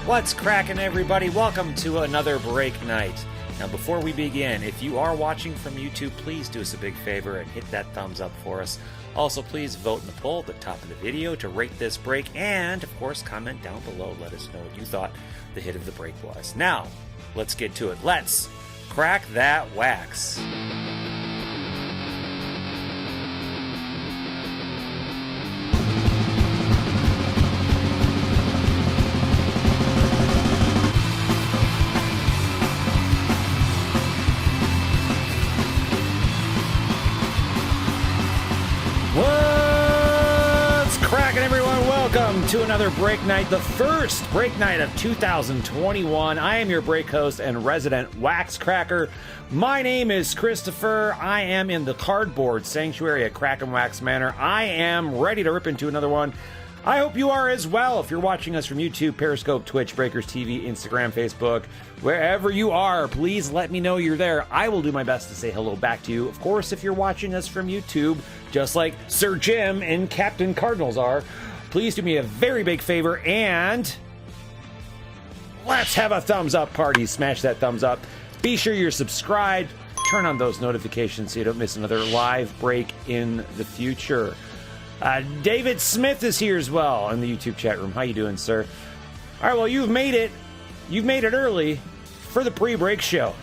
What's cracking, everybody? Welcome to another break night. Now, before we begin, if you are watching from YouTube, please do us a big favor and hit that thumbs up for us. Also, please vote in the poll at the top of the video to rate this break, and, of course, comment down below. Let us know what you thought the hit of the break was. Now, let's get to it. Let's crack that wax. Welcome to another break night, the first break night of 2021. I am your break host and resident wax cracker. My name is Christopher. I am in the cardboard sanctuary at Crackin Wax Manor. I am ready to rip into another one. I hope you are as well. If you're watching us from YouTube, Periscope, Twitch, Breakers TV, Instagram, Facebook, wherever you are, please let me know you're there. I will do my best to say hello back to you. Of course, if you're watching us from YouTube, just like Sir Jim and Captain Cardinals are, please do me a very big favor and let's have a thumbs up party. Smash that thumbs up. Be sure you're subscribed. Turn on those notifications so you don't miss another live break in the future. David Smith is here as well in the YouTube chat room. How you doing, sir? All right, well, you've made it. You've made it early for the pre-break show.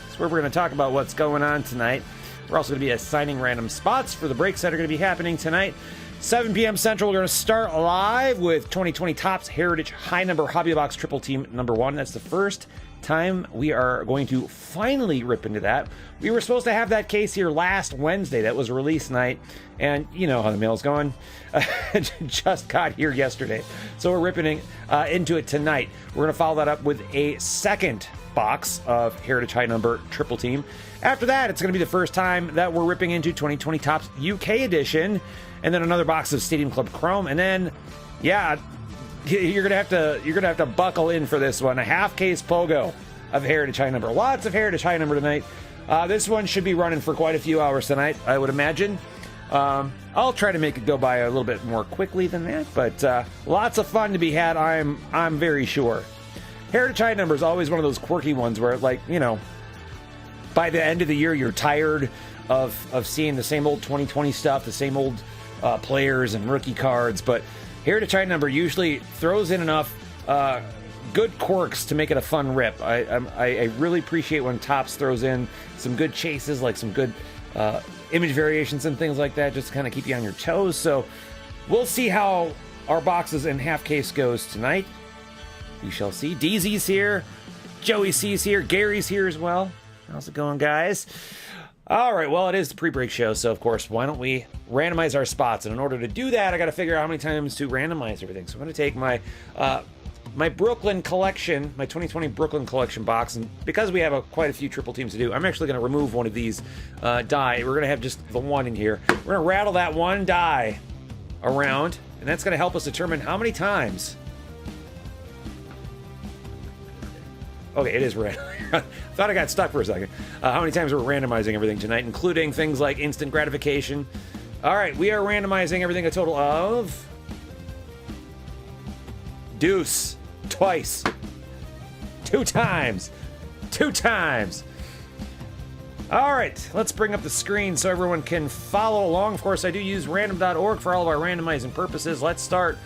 That's where we're going to talk about what's going on tonight. We're also going to be assigning random spots for the breaks that are going to be happening tonight. 7 p.m. Central, we're going to start live with 2020 Topps Heritage High Number Hobby Box Triple Team number 1. That's the first time we are going to finally rip into that. We were supposed to have that case here last Wednesday. That was release night, and you know how the mail's going. Just got here yesterday, so we're ripping into it tonight. We're going to follow that up with a second box of Heritage High Number Triple Team. After that, it's going to be the first time that we're ripping into 2020 Topps UK Edition, and then another box of Stadium Club Chrome, and then, yeah, you're gonna have to buckle in for this one. A half case POGO of Heritage High Number. Lots of Heritage High Number tonight. This one should be running for quite a few hours tonight, I would imagine. I'll try to make it go by a little bit more quickly than that, but lots of fun to be had. I'm very sure. Heritage High Number is always one of those quirky ones where, like, you know, by the end of the year, you're tired of seeing the same old 2020 stuff, the same old players and rookie cards, but Heritage High Number usually throws in enough good quirks to make it a fun rip. I really appreciate when Topps throws in some good chases, like some good image variations and things like that, just to kind of keep you on your toes. So we'll see how our boxes in half case goes tonight. We shall see. DZ's here, Joey C's here, Gary's here as well. How's it going, guys? All right, well, it is the pre-break show, so of course, why don't we randomize our spots? And in order to do that, I got to figure out how many times to randomize everything. So I'm going to take my my Brooklyn collection, my 2020 Brooklyn collection box, and because we have quite a few triple teams to do, I'm actually going to remove one of these die. We're going to have just the one in here. We're going to rattle that one die around, and that's going to help us determine how many times. Okay, it is random. I thought I got stuck for a second. How many times we're randomizing everything tonight, including things like instant gratification. All right, we are randomizing everything a total of deuce, twice, two times. All right, let's bring up the screen so everyone can follow along. Of course, I do use random.org for all of our randomizing purposes. Let's start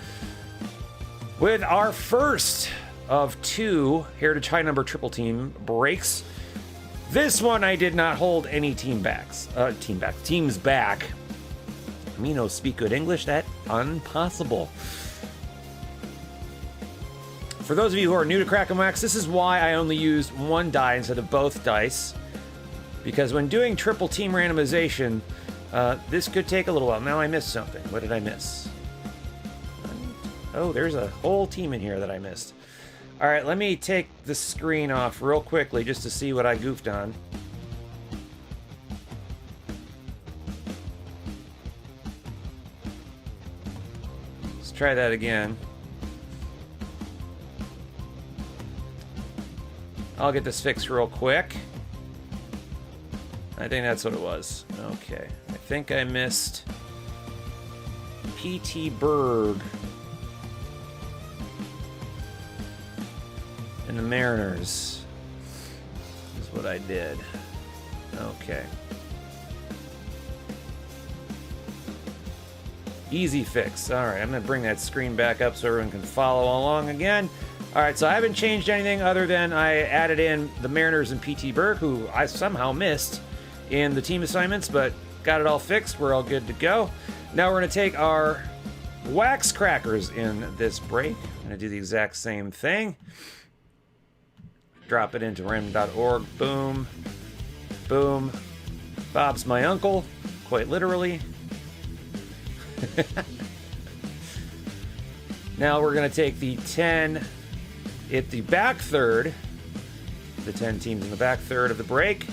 with our first of 2 Heritage High Number Triple Team breaks. This one I did not hold any teams back. Me no speak good English, that impossible. For those of you who are new to Crackin Wax, this is why I only use one die instead of both dice. Because when doing triple team randomization, this could take a little while. Now I missed something. What did I miss? Oh, there's a whole team in here that I missed. All right, let me take the screen off real quickly just to see what I goofed on. Let's try that again. I'll get this fixed real quick. I think that's what it was. Okay, I think I missed P.T. Berg. and the Mariners. That's what I did. Okay. Easy fix. All right, I'm going to bring that screen back up so everyone can follow along again. All right, so I haven't changed anything other than I added in the Mariners and P.T. Berg, who I somehow missed in the team assignments, but got it all fixed. We're all good to go. Now we're going to take our wax crackers in this break. I'm going to do the exact same thing. Drop it into random.org. Boom. Boom. Bob's my uncle, quite literally. Now we're going to take the 10 at the back third, the 10 teams in the back third of the break.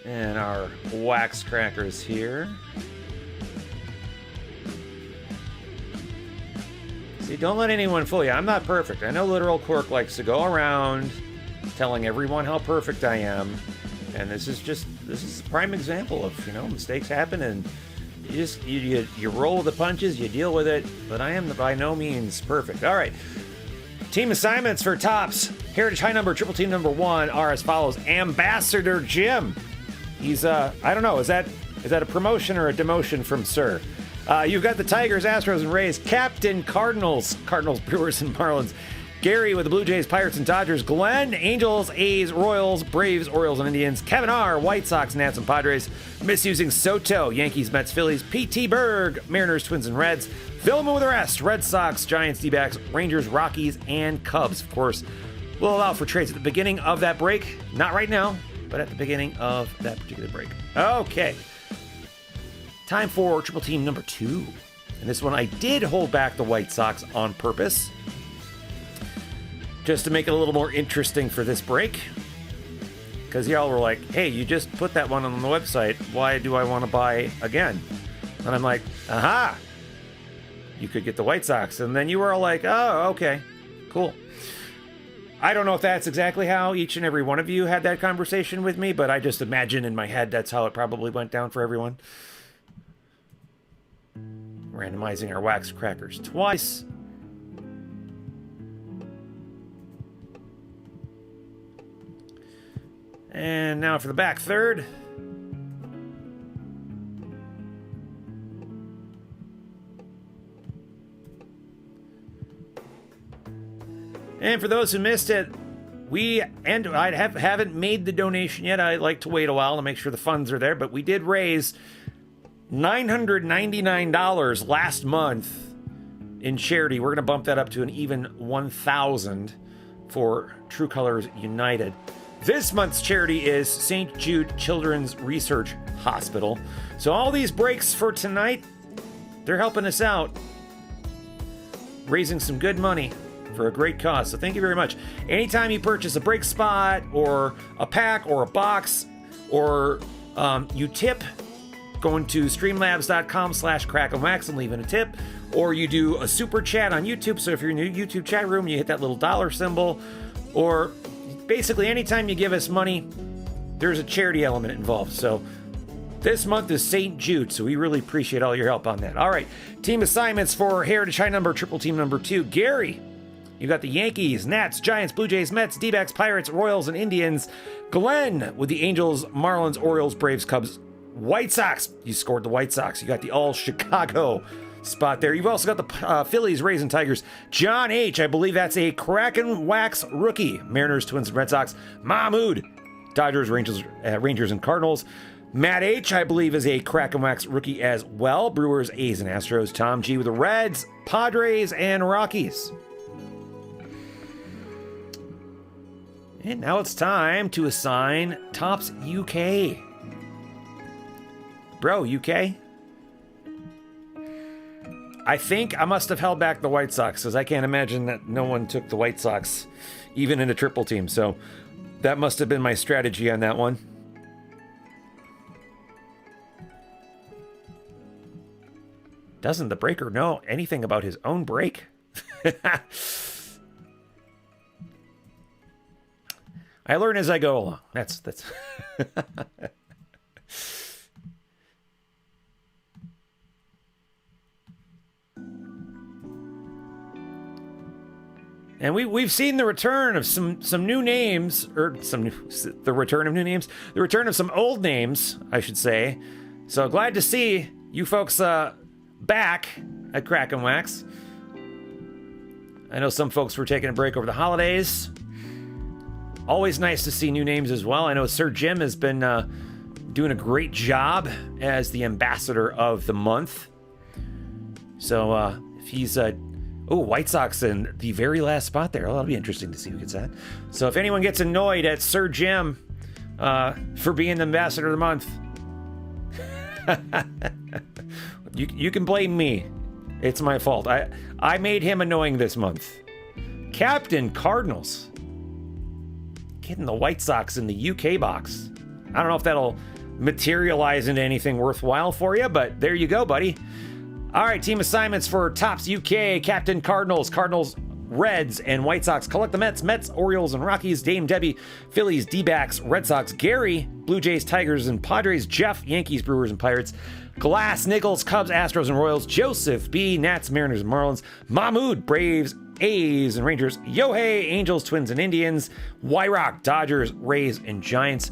And our wax crackers here. See, don't let anyone fool you. I'm not perfect. I know Literal Quirk likes to go around telling everyone how perfect I am. And this is a prime example of, mistakes happen and you roll with the punches, you deal with it. But I am by no means perfect. All right. Team assignments for Tops. Heritage High Number, Triple Team number 1 are as follows. Ambassador Jim. He's, I don't know, is that a promotion or a demotion from Sir? You've got the Tigers, Astros, and Rays. Captain Cardinals, Brewers, and Marlins. Gary with the Blue Jays, Pirates, and Dodgers. Glenn, Angels, A's, Royals, Braves, Orioles, and Indians. Kevin R., White Sox, Nats, and Padres. Misusing Soto, Yankees, Mets, Phillies. P.T. Berg, Mariners, Twins, and Reds. Fill them with the rest. Red Sox, Giants, D-backs, Rangers, Rockies, and Cubs. Of course, we'll allow for trades at the beginning of that break. Not right now, but at the beginning of that particular break. Okay. Time for Triple Team number 2. And this one I did hold back the White Sox on purpose, just to make it a little more interesting for this break. Because y'all were like, hey, you just put that one on the website. Why do I want to buy again? And I'm like, aha! You could get the White Sox. And then you were all like, oh, okay, cool. I don't know if that's exactly how each and every one of you had that conversation with me, but I just imagine in my head that's how it probably went down for everyone. Randomizing our wax crackers twice. And now for the back third. And for those who missed it, I haven't made the donation yet. I like to wait a while to make sure the funds are there, but we did raise $999 last month in charity. We're going to bump that up to an even $1,000 for True Colors United. This month's charity is St. Jude Children's Research Hospital. So all these breaks for tonight, they're helping us out, raising some good money for a great cause. So thank you very much. Anytime you purchase a break spot or a pack or a box, or you tip, going to streamlabs.com/crackinwax and leaving a tip, or you do a super chat on YouTube. So if you're in the YouTube chat room, you hit that little dollar symbol, or basically anytime you give us money, there's a charity element involved. So this month is St. Jude, so we really appreciate all your help on that. All right, team assignments for Heritage High Number, Triple Team number 2. Gary, you got the Yankees, Nats, Giants, Blue Jays, Mets, D-backs, Pirates, Royals, and Indians. Glenn with the Angels, Marlins, Orioles, Braves, Cubs, White Sox. You scored the White Sox. You got the all Chicago spot there. You've also got the Phillies, Rays, and Tigers. John H., I believe that's a Crackin Wax rookie. Mariners, Twins, and Red Sox. Mahmood, Dodgers, Rangers, and Cardinals. Matt H., I believe, is a Crackin Wax rookie as well. Brewers, A's, and Astros. Tom G. with the Reds, Padres, and Rockies. And now it's time to assign Tops UK. Bro, UK? I think I must have held back the White Sox, because I can't imagine that no one took the White Sox, even in a triple team. So that must have been my strategy on that one. Doesn't the breaker know anything about his own break? I learn as I go along. That's And we've seen the return of some new names, or the return of new names, the return of some old names, I should say. So glad to see you folks back at Crackin' Wax. I know some folks were taking a break over the holidays. Always nice to see new names as well. I know Sir Jim has been doing a great job as the ambassador of the month. So if he's White Sox in the very last spot there. Oh, that'll be interesting to see who gets that. So if anyone gets annoyed at Sir Jim for being the ambassador of the month, you can blame me. It's my fault. I made him annoying this month. Captain Cardinals getting the White Sox in the UK box. I don't know if that'll materialize into anything worthwhile for you, but there you go, buddy. All right, team assignments for Topps UK, Captain Cardinals, Reds, and White Sox. Collect the Mets, Orioles, and Rockies. Dame Debbie, Phillies, D-backs, Red Sox. Gary, Blue Jays, Tigers, and Padres. Jeff, Yankees, Brewers, and Pirates. Glass, Nichols, Cubs, Astros, and Royals. Joseph, B, Nats, Mariners, and Marlins. Mahmood, Braves, A's, and Rangers. Yohei, Angels, Twins, and Indians. Wyrock, Dodgers, Rays, and Giants.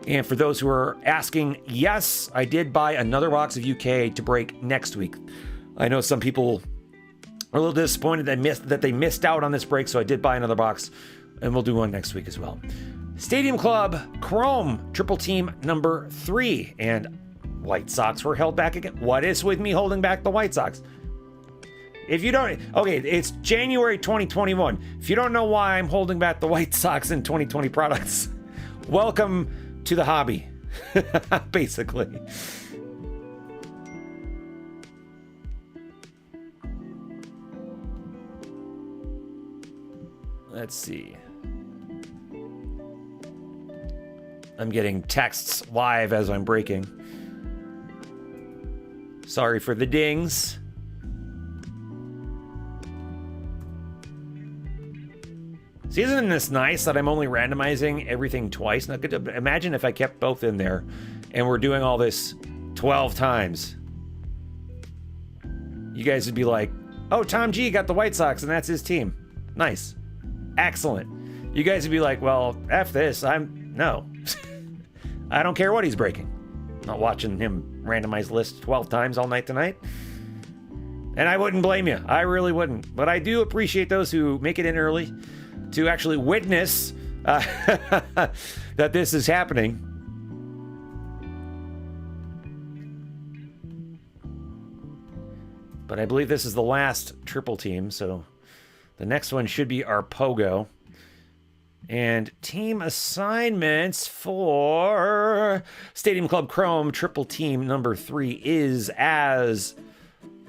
And for those who are asking, yes, I did buy another box of UK to break next week. I know some people are a little disappointed that they missed out on this break, so I did buy another box, and we'll do one next week as well. Stadium Club Chrome Triple Team number 3, and White Sox were held back again. What is with me holding back the White Sox? If you don't, okay, it's January 2021. If you don't know why I'm holding back the White Sox in 2020 products, welcome to the hobby, basically. Let's see. I'm getting texts live as I'm breaking. Sorry for the dings. See, isn't this nice that I'm only randomizing everything twice? Now, imagine if I kept both in there and we're doing all this 12 times. You guys would be like, oh, Tom G got the White Sox and that's his team. Nice. Excellent. You guys would be like, well, F this. No. I don't care what he's breaking. I'm not watching him randomize lists 12 times all night tonight. And I wouldn't blame you. I really wouldn't. But I do appreciate those who make it in early to actually witness that this is happening. But I believe this is the last triple team, so the next one should be our POGO. And team assignments for Stadium Club Chrome Triple Team number 3 is as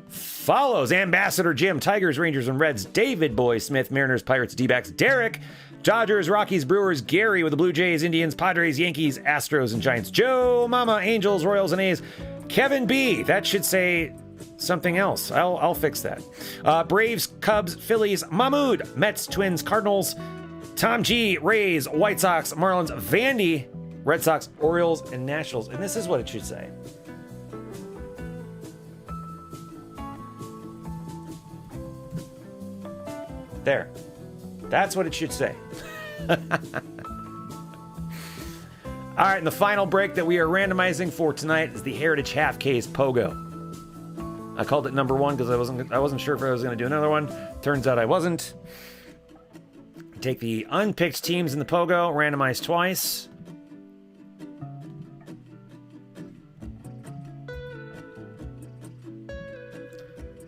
follows. Ambassador Jim, Tigers, Rangers, and Reds. David Boy Smith, Mariners, Pirates, D-backs. Derek, Dodgers, Rockies, Brewers. Gary with the Blue Jays, Indians, Padres, Yankees, Astros, and Giants. Joe Mama, Angels, Royals, and A's. Kevin B, that should say something else. I'll fix that. Braves, Cubs, Phillies, Mahmood, Mets, Twins, Cardinals, Tom G, Rays, White Sox, Marlins, Vandy, Red Sox, Orioles, and Nationals. And this is what it should say. There. That's what it should say. All right, and the final break that we are randomizing for tonight is the Heritage Half Case Pogo. I called it number 1 because I wasn't sure if I was going to do another one. Turns out I wasn't. Take the unpicked teams in the Pogo, randomize twice.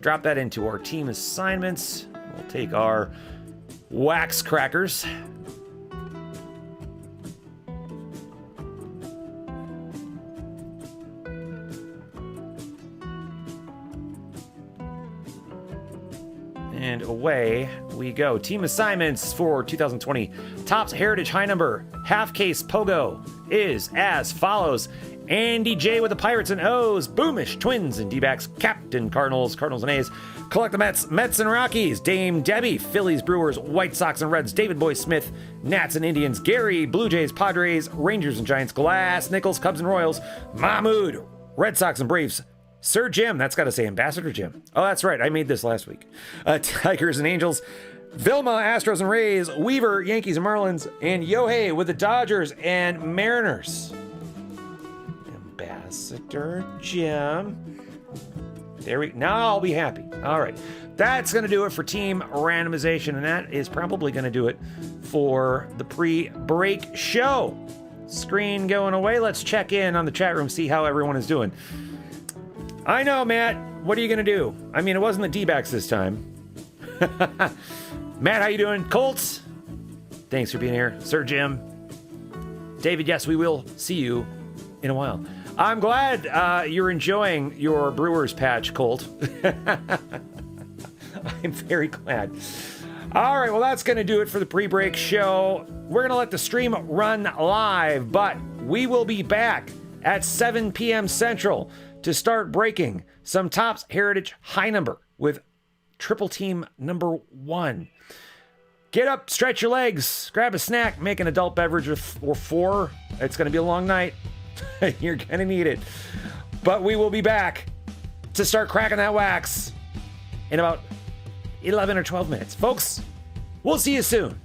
Drop that into our team assignments. We'll take our wax crackers. And away we go. Team assignments for 2020. Topps Heritage High Number Half Case Pogo is as follows. Andy J with the Pirates and O's. Boomish Twins and D-backs. Captain Cardinals and A's. Collect the Mets and Rockies. Dame Debbie, Phillies, Brewers, White Sox and Reds. David Boy Smith, Nats and Indians. Gary, Blue Jays, Padres, Rangers and Giants. Glass, Nichols, Cubs and Royals. Mahmood, Red Sox and Braves. Sir Jim, that's got to say Ambassador Jim. Oh, that's right. I made this last week. Tigers and Angels. Vilma, Astros and Rays, Weaver, Yankees and Marlins, and Yohei with the Dodgers and Mariners. Ambassador Jim. Now I'll be happy. All right. That's going to do it for team randomization, and that is probably going to do it for the pre-break show. Screen going away. Let's check in on the chat room, see how everyone is doing. I know, Matt. What are you going to do? I mean, it wasn't the D-backs this time. Matt, how you doing? Colts, thanks for being here. Sir Jim. David, yes, we will see you in a while. I'm glad you're enjoying your Brewers patch, Colt. I'm very glad. All right, well, that's going to do it for the pre-break show. We're going to let the stream run live, but we will be back at 7 p.m. Central to start breaking some Topps Heritage High Number with Triple Team number 1. Get up, stretch your legs, grab a snack, make an adult beverage or 4. It's going to be a long night. You're going to need it. But we will be back to start cracking that wax in about 11 or 12 minutes. Folks, we'll see you soon.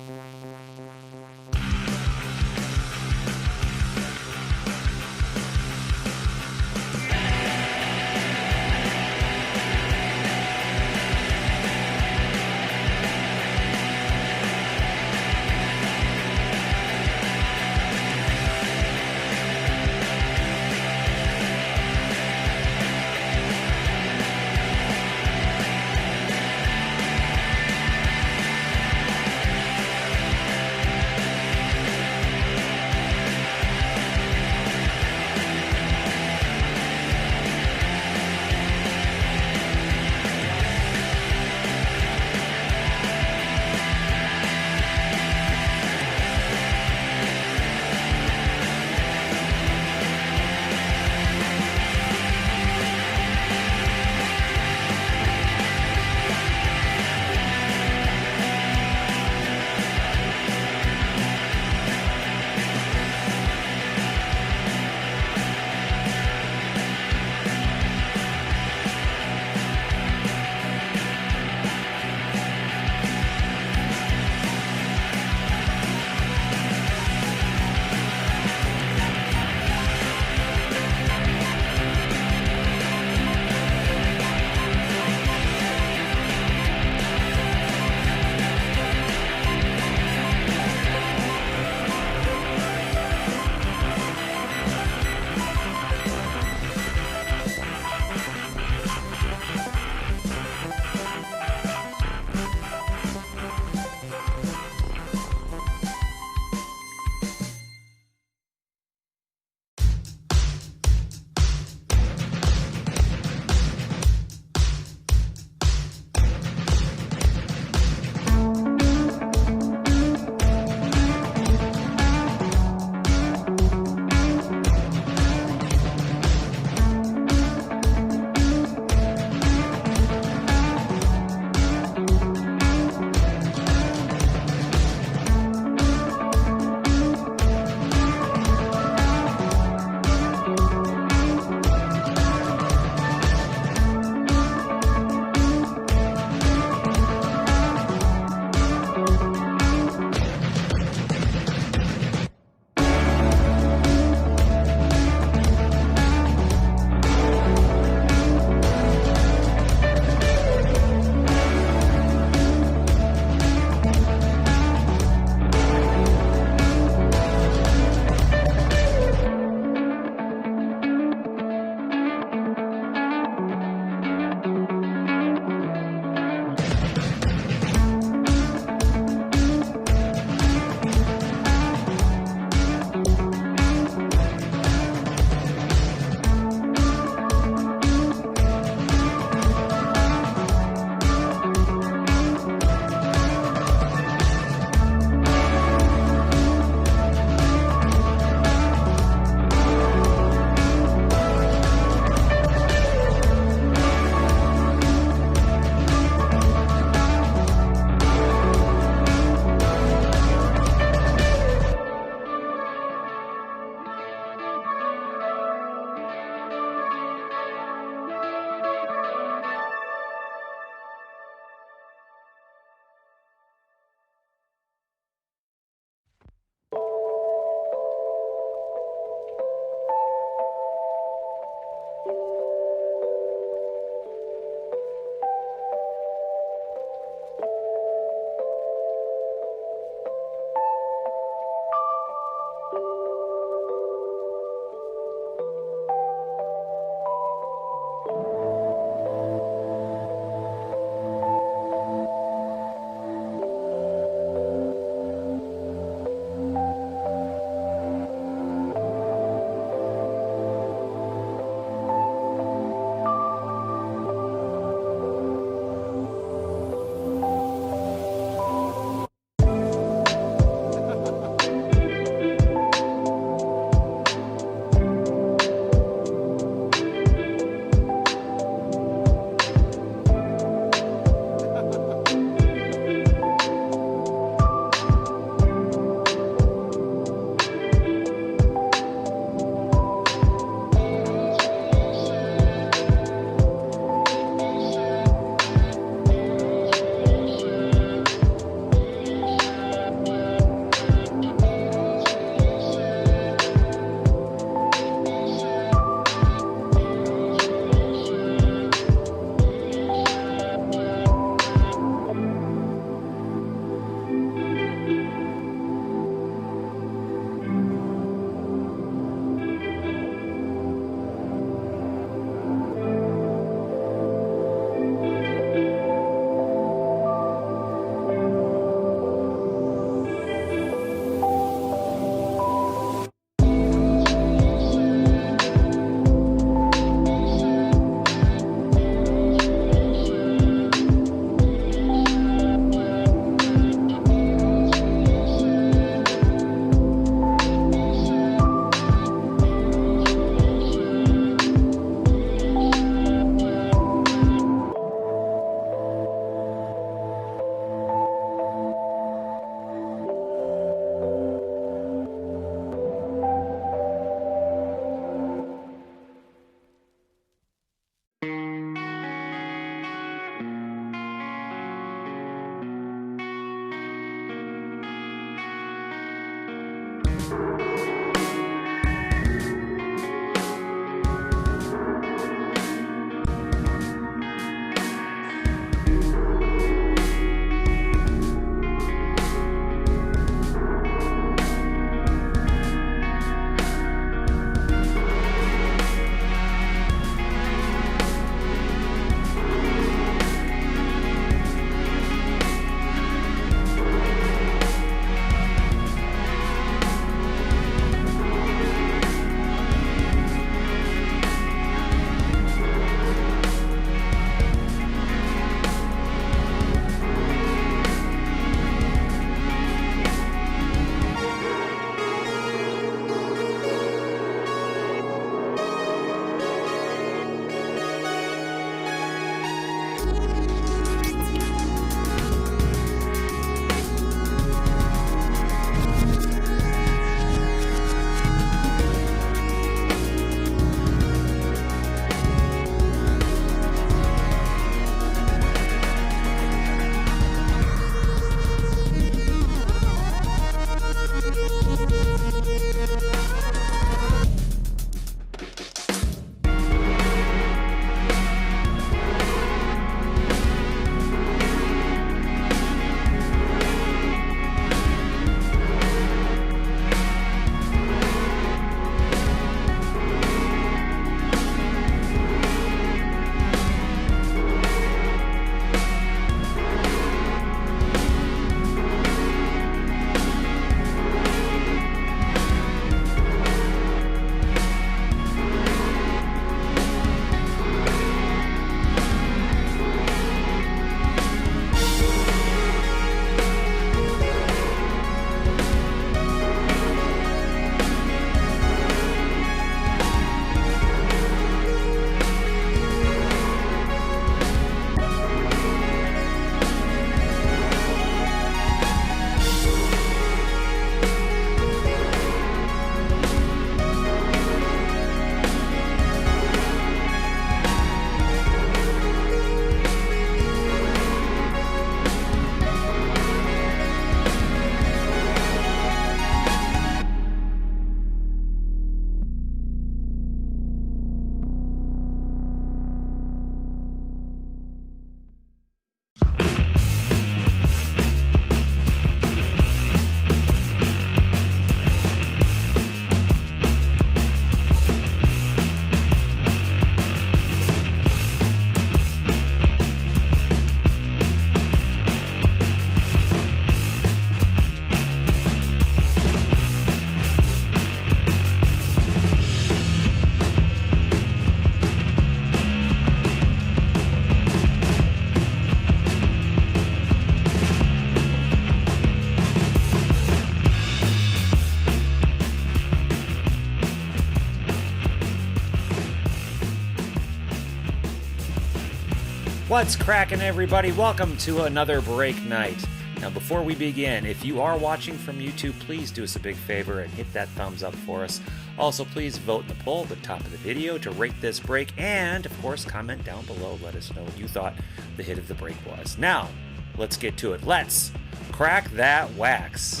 What's cracking, everybody? Welcome to another break night. Now, before we begin, if you are watching from YouTube, please do us a big favor and hit that thumbs up for us. Also, please vote in the poll at the top of the video to rate this break, and of course, comment down below. Let us know what you thought the hit of the break was. Now, let's get to it. Let's crack that wax.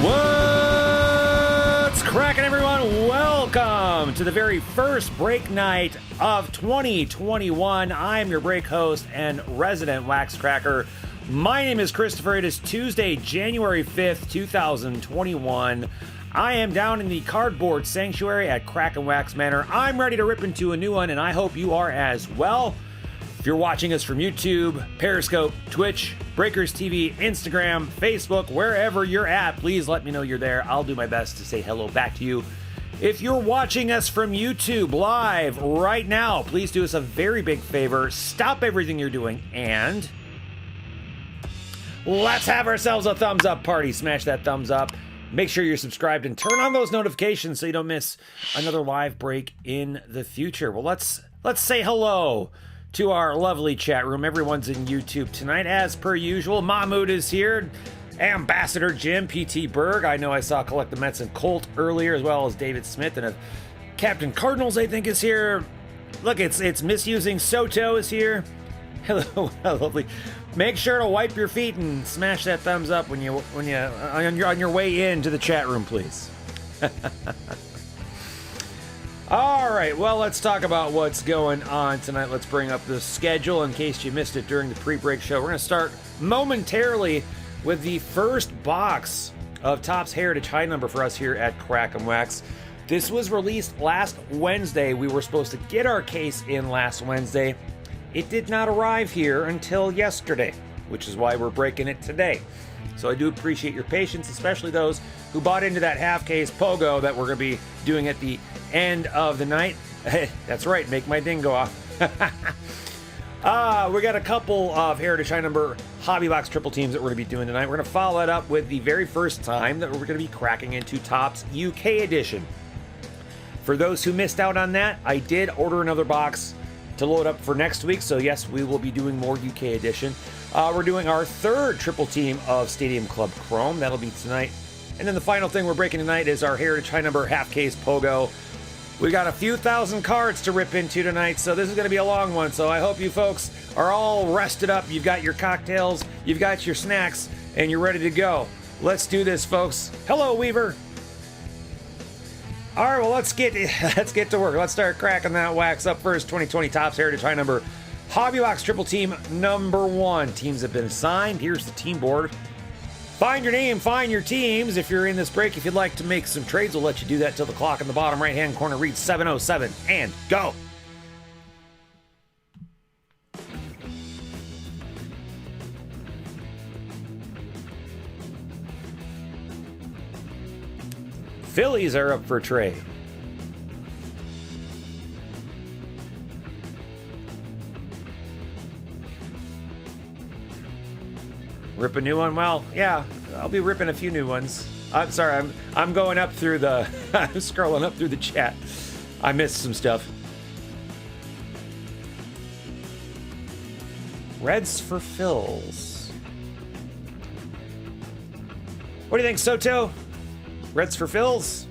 What's cracking, everyone? Welcome to the very first break night of 2021. I'm your break host and resident wax cracker. My name is Christopher. It is Tuesday, January 5th, 2021. I am down in the cardboard sanctuary at Crackin Wax Manor. I'm ready to rip into a new one, and I hope you are as well. If you're watching us from YouTube, Periscope, Twitch, Breakers TV, Instagram, Facebook, wherever you're at, please let me know you're there. I'll do my best to say hello back to you. If you're watching us from YouTube live right now, please do us a very big favor. Stop everything you're doing and let's have ourselves a thumbs up party. Smash that thumbs up. Make sure you're subscribed and turn on those notifications so you don't miss another live break in the future. Well, let's say hello to our lovely chat room. Everyone's in YouTube tonight, as per usual. Mahmoud is here. Ambassador Jim, PT Berg. I know I saw Collect the Mets and Colt earlier, as well as David Smith. And Captain Cardinals, I think, is here. Look, it's Misusing Soto is here. Hello, lovely. Make sure to wipe your feet and smash that thumbs up when you on your way into the chat room, please. All right, well, let's talk about what's going on tonight. Let's bring up the schedule in case you missed it during the pre-break show. We're going to start momentarily with the first box of Topps Heritage High Number for us here at Crackin Wax. This was released last Wednesday. We were supposed to get our case in last Wednesday. It did not arrive here until yesterday, which is why we're breaking it today. So I do appreciate your patience, especially those who bought into that half-case POGO that we're going to be doing at the end of the night. That's right, make my ding go off. We got a couple of Heritage High Number Hobby Box triple teams that we're going to be doing tonight. We're going to follow that up with the very first time that we're going to be cracking into Topps UK Edition. For those who missed out on that, I did order another box to load up for next week. So yes, we will be doing more UK Edition. We're doing our third triple team of Stadium Club Chrome. That'll be tonight. And then the final thing we're breaking tonight is our Heritage High Number half-case POGO. We got a few thousand cards to rip into tonight, so this is going to be a long one. So I hope you folks are all rested up. You've got your cocktails, you've got your snacks, and you're ready to go. Let's do this, folks. Hello, Weaver. All right, well, let's get to work. Let's start cracking that wax up first. 2020 Topps Heritage High Number Hobby Box Triple Team number 1. Teams have been assigned. Here's the team board. Find your name, find your teams. If you're in this break, if you'd like to make some trades, we'll let you do that till the clock in the bottom right-hand corner reads 7:07, and go. Phillies are up for trade. Rip a new one? Well, yeah, I'll be ripping a few new ones. I'm sorry, I'm going up through the I'm scrolling up through the chat. I missed some stuff. Reds for Phils. What do you think, Soto? Reds for Phils?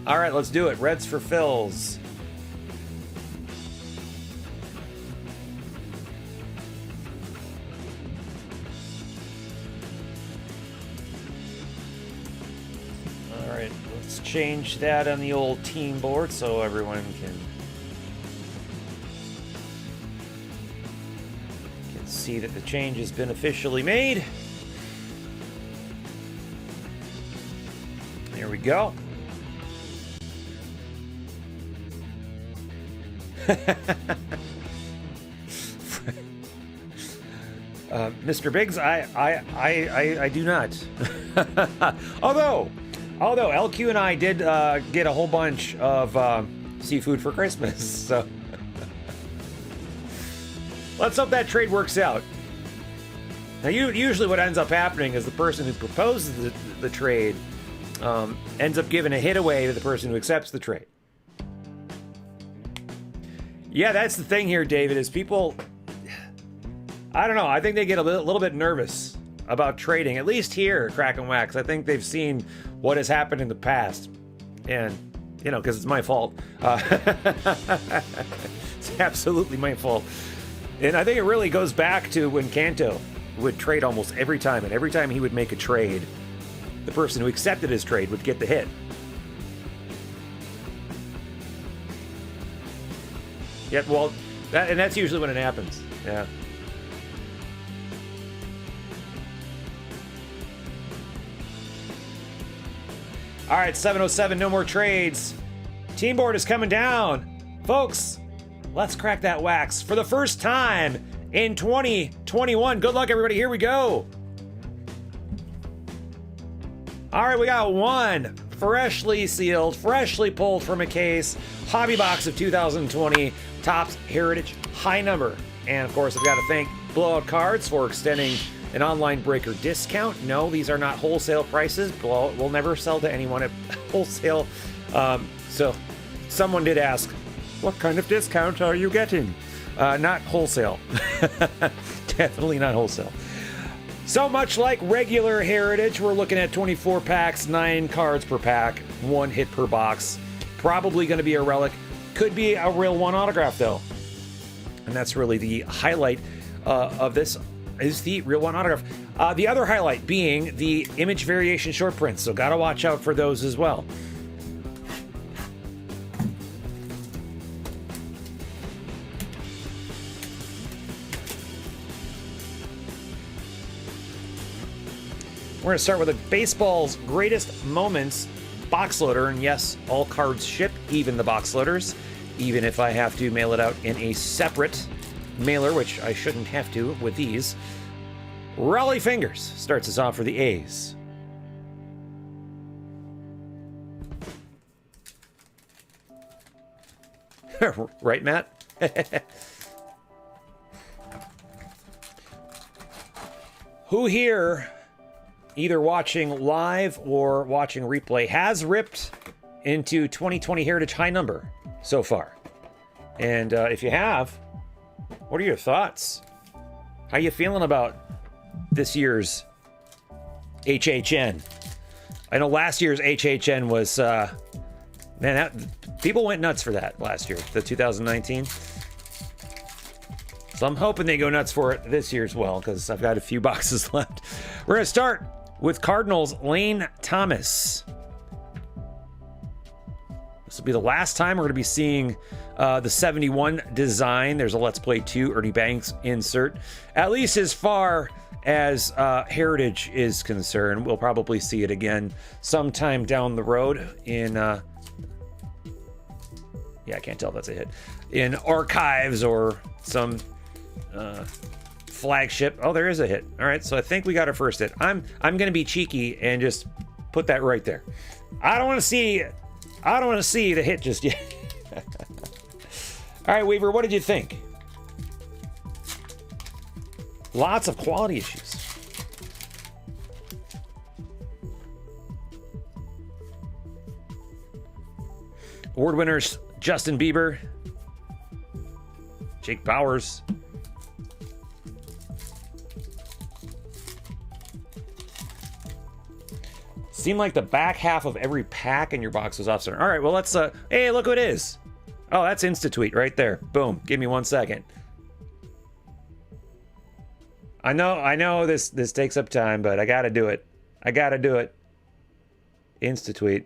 All right, let's do it. Reds for Phils. Let's change that on the old team board so everyone can see that the change has been officially made. There we go. Mr. Biggs, I do not. although LQ and I did get a whole bunch of seafood for Christmas, so let's hope that trade works out. Now, usually what ends up happening is the person who proposes the trade ends up giving a hit away to the person who accepts the trade. Yeah, that's the thing here, David, is people, I don't know, I think they get a little bit nervous about trading, at least here at Crackin' Wax. I think they've seen what has happened in the past, and, you know, because it's my fault. It's absolutely my fault. And I think it really goes back to when Kanto would trade almost every time, and every time he would make a trade, the person who accepted his trade would get the hit. Yep, well, that's usually when it happens. Yeah. All right, 7:07, no more trades. Team board is coming down. Folks, let's crack that wax for the first time in 2021. Good luck, everybody. Here we go. All right, we got one freshly sealed, freshly pulled from a case hobby box of 2020 Topps Heritage High Number. And of course, I've got to thank Blowout Cards for extending an online breaker discount. No, these are not wholesale prices. Blowout will never sell to anyone at wholesale. So someone did ask, what kind of discount are you getting? Not wholesale. Definitely not wholesale. So much like regular Heritage, we're looking at 24 packs, 9 cards per pack, 1 hit per box. Probably going to be a relic. Could be a real one autograph, though. And that's really the highlight of this, is the real one autograph. The other highlight being the image variation short prints, so got to watch out for those as well. We're going to start with a baseball's greatest moments box loader. And yes, all cards ship, even the box loaders, even if I have to mail it out in a separate mailer, which I shouldn't have to with these. Raleigh Fingers starts us off for the A's. Right, Matt? Who here, either watching live or watching replay, has ripped into 2020 Heritage High Number so far? And if you have, what are your thoughts? How you feeling about this year's HHN? I know last year's HHN was, people went nuts for that last year, the 2019. So I'm hoping they go nuts for it this year as well, because I've got a few boxes left. We're going to start with Cardinals' Lane Thomas. This will be the last time we're going to be seeing the 71 design. There's a Let's Play 2 Ernie Banks insert. At least as far as Heritage is concerned, we'll probably see it again sometime down the road in... yeah, I can't tell if that's a hit. In Archives or some flagship. Oh, there is a hit. All right, so I think we got our first hit. I'm going to be cheeky and just put that right there. I don't want to see the hit just yet. All right, Weaver, what did you think? Lots of quality issues. Award winners: Justin Bieber, Jake Bowers, seemed like the back half of every pack in your box was off center. All right, well, let's hey, look who it is. Oh, that's Insta-tweet right there. Boom. Give me 1 second. I know this takes up time, but I gotta do it. Insta-tweet.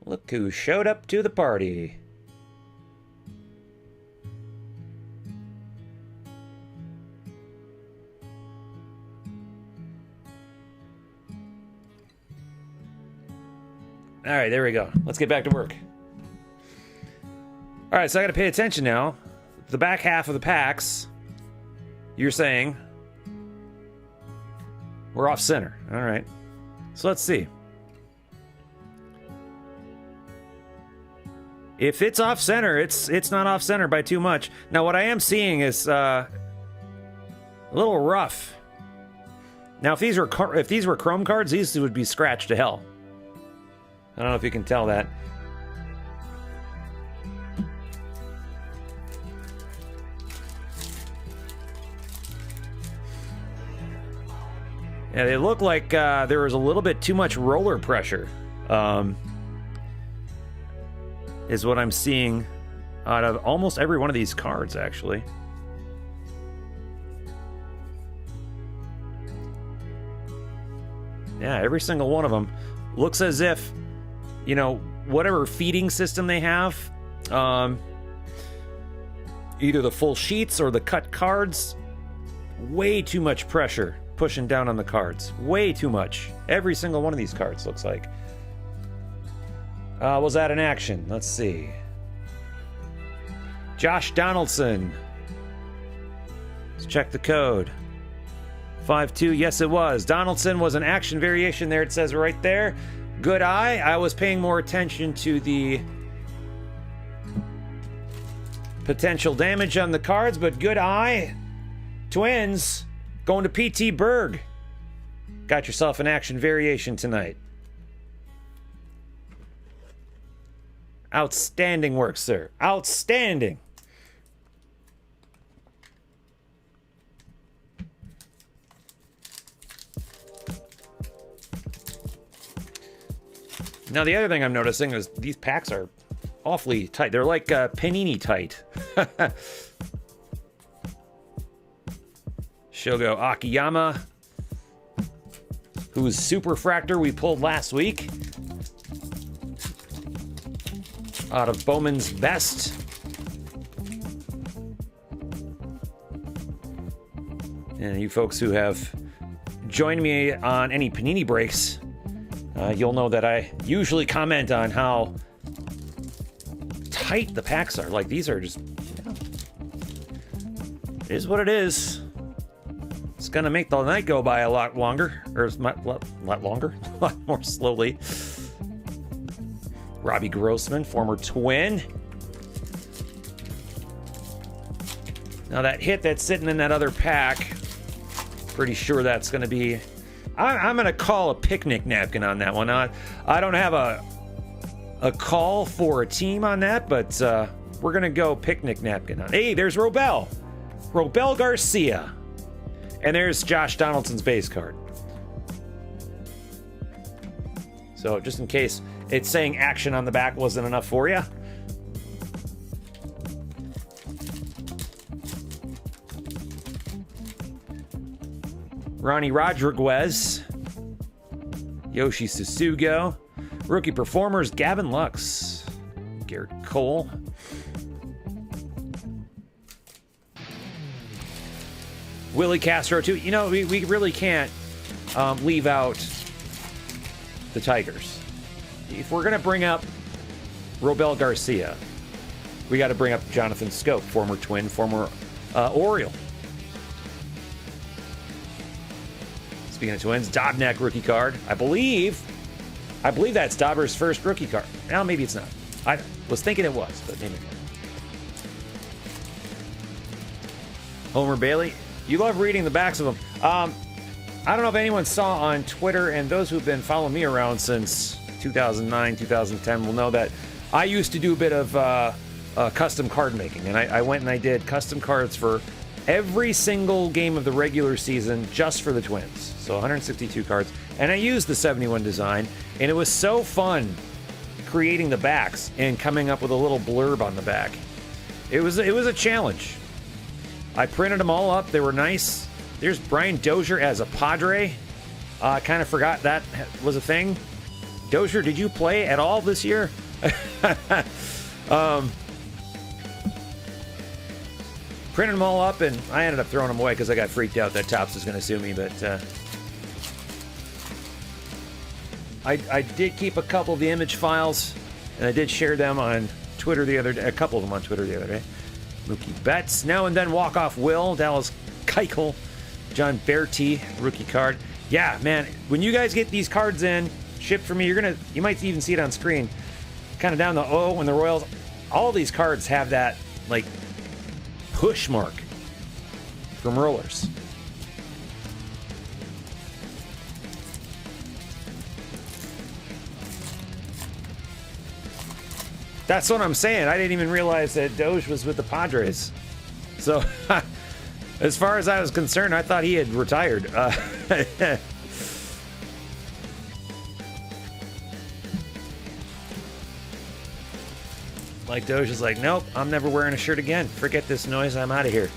Look who showed up to the party. All right, there we go. Let's get back to work. All right, so I got to pay attention now. The back half of the packs, you're saying we're off center. All right. So let's see. If it's off center, it's not off center by too much. Now, what I am seeing is a little rough. Now, if these were Chrome cards, these would be scratched to hell. I don't know if you can tell that. Yeah, they look like there was a little bit too much roller pressure. Is what I'm seeing out of almost every one of these cards, actually. Yeah, every single one of them looks as if, you know, whatever feeding system they have, either the full sheets or the cut cards, way too much pressure pushing down on the cards. Way too much. Every single one of these cards looks like. Was that in action? Let's see. Josh Donaldson. Let's check the code. 5-2. Yes, it was. Donaldson was an action variation there. It says right there. Good eye. I was paying more attention to the potential damage on the cards, but good eye. Twins going to PT Berg. Got yourself an action variation tonight. Outstanding work, sir. Outstanding. Now, the other thing I'm noticing is these packs are awfully tight. They're like panini tight. Shogo Akiyama, whose Super Fractor we pulled last week out of Bowman's Best. And you folks who have joined me on any Panini breaks, you'll know that I usually comment on how tight the packs are. Like, these are just, you know, it is what it is. It's gonna make the night go by a lot longer, or a lot longer, a lot more slowly. Robbie Grossman, former Twin. Now that hit that's sitting in that other pack, pretty sure that's going to be... I'm going to call a picnic napkin on that one. I don't have a call for a team on that, but we're going to go picnic napkin on. Hey, there's Robel. Robel Garcia. And there's Josh Donaldson's base card. So just in case it's saying action on the back wasn't enough for you. Ronnie Rodriguez. Yoshi Susugo. Rookie performers, Gavin Lux. Garrett Cole. Willie Castro, too. You know, we really can't leave out the Tigers. If we're going to bring up Robel Garcia, we got to bring up Jonathan Scope, former Twin, former Oriole. Speaking of Twins, Dobnak rookie card. I believe that's Dauber's first rookie card. Now, maybe it's not. I was thinking it was, but maybe not. Homer Bailey. You love reading the backs of them. I don't know if anyone saw on Twitter, and those who've been following me around since 2009, 2010 will know that I used to do a bit of custom card making, and I went and I did custom cards for every single game of the regular season just for the Twins. So 162 cards, and I used the 71 design, and it was so fun creating the backs and coming up with a little blurb on the back. It was a challenge. I printed them all up. They were nice. There's Brian Dozier as a Padre. I kind of forgot that was a thing. Dozier, did you play at all this year? Printed them all up, and I ended up throwing them away because I got freaked out that Topps was going to sue me. But I did keep a couple of the image files, and I did share them on Twitter the other day, a couple of them on Twitter the other day. Mookie Betts, Now and Then Walk-Off Will, Dallas Keuchel, John Berti, rookie card. Yeah, man, when you guys get these cards in, shipped for me, you might even see it on screen. Kind of down the O when the Royals, all these cards have that, like, push mark from rollers. That's what I'm saying. I didn't even realize that Doge was with the Padres. So, as far as I was concerned, I thought he had retired. Like Doge is like, nope, I'm never wearing a shirt again. Forget this noise. I'm out of here.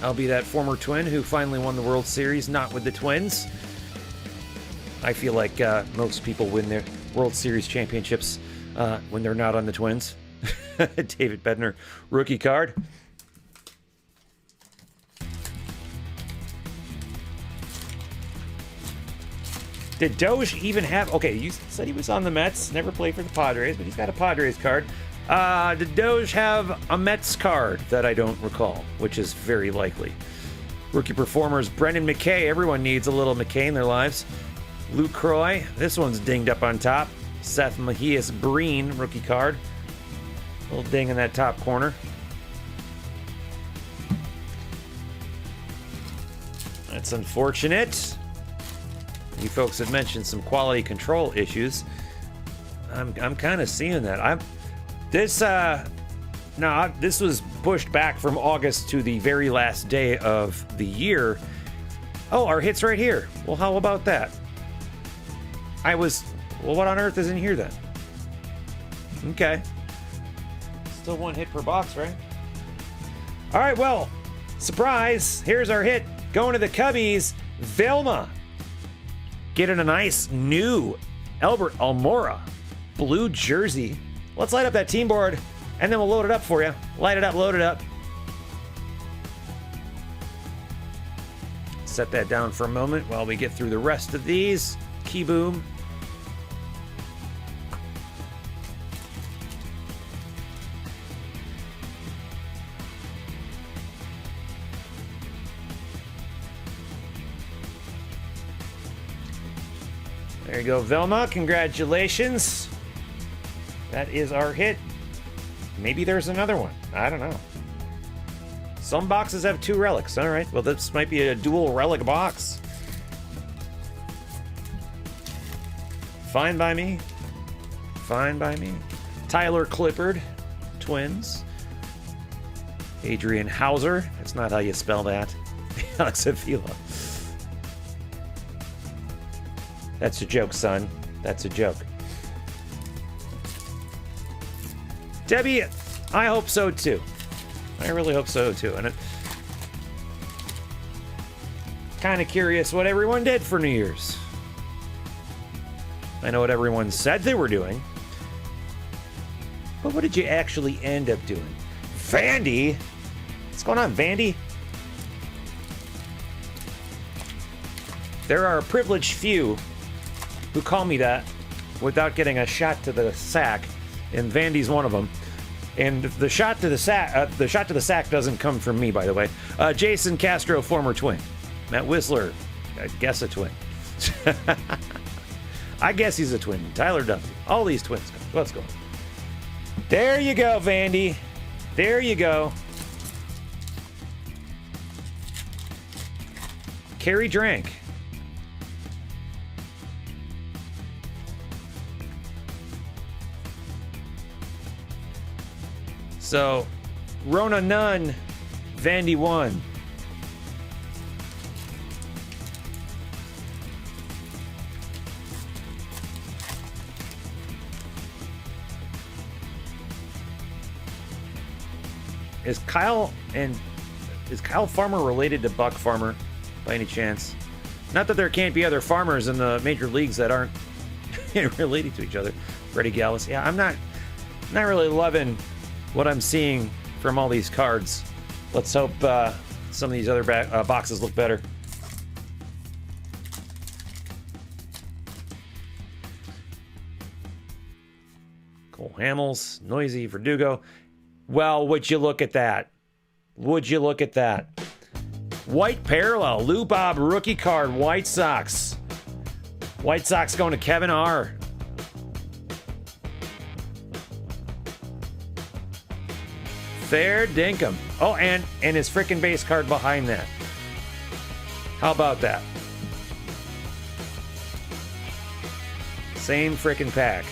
I'll be that former Twin who finally won the World Series, not with the Twins. I feel like most people win their World Series championships when they're not on the Twins. David Bednar, rookie card. Did Doge even have... Okay, you said he was on the Mets, never played for the Padres, but he's got a Padres card. Did Doge have a Mets card that I don't recall, which is very likely? Rookie performers, Brendan McKay. Everyone needs a little McKay in their lives. Luke Croy. This one's dinged up on top. Seth Mejias Breen, rookie card. Little ding in that top corner. That's unfortunate. You folks had mentioned some quality control issues. I'm kind of seeing that. This was pushed back from August to the very last day of the year. Oh, our hit's right here. Well, how about that? Well, what on earth is in here then? Okay. Still one hit per box, right? All right, well, surprise. Here's our hit. Going to the Cubbies, Velma. Getting a nice new Albert Almora blue jersey. Let's light up that team board, and then we'll load it up for you. Light it up, load it up. Set that down for a moment while we get through the rest of these. Key boom. There you go, Velma. Congratulations. That is our hit. Maybe there's another one. I don't know. Some boxes have 2 relics. All right. Well, this might be a dual relic box. Fine by me. Fine by me. Tyler Clippard, Twins. Adrian Hauser. That's not how you spell that. Alex Avila. That's a joke, son. That's a joke. Debbie, I hope so too. I really hope so too. And kind of curious what everyone did for New Year's. I know what everyone said they were doing. But what did you actually end up doing? Vandy? What's going on, Vandy? There are a privileged few who call me that without getting a shot to the sack, and Vandy's one of them. And the shot to the sack doesn't come from me, by the way. Jason Castro, former Twin. Matt Whistler, I guess a Twin. I guess he's a Twin. Tyler W. All these Twins. Let's go. There you go, Vandy. There you go. Carrie drank. So, Rona none, Vandy 1. Is Kyle Farmer related to Buck Farmer by any chance? Not that there can't be other farmers in the major leagues that aren't related to each other. Freddie Gallis. Yeah, I'm not really loving what I'm seeing from all these cards. Let's hope some of these other boxes look better. Cole Hamels, Noisy, Verdugo. Well, would you look at that? Would you look at that? White parallel, Lou Bob rookie card, White Sox. White Sox going to Kevin R. Fair dinkum. Oh, and his frickin' base card behind that. How about that? Same frickin' pack.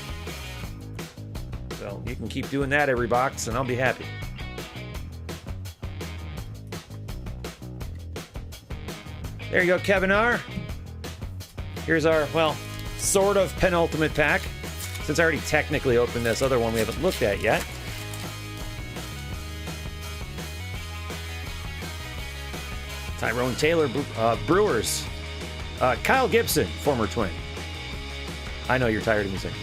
So you can keep doing that every box and I'll be happy. There you go, Kevin R. Here's our, well, sort of penultimate pack. Since I already technically opened this other one we haven't looked at yet. Tyrone Taylor, Brewers. Kyle Gibson, former Twin. I know you're tired of me saying.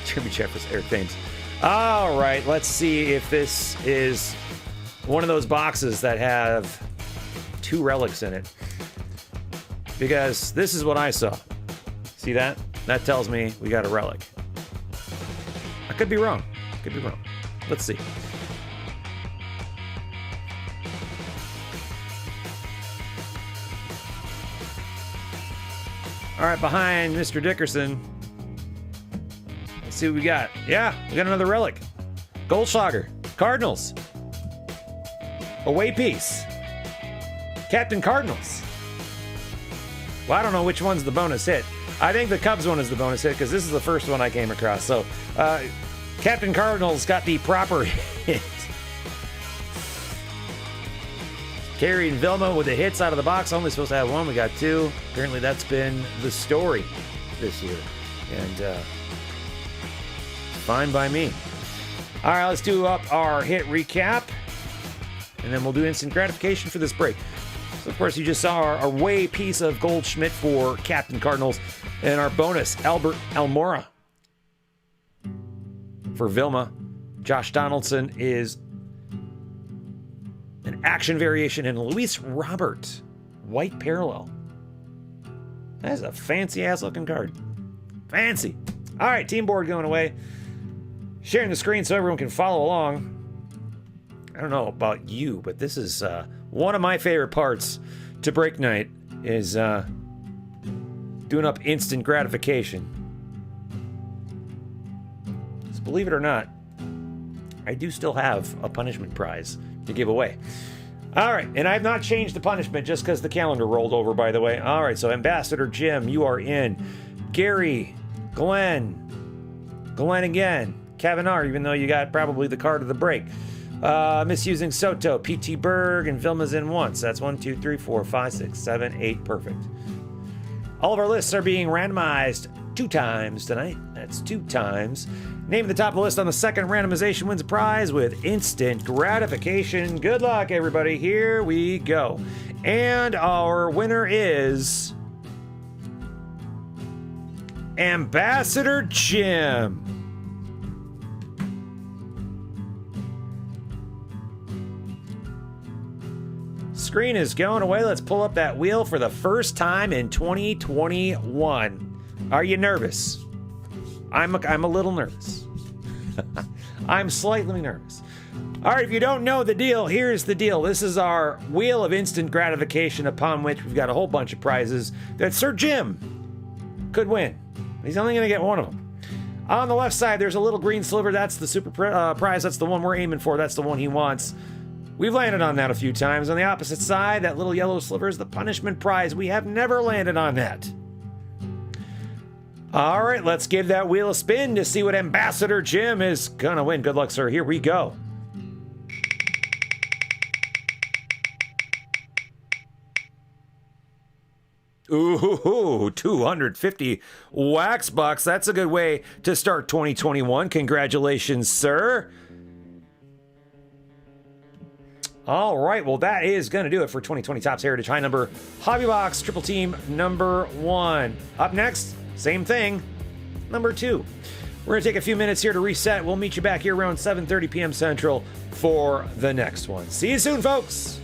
Jeremy Jeffers, Eric Thames. All right, let's see if this is one of those boxes that have 2 relics in it. Because this is what I saw. See that? That tells me we got a relic. I could be wrong. Could be wrong. Let's see. All right, behind Mr. Dickerson. Let's see what we got. Yeah, we got another relic. Goldschlager, Cardinals. Away piece. Captain Cardinals. Well, I don't know which one's the bonus hit. I think the Cubs one is the bonus hit because this is the first one I came across. So, Captain Cardinals got the proper hit. Carey and Vilma with the hits out of the box. Only supposed to have 1. We got 2. Apparently that's been the story this year. And fine by me. All right, let's do up our hit recap. And then we'll do instant gratification for this break. So, of course, you just saw our away piece of Goldschmidt for Captain Cardinals. And our bonus, Albert Almora for Vilma. Josh Donaldson is an action variation, and Luis Robert, white parallel. That's a fancy-ass looking card. Fancy. All right, team board going away. Sharing the screen so everyone can follow along. I don't know about you, but this is one of my favorite parts to break night is doing up instant gratification. Just believe it or not, I do still have a punishment prize to give away. All right, and I've not changed the punishment just because the calendar rolled over, by the way. All right, so Ambassador Jim, you are in. Gary, Glenn again, Kevin R, even though you got probably the card of the break. Misusing Soto, PT Berg, and Vilma's in once. That's 1, 2, 3, 4, 5, 6, 7, 8. Perfect. All of our lists are being randomized 2 times tonight. That's 2 times. Name at the top of the list on the second randomization wins a prize with instant gratification. Good luck, everybody. Here we go. And our winner is Ambassador Jim. Screen is going away. Let's pull up that wheel for the first time in 2021. Are you nervous? I'm a little nervous. I'm slightly nervous. All right, if you don't know the deal, here's the deal. This is our wheel of instant gratification upon which we've got a whole bunch of prizes that Sir Jim could win. He's only going to get one of them. On the left side, there's a little green sliver. That's the super prize. That's the one we're aiming for. That's the one he wants. We've landed on that a few times. On the opposite side, that little yellow sliver is the punishment prize. We have never landed on that. All right, let's give that wheel a spin to see what Ambassador Jim is gonna win. Good luck, sir. Here we go. Ooh, 250 wax bucks. That's a good way to start 2021. Congratulations, sir. All right, well, that is going to do it for 2020 Topps Heritage High Number Hobby Box Triple Team number 1. Up next, same thing, number 2. We're going to take a few minutes here to reset. We'll meet you back here around 7:30 p.m. Central for the next one. See you soon, folks.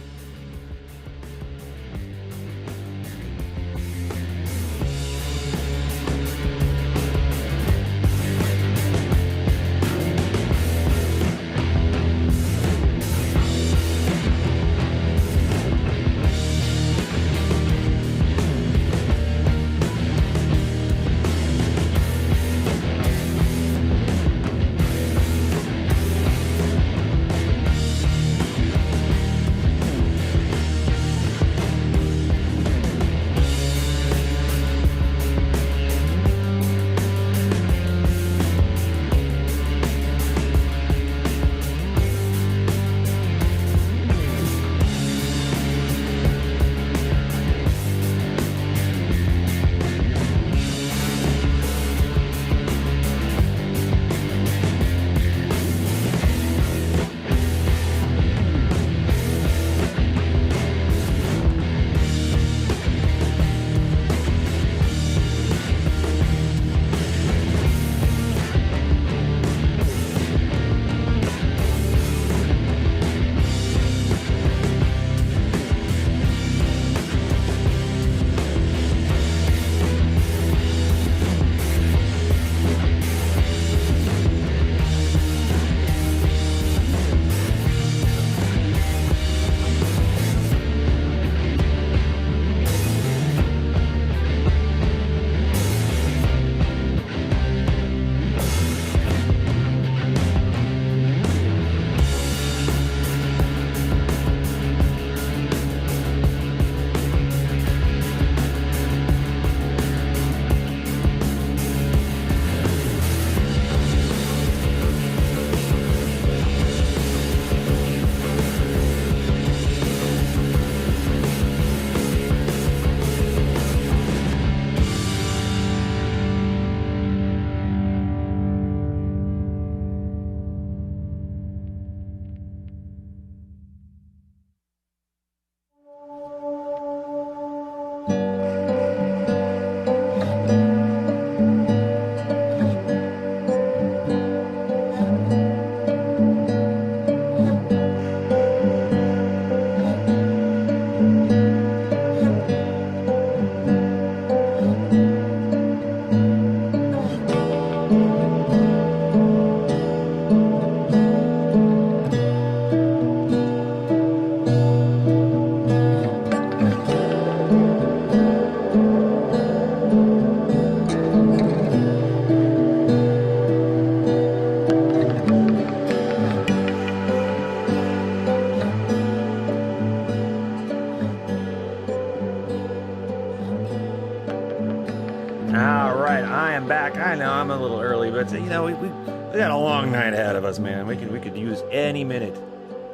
All right, I am back. I know I'm a little early, but we got a long night ahead of us, man. We could use any minute,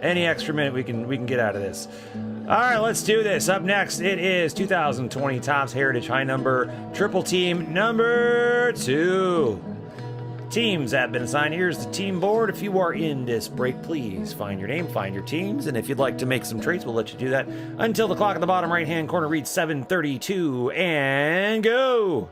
any extra minute we can get out of this. All right, let's do this. Up next, it is 2020 Topps Heritage High Number Triple Team number 2. Teams have been assigned. Here's the team board. If you are in this break, please find your name, find your teams, and if you'd like to make some trades, we'll let you do that until the clock at the bottom right-hand corner reads 7:32 and go.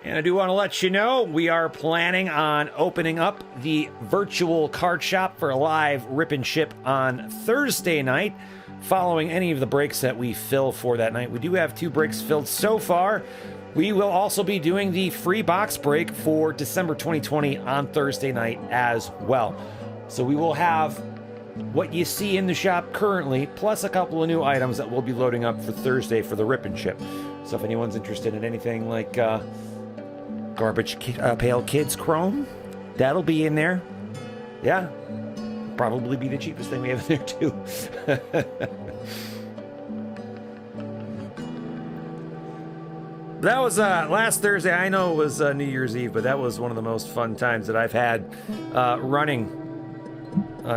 And I do want to let you know, we are planning on opening up the virtual card shop for a live rip and ship on Thursday night, following any of the breaks that we fill for that night. We do have 2 breaks filled so far. We will also be doing the free box break for December 2020 on Thursday night as well. So we will have what you see in the shop currently, plus a couple of new items that we'll be loading up for Thursday for the rip and ship. So if anyone's interested in anything like Garbage Pail Kids Chrome, that'll be in there. Yeah, probably be the cheapest thing we have in there too. That was last Thursday. I know it was New Year's Eve, but that was one of the most fun times that I've had running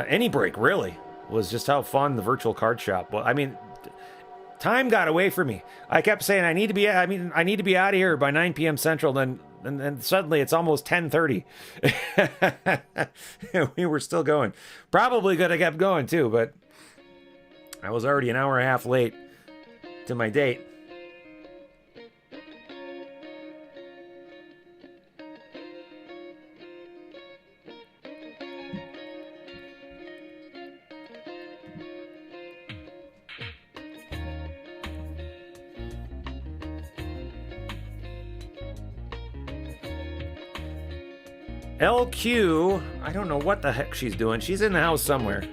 any break, really. Was just how fun the virtual card shop was. I mean, time got away from me. I kept saying I need to be out of here by 9 p.m. Central, and suddenly it's almost 10:30. We were still going. Probably could have kept going too, but I was already an hour and a half late to my date. LQ, I don't know what the heck she's doing. She's in the house somewhere.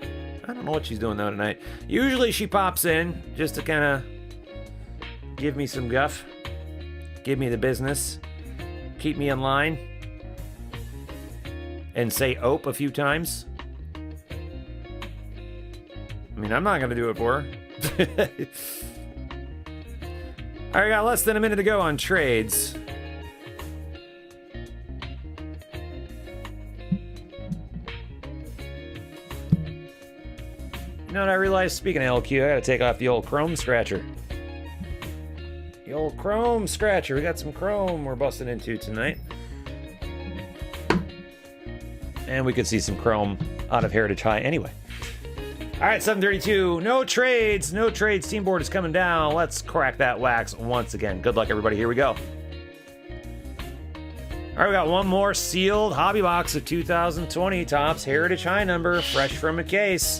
I don't know what she's doing though tonight. Usually she pops in just to kind of give me some guff, give me the business, keep me in line, and say "ope" a few times. I mean, I'm not going to do it for her. All right, got less than a minute to go on trades. You know what I realized? Speaking of LQ, I gotta take off the old chrome scratcher. The old chrome scratcher. We got some chrome we're busting into tonight. And we could see some chrome out of Heritage High anyway. All right, 7:32. No trades. No trades. Team board is coming down. Let's crack that wax once again. Good luck, everybody. Here we go. All right, we got one more sealed hobby box of 2020 Topps Heritage High Number, fresh from a case.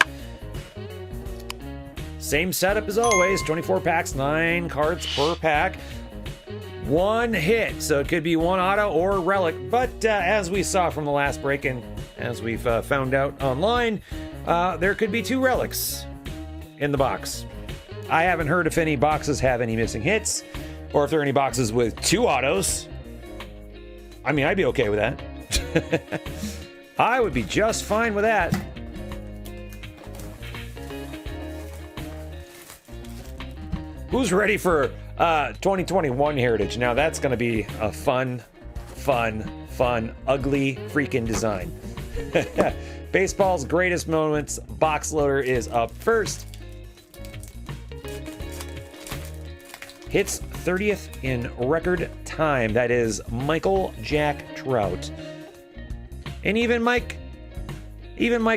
Same setup as always, 24 packs, 9 cards per pack. One hit, so it could be one auto or relic. But as we saw from the last break, and as we've found out online, there could be 2 relics in the box. I haven't heard if any boxes have any missing hits, or if there are any boxes with 2 autos. I mean, I'd be okay with that. I would be just fine with that. Who's ready for 2021 Heritage? Now that's going to be a fun, ugly freaking design. Baseball's greatest moments. Box loader is up first. Hits 30th in record time. That is Michael Jack Trout. And even Mike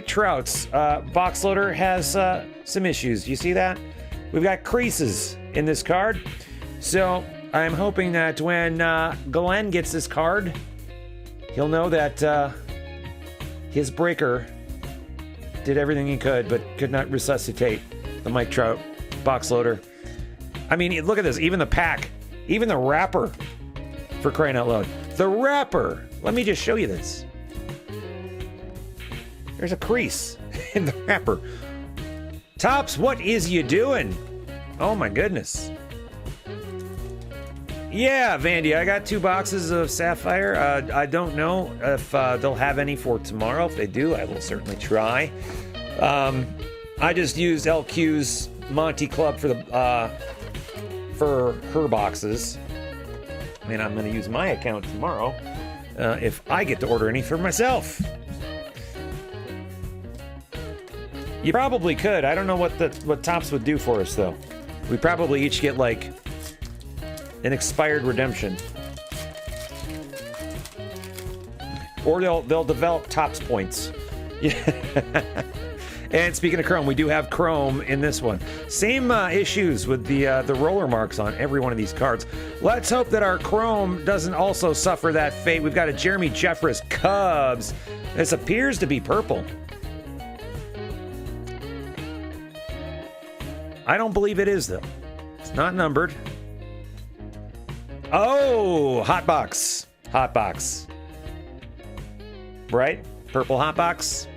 Trout's box loader has some issues. You see that? We've got creases in this card. So I'm hoping that when Glenn gets this card, he'll know that his breaker did everything he could, but could not resuscitate the Mike Trout box loader. I mean, look at this. Even the pack, even the wrapper, for crying out loud. The wrapper. Let me just show you this. There's a crease in the wrapper. Topps, what is you doing? Oh my goodness. Yeah, Vandy, I got 2 boxes of Sapphire. I don't know if they'll have any for tomorrow. If they do, I will certainly try. I just used LQ's Monty Club for for her boxes. And I'm going to use my account tomorrow if I get to order any for myself. You probably could. I don't know what Topps would do for us, though. We probably each get, like, an expired redemption. Or they'll develop Topps points. Yeah. And speaking of Chrome, we do have Chrome in this one. Same issues with the roller marks on every one of these cards. Let's hope that our Chrome doesn't also suffer that fate. We've got a Jeremy Jeffress Cubs. This appears to be purple. I don't believe it is, though. It's not numbered. Oh, hot box. Hot box. Right? Purple hot box.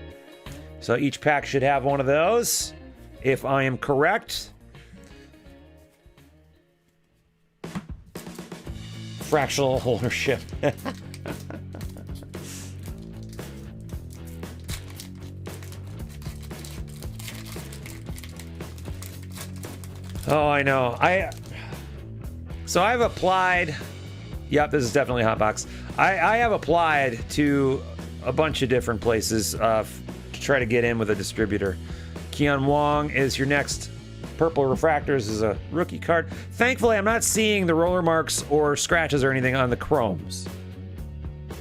So each pack should have one of those, if I am correct. Fractional ownership. Oh, I know. So I've applied. Yep, this is definitely Hotbox. I have applied to a bunch of different places to try to get in with a distributor. Keon Wong is your next purple refractors, is a rookie card. Thankfully, I'm not seeing the roller marks or scratches or anything on the chromes.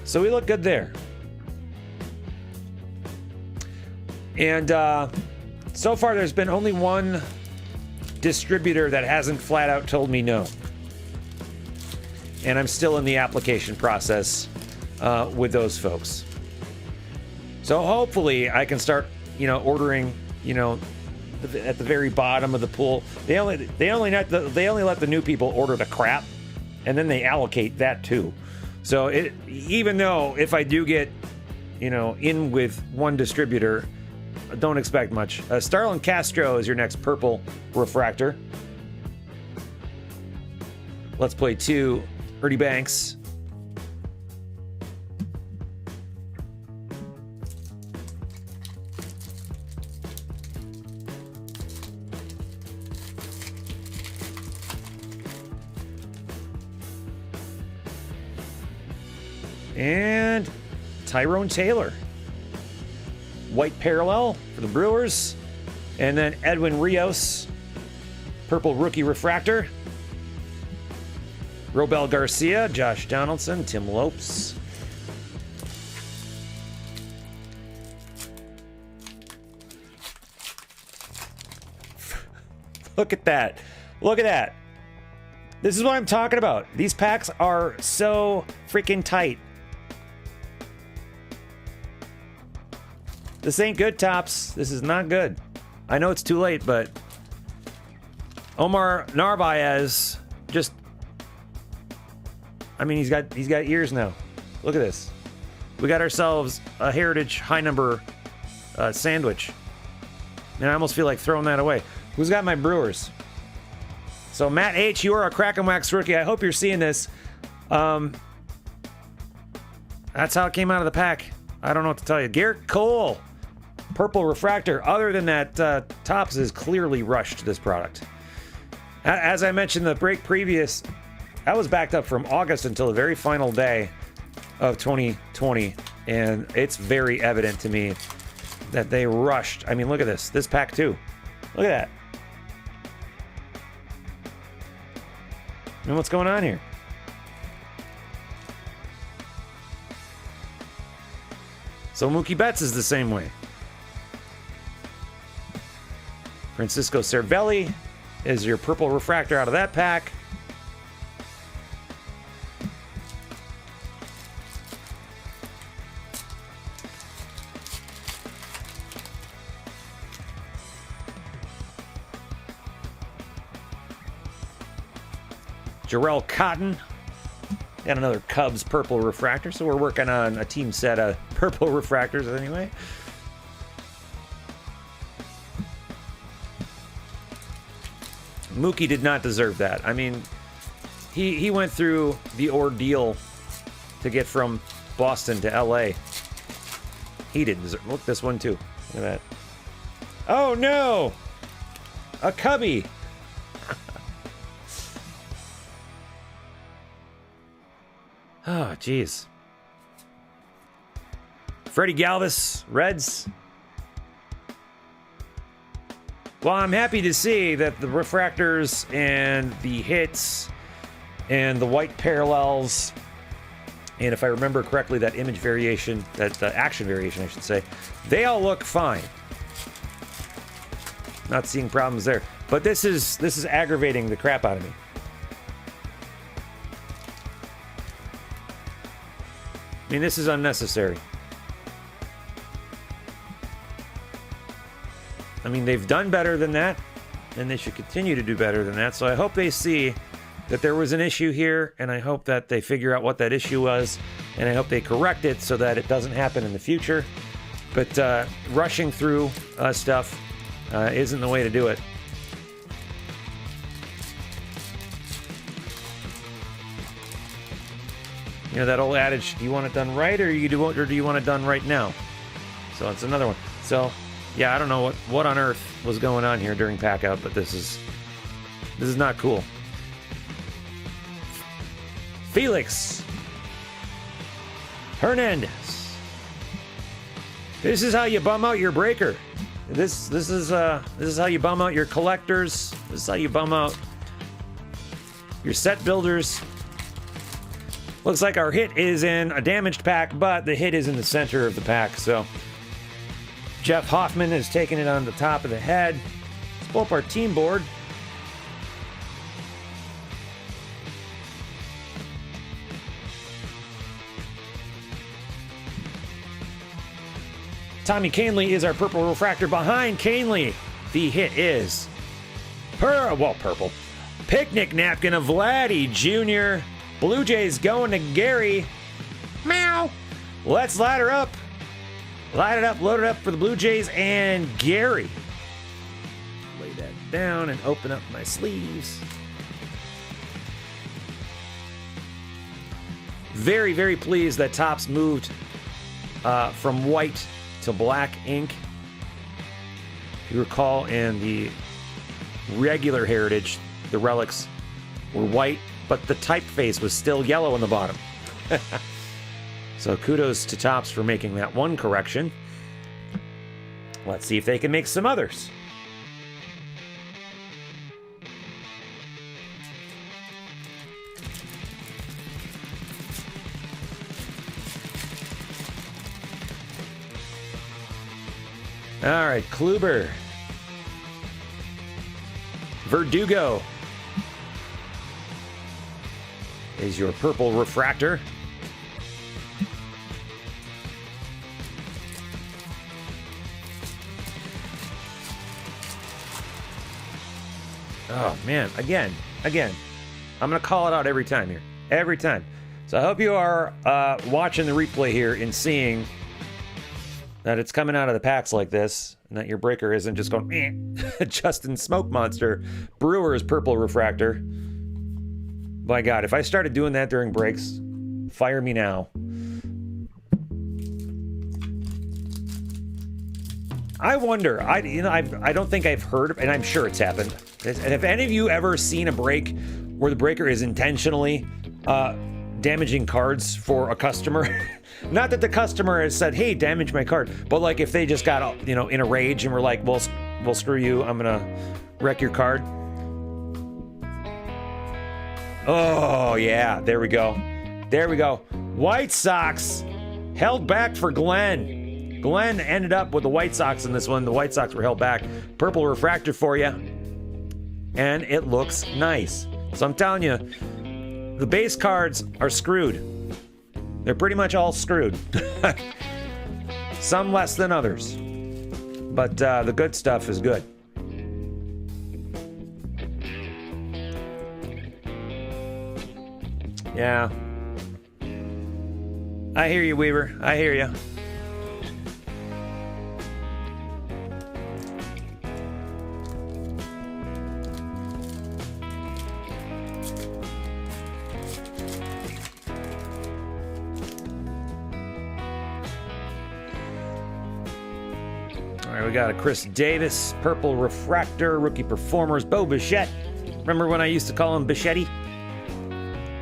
So we look good there. And so far, there's been only one distributor that hasn't flat out told me no. And I'm still in the application process with those folks. So hopefully I can start, ordering, at the very bottom of the pool. They only let the new people order the crap, and then they allocate that too. So even though if I do get, in with one distributor, don't expect much. Starlin Castro is your next purple refractor. Let's play 2 Ernie Banks. And Tyrone Taylor. White parallel for the Brewers. And then Edwin Rios. Purple rookie refractor. Robel Garcia, Josh Donaldson, Tim Lopes. Look at that. Look at that. This is what I'm talking about. These packs are so freaking tight. This ain't good, Topps. This is not good. I know it's too late, but Omar Narvaez just... he's got ears now. Look at this. We got ourselves a Heritage high number sandwich. And I almost feel like throwing that away. Who's got my Brewers? So Matt H., you are a Crackin' Wax rookie. I hope you're seeing this. That's how it came out of the pack. I don't know what to tell you. Garrett Cole, purple refractor. Other than that, Topps is clearly rushed this product. As I mentioned the break previous, I was backed up from August until the very final day of 2020, and it's very evident to me that they rushed. Look at this. This pack too. Look at that. What's going on here? So Mookie Betts is the same way. Francisco Cervelli is your purple refractor out of that pack. Jarrell Cotton. Got another Cubs purple refractor, so we're working on a team set of purple refractors anyway. Mookie did not deserve that. He went through the ordeal to get from Boston to LA. He didn't deserve. Look, this one too. Look at that. Oh no! A Cubby! Oh, jeez. Freddie Galvis, Reds. Well, I'm happy to see that the refractors and the hits and the white parallels, and if I remember correctly, that image variation, that action variation, I should say, they all look fine. Not seeing problems there. But this is aggravating the crap out of me. I mean, this is unnecessary. I mean, they've done better than that, and they should continue to do better than that. So I hope they see that there was an issue here, and I hope that they figure out what that issue was, and I hope they correct it so that it doesn't happen in the future. But rushing through stuff isn't the way to do it. You know that old adage, do you want it done right, or do you want it done right now? So it's another one. So yeah, I don't know what on earth was going on here during pack out, but this is not cool. Felix Hernandez. This is how you bum out your breaker. This is how you bum out your collectors. This is how you bum out your set builders. Looks like our hit is in a damaged pack, but the hit is in the center of the pack. So Jeff Hoffman is taking it on the top of the head. Let's pull up our team board. Tommy Canley is our purple refractor. Behind Canley, the hit is purple. Picnic napkin of Vladdy Jr. Blue Jays going to Gary. Meow. Let's light her up. Light it up, load it up for the Blue Jays and Gary. Lay that down and open up my sleeves. Very, very pleased that Topps moved from white to black ink. If you recall, in the regular Heritage, the relics were white, but the typeface was still yellow on the bottom. So kudos to Topps for making that one correction. Let's see if they can make some others. All right, Kluber. Verdugo is your purple refractor. Oh, man. Again. I'm going to call it out every time here. Every time. So I hope you are watching the replay here and seeing that it's coming out of the packs like this, and that your breaker isn't just going, Justin Smoke Monster, Brewers purple refractor. By God, if I started doing that during breaks, fire me now. I wonder, I don't think I've heard, and I'm sure it's happened. And have any of you ever seen a break where the breaker is intentionally damaging cards for a customer? Not that the customer has said, hey, damage my card, but like if they just got, in a rage and were like, well, screw you, I'm gonna wreck your card. Oh, yeah, there we go. White Sox held back for Glenn. Glenn ended up with the White Sox in this one. The White Sox were held back. Purple refractor for you. And it looks nice. So I'm telling you, the base cards are screwed. They're pretty much all screwed. Some less than others. But the good stuff is good. Yeah. I hear you, Weaver. I hear you. All right, we got a Chris Davis, purple refractor, rookie performers, Bo Bichette. Remember when I used to call him Bichetti?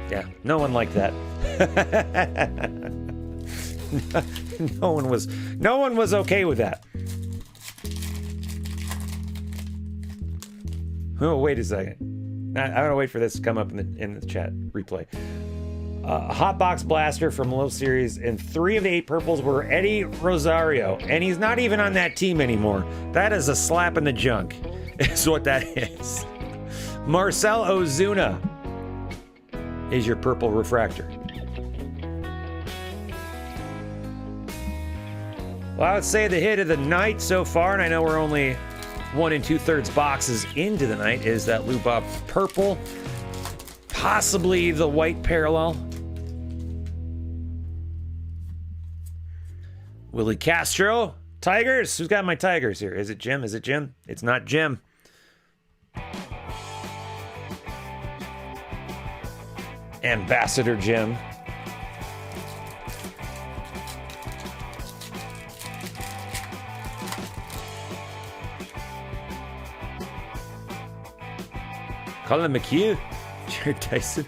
Yeah, no one liked that. No one was okay with that. Oh, wait a second. I'm gonna wait for this to come up in the chat replay. A hot box blaster from Low Series, and 3 of the 8 purples were Eddie Rosario, and he's not even on that team anymore. That is a slap in the junk, is what that is. Marcel Ozuna is your purple refractor. Well, I would say the hit of the night so far, and I know we're only 1 2/3 boxes into the night, is that Lou Bob purple, possibly the white parallel. Willie Castro, Tigers. Who's got my Tigers here? Is it Jim? Is it Jim? It's not Jim. Ambassador Jim. Colin McHugh, Jared Tyson,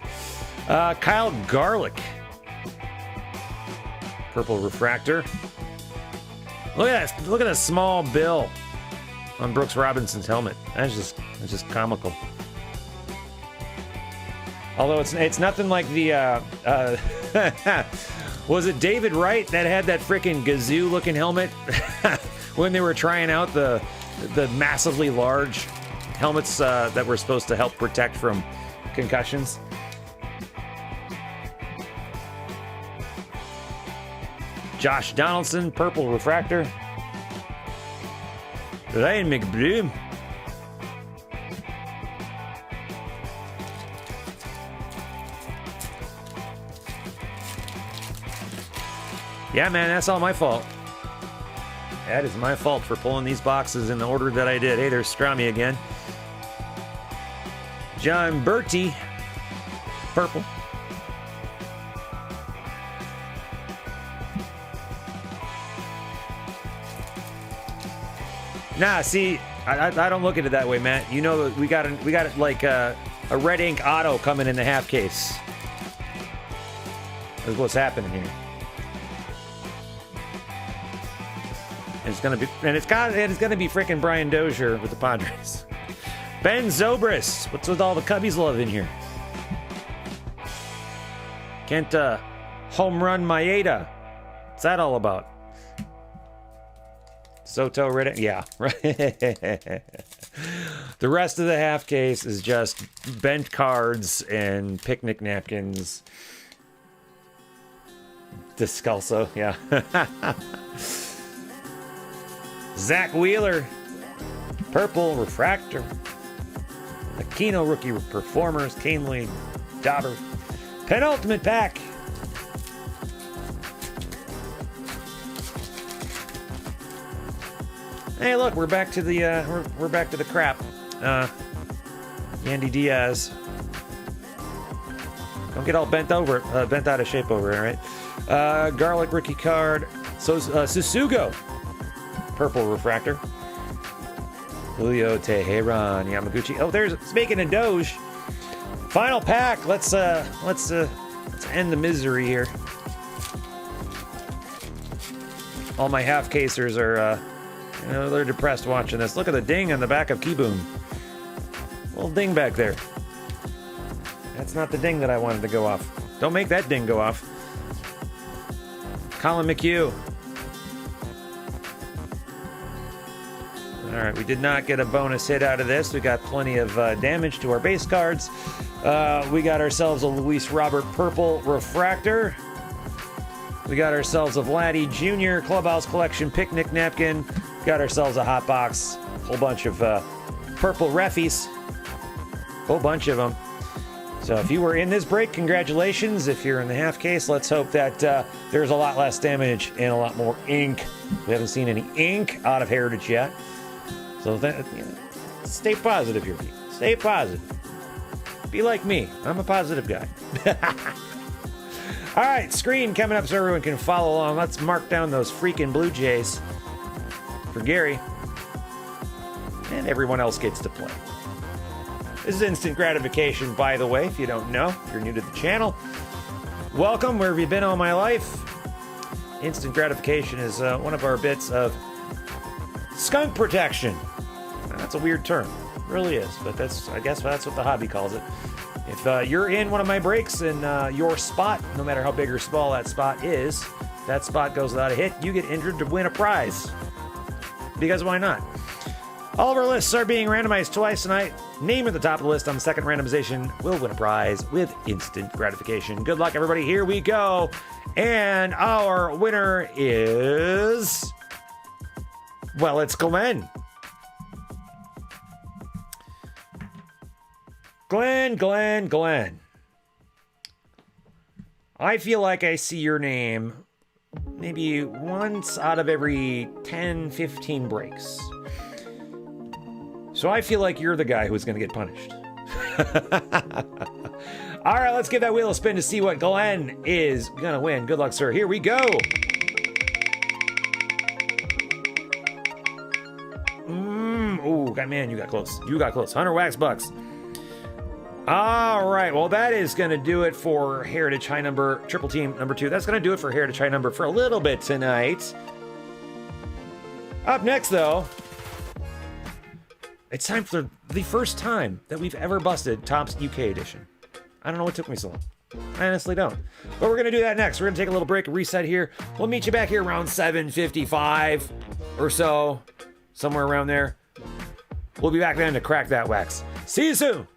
Kyle Garlick, purple refractor. Look at that! Look at that small bill on Brooks Robinson's helmet. That's just comical. Although it's nothing like the was it David Wright that had that freaking Gazoo looking helmet when they were trying out the massively large helmets that were supposed to help protect from concussions? Josh Donaldson, purple refractor. Ryan McBroom. Yeah, man, that's all my fault. That is my fault for pulling these boxes in the order that I did. Hey, there's Strami again. John Bertie, purple. Nah, see, I don't look at it that way, Matt. You know, we got it like a red ink auto coming in the half case. That's what's happening here. It's gonna be freaking Brian Dozier with the Padres. Ben Zobrist, what's with all the Cubbies love in here? Can't home run Maeda. What's that all about? Soto Riddick, yeah, right. The rest of the half case is just bent cards and picnic napkins. Descalso, yeah. Zach Wheeler, purple refractor. Aquino rookie performers, Canely, Dauber. Penultimate pack. Hey, look, we're back to the we're back to the crap. Yandy Diaz. Don't get all bent out of shape over it, all right? Garlic rookie card. So Susugo, purple refractor. Julio Teheran Yamaguchi. Oh, there's speaking of Doge. Final pack. Let's end the misery here. All my half casers are they're depressed watching this. Look at the ding on the back of Keyboom. Little ding back there. That's not the ding that I wanted to go off. Don't make that ding go off. Colin McHugh. All right, we did not get a bonus hit out of this. We got plenty of damage to our base cards. We got ourselves a Luis Robert purple refractor. We got ourselves a Vladdy Jr. Clubhouse Collection picnic napkin. Got ourselves a hot box. Whole bunch of purple reffies. Whole bunch of them. So if you were in this break, congratulations. If you're in the half case, let's hope that there's a lot less damage and a lot more ink. We haven't seen any ink out of Heritage yet. So stay positive here, people. Stay positive. Be like me. I'm a positive guy. All right, screen coming up so everyone can follow along. Let's mark down those freaking Blue Jays for Gary. And everyone else gets to play. This is instant gratification, by the way, if you don't know. If you're new to the channel, Welcome, where have you been all my life? Instant gratification is one of our bits of skunk protection. That's a weird term. It really is, but I guess that's what the hobby calls it. If you're in one of my breaks and your spot, no matter how big or small that spot is, that spot goes without a hit, you get injured to win a prize. Because why not? All of our lists are being randomized twice tonight. Name at the top of the list on the second randomization will win a prize with instant gratification. Good luck, everybody. Here we go. And our winner is... well, it's Glenn. Glenn. I feel like I see your name maybe once out of every 10, 15 breaks. So I feel like you're the guy who's going to get punished. All right, let's give that wheel a spin to see what Glenn is going to win. Good luck, sir. Here we go. Oh, man, you got close. 100 wax bucks. All right, well, that is going to do it for Heritage High Number, Triple Team number 2. That's going to do it for Heritage High Number for a little bit tonight. Up next, though, it's time for the first time that we've ever busted Topps UK Edition. I don't know what took me so long. I honestly don't. But we're going to do that next. We're going to take a little break and reset here. We'll meet you back here around 7:55 or so, somewhere around there. We'll be back then to crack that wax. See you soon.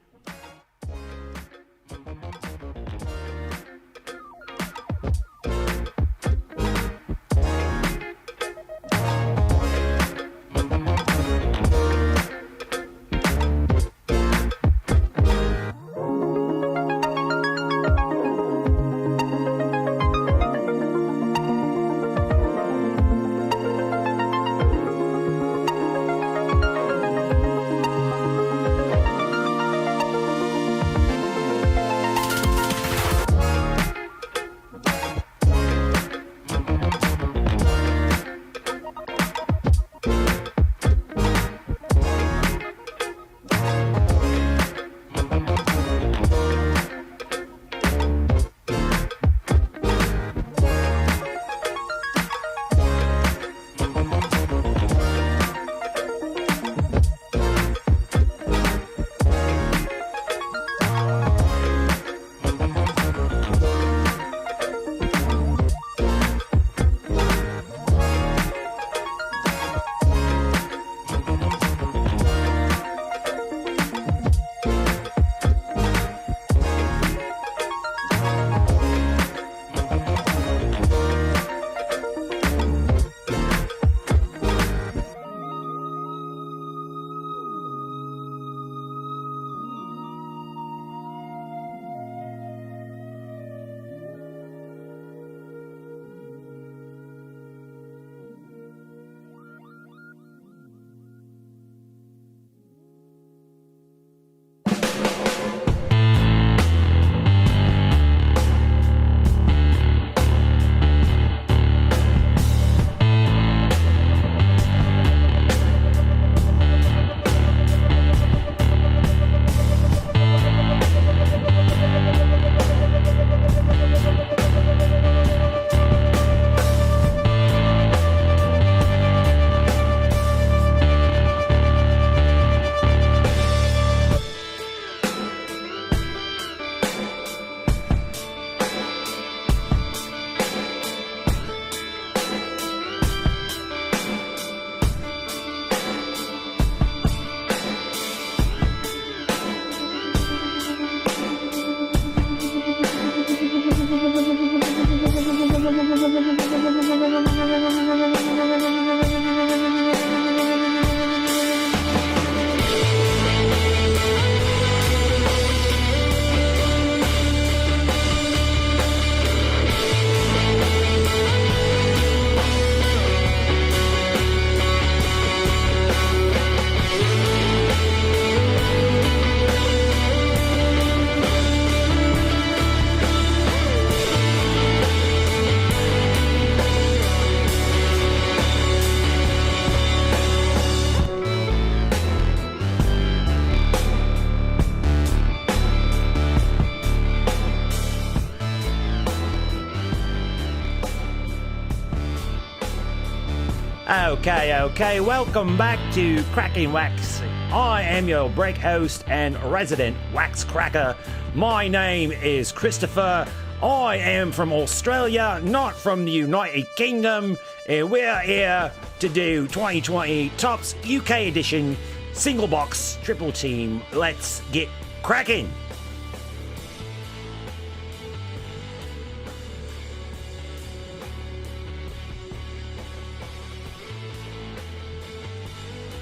Okay, welcome back to Crackin Wax. I am your break host and resident wax cracker. My name is Christopher. I am from Australia, not from the United Kingdom, and we're here to do 2020 Tops UK Edition Single Box Triple Team. Let's get cracking.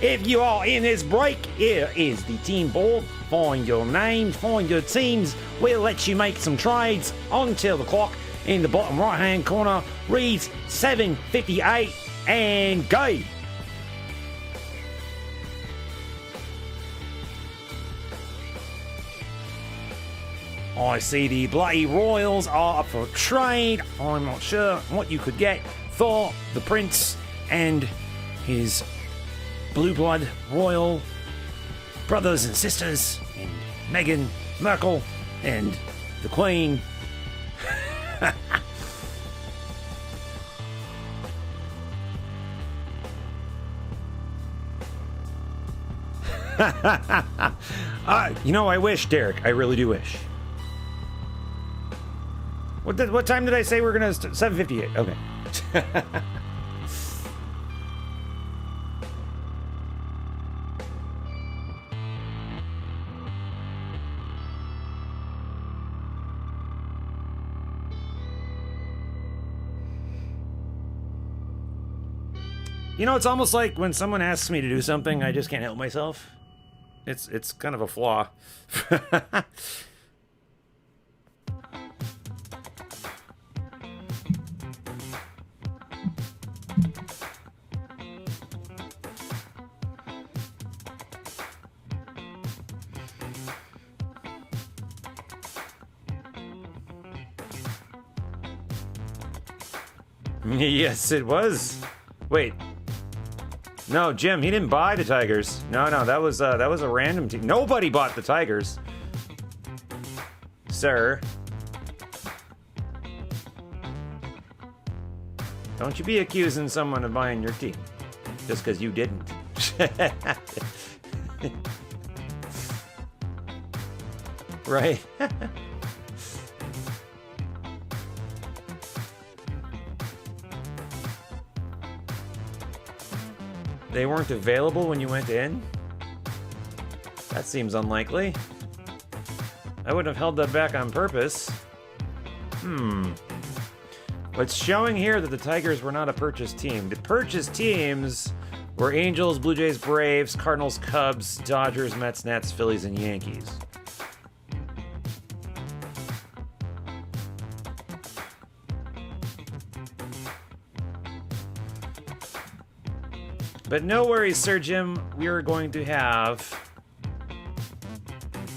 If you are in this break, here is the team board. Find your names, find your teams. We'll let you make some trades until the clock in the bottom right hand corner reads 7:58 and go. I see the Bloody Royals are up for trade. I'm not sure what you could get for the Prince and his Blue Blood Royal brothers and sisters, and Meghan Merkel and the Queen. You know, I wish, Derek. I really do wish. What time did I say we're gonna? 7:58. Okay. You know, it's almost like when someone asks me to do something, I just can't help myself. It's kind of a flaw. Yes, it was. Wait. No, Jim, he didn't buy the Tigers. No, that was a random team. Nobody bought the Tigers, sir. Don't you be accusing someone of buying your team just because you didn't. Right? They weren't available when you went in? That seems unlikely. I wouldn't have held that back on purpose. It's showing here that the Tigers were not a purchased team. The purchased teams were Angels, Blue Jays, Braves, Cardinals, Cubs, Dodgers, Mets, Nats, Phillies, and Yankees. But no worries, Sir Jim. We are going to have...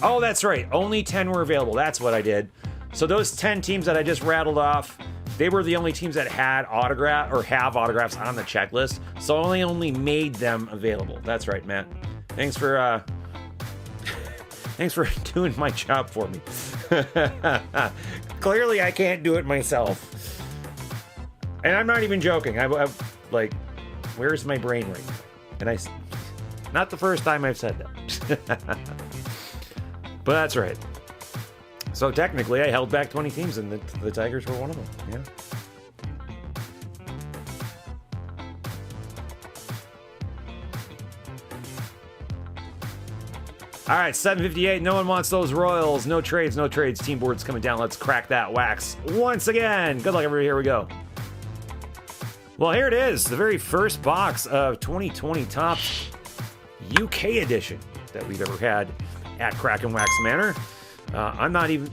Oh, that's right. Only 10 were available. That's what I did. So those 10 teams that I just rattled off, they were the only teams that had have autographs on the checklist. So I only made them available. That's right, Matt. Thanks for thanks for doing my job for me. Clearly, I can't do it myself. And I'm not even joking. I like... Where's my brain right now? And not the first time I've said that. But that's right. So technically, I held back 20 teams, and the Tigers were one of them. Yeah. All right, 7:58. No one wants those Royals. No trades. Team board's coming down. Let's crack that wax once again. Good luck, everybody. Here we go. Well, here it is, the very first box of 2020 Topps UK edition that we've ever had at Crackin Wax Manor. I'm not even...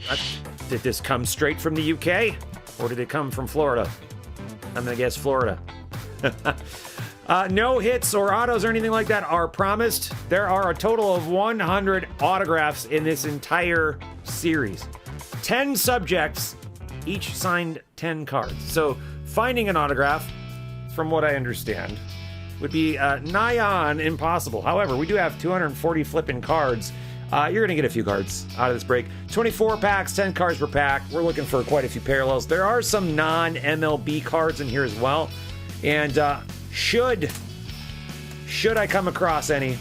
did this come straight from the UK? Or did it come from Florida? I'm going to guess Florida. No hits or autos or anything like that are promised. There are a total of 100 autographs in this entire series. 10 subjects, each signed 10 cards. So finding an autograph, from what I understand, would be nigh on impossible. However, we do have 240 flipping cards. You're going to get a few cards out of this break. 24 packs, 10 cards per pack. We're looking for quite a few parallels. There are some non-MLB cards in here as well. And Should I come across any,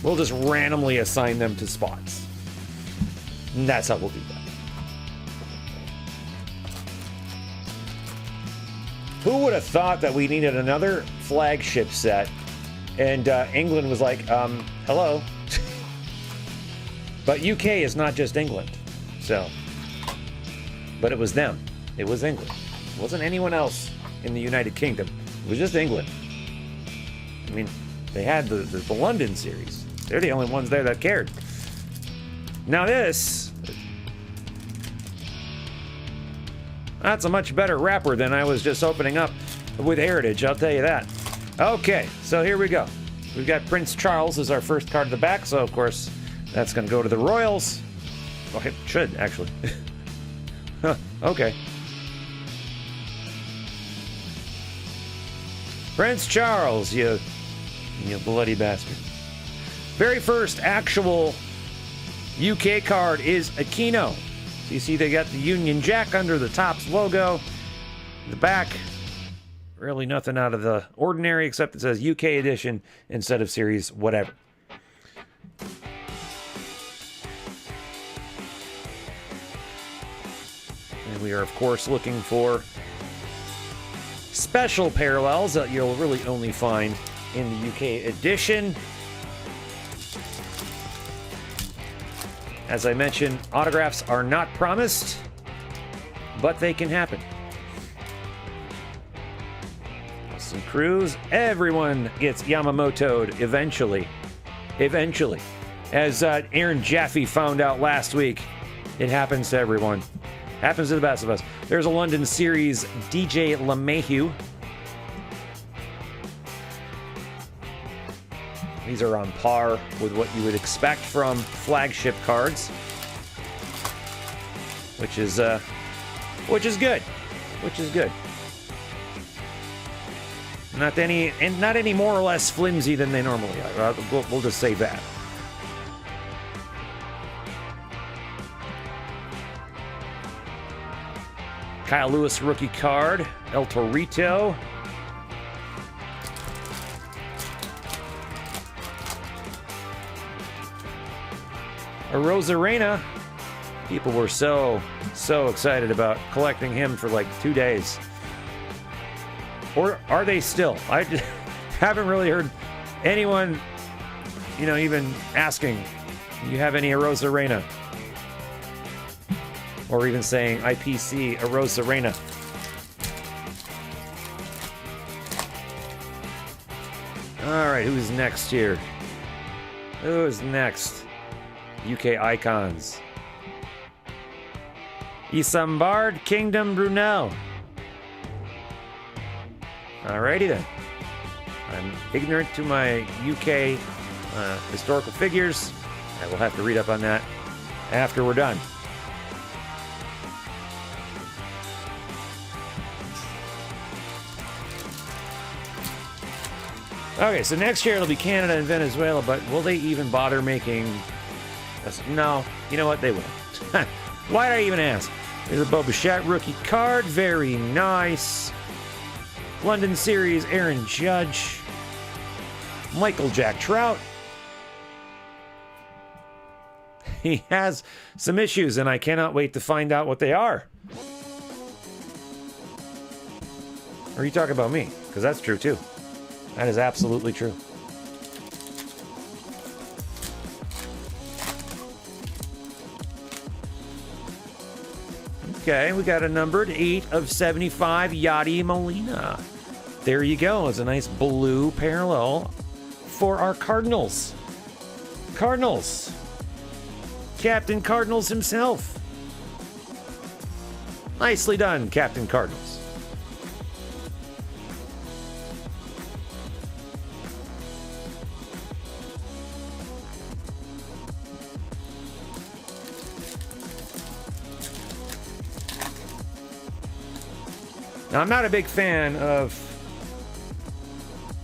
we'll just randomly assign them to spots. And that's how we'll do that. Who would have thought that we needed another flagship set? And England was like, hello. But UK is not just England. So, but it was them. It was England. It wasn't anyone else in the United Kingdom. It was just England. I mean, they had the London series. They're the only ones there that cared. Now this, that's a much better wrapper than I was just opening up with Heritage, I'll tell you that. Okay, so here we go. We've got Prince Charles as our first card at the back, so of course that's going to go to the Royals. Oh, it should, actually. Okay. Prince Charles, you bloody bastard. Very first actual UK card is Aquino. So you see they got the Union Jack under the Topps logo. The back, really nothing out of the ordinary except it says UK edition instead of series whatever. And we are, of course, looking for special parallels that you'll really only find in the UK edition. As I mentioned, autographs are not promised, but they can happen. Austin Cruz, everyone gets Yamamoto'd eventually. Eventually. As Aaron Jaffe found out last week, it happens to everyone. Happens to the best of us. There's a London Series DJ LeMahieu. These are on par with what you would expect from flagship cards, which is good. Which is good. Not any more or less flimsy than they normally are. We'll just say that. Kyle Lewis rookie card, El Torito. Arozarena. People were so excited about collecting him for like 2 days. Or are they still? I haven't really heard anyone, even asking, do you have any Arozarena? Or even saying IPC Arozarena. All right, who's next here? Who's next? UK icons. Isambard Kingdom Brunel. Alrighty then. I'm ignorant to my UK historical figures. I will have to read up on that after we're done. Okay, so next year it'll be Canada and Venezuela, but will they even bother making... No, you know what? They will. Why'd I even ask? There's a Boba Fett rookie card. Very nice. London Series Aaron Judge. Michael Jack Trout. He has some issues, and I cannot wait to find out what they are. Or are you talking about me? Because that's true, too. That is absolutely true. Okay, we got a numbered 8 of 75, Yadi Molina. There you go. It's a nice blue parallel for our Cardinals. Cardinals. Captain Cardinals himself. Nicely done, Captain Cardinals. Now, I'm not a big fan of,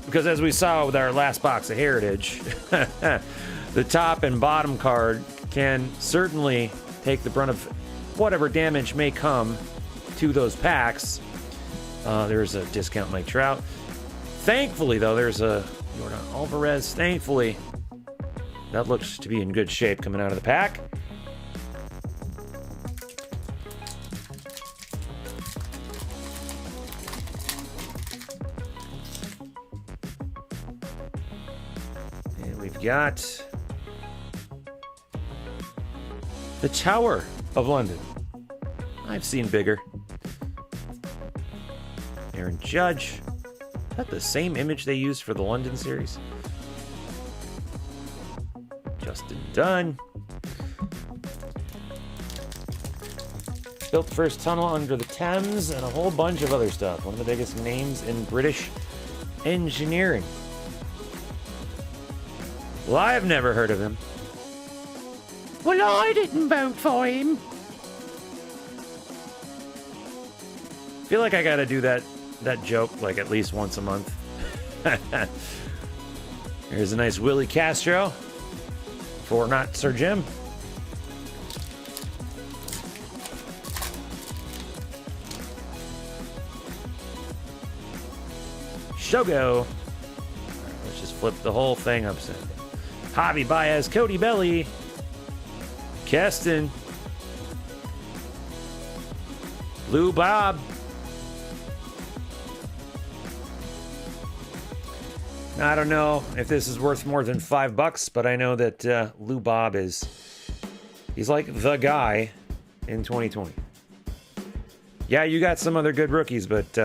because as we saw with our last box of Heritage, the top and bottom card can certainly take the brunt of whatever damage may come to those packs. There's a discount Mike Trout. Thankfully, though, there's a Jordan Alvarez. Thankfully, that looks to be in good shape coming out of the pack. And we've got the Tower of London. I've seen bigger. Aaron Judge. Is that the same image they used for the London series? Justin Dunn. Built the first tunnel under the Thames and a whole bunch of other stuff. One of the biggest names in British engineering. Well, I have never heard of him. Well, I didn't vote for him. I feel like I gotta do that joke like at least once a month. Here's a nice Willie Castro for not Sir Jim. Shogo. All right, let's just flip the whole thing upside down. Javi Baez, Cody Belly, Keston, Lou Bob. I don't know if this is worth more than $5, but I know that Lou Bob he's like the guy in 2020. Yeah, you got some other good rookies, but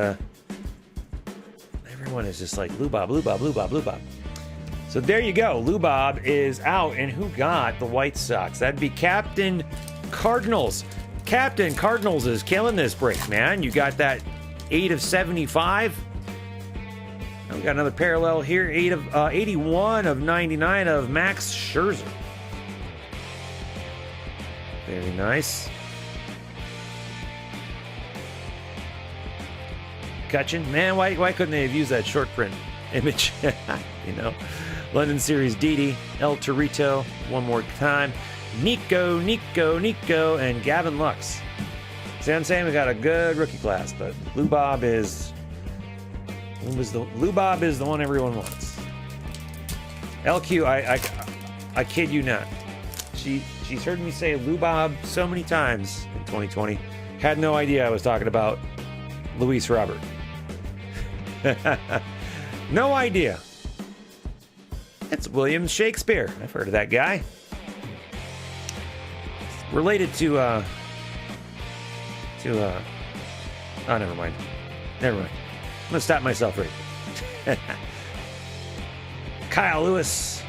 everyone is just like Lou Bob, Lou Bob, Lou Bob, Lou Bob. So there you go. Lou Bob is out, and who got the White Sox? That'd be Captain Cardinals. Captain Cardinals is killing this break, man. You got that 8 of 75. We got another parallel here. 81 of 99 of Max Scherzer. Very nice. Cutchin. Man, why couldn't they have used that short print image? You know. London Series Didi, El Torito, one more time. Nico, and Gavin Lux. See what I'm saying? We got a good rookie class, but Lou Bob is the one everyone wants. LQ, I kid you not. She's heard me say Lou Bob so many times in 2020. Had no idea I was talking about Luis Robert. No idea. It's William Shakespeare. I've heard of that guy. Related to oh, never mind. I'm gonna stop myself right there. Kyle Lewis.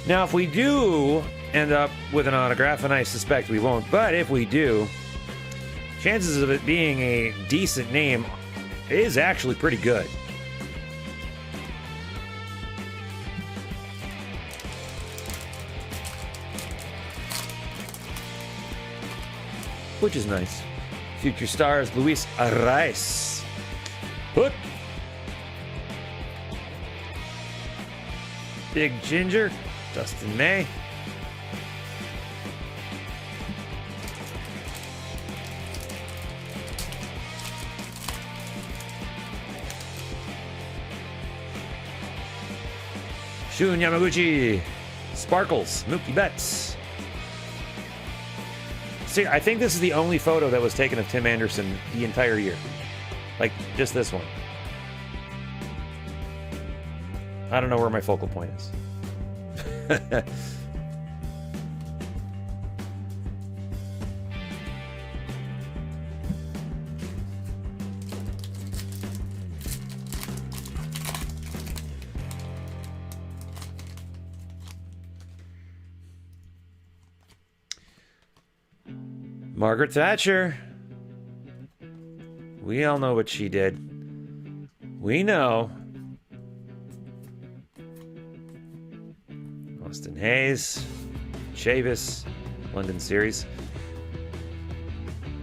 Now, if we do end up with an autograph, and I suspect we won't, but if we do, chances of it being a decent name is actually pretty good. Which is nice. Future stars, Luis Arraez. Hook. Big Ginger, Dustin May. Shun Yamaguchi, Sparkles, Mookie Betts. See, I think this is the only photo that was taken of Tim Anderson the entire year. Like, just this one. I don't know where my focal point is. Margaret Thatcher. We all know what she did. We know. Austin Hayes, Chavis, London Series.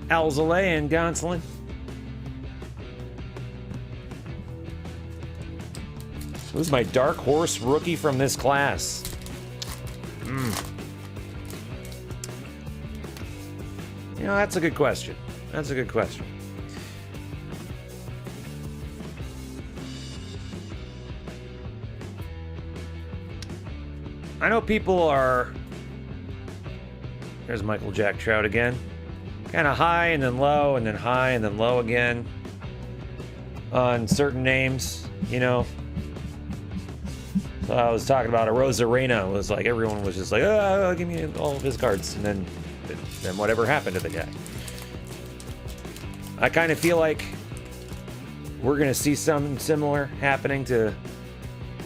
Alzolay and Gonsolin. Who's my dark horse rookie from this class? You know, that's a good question. That's a good question. I know people are... There's Michael Jack Trout again. Kind of high and then low and then high and then low again on certain names, you know. So I was talking about a Rosarena. It was like everyone was just like, oh, give me all of his cards. And then whatever happened to the guy. I kind of feel like we're going to see something similar happening to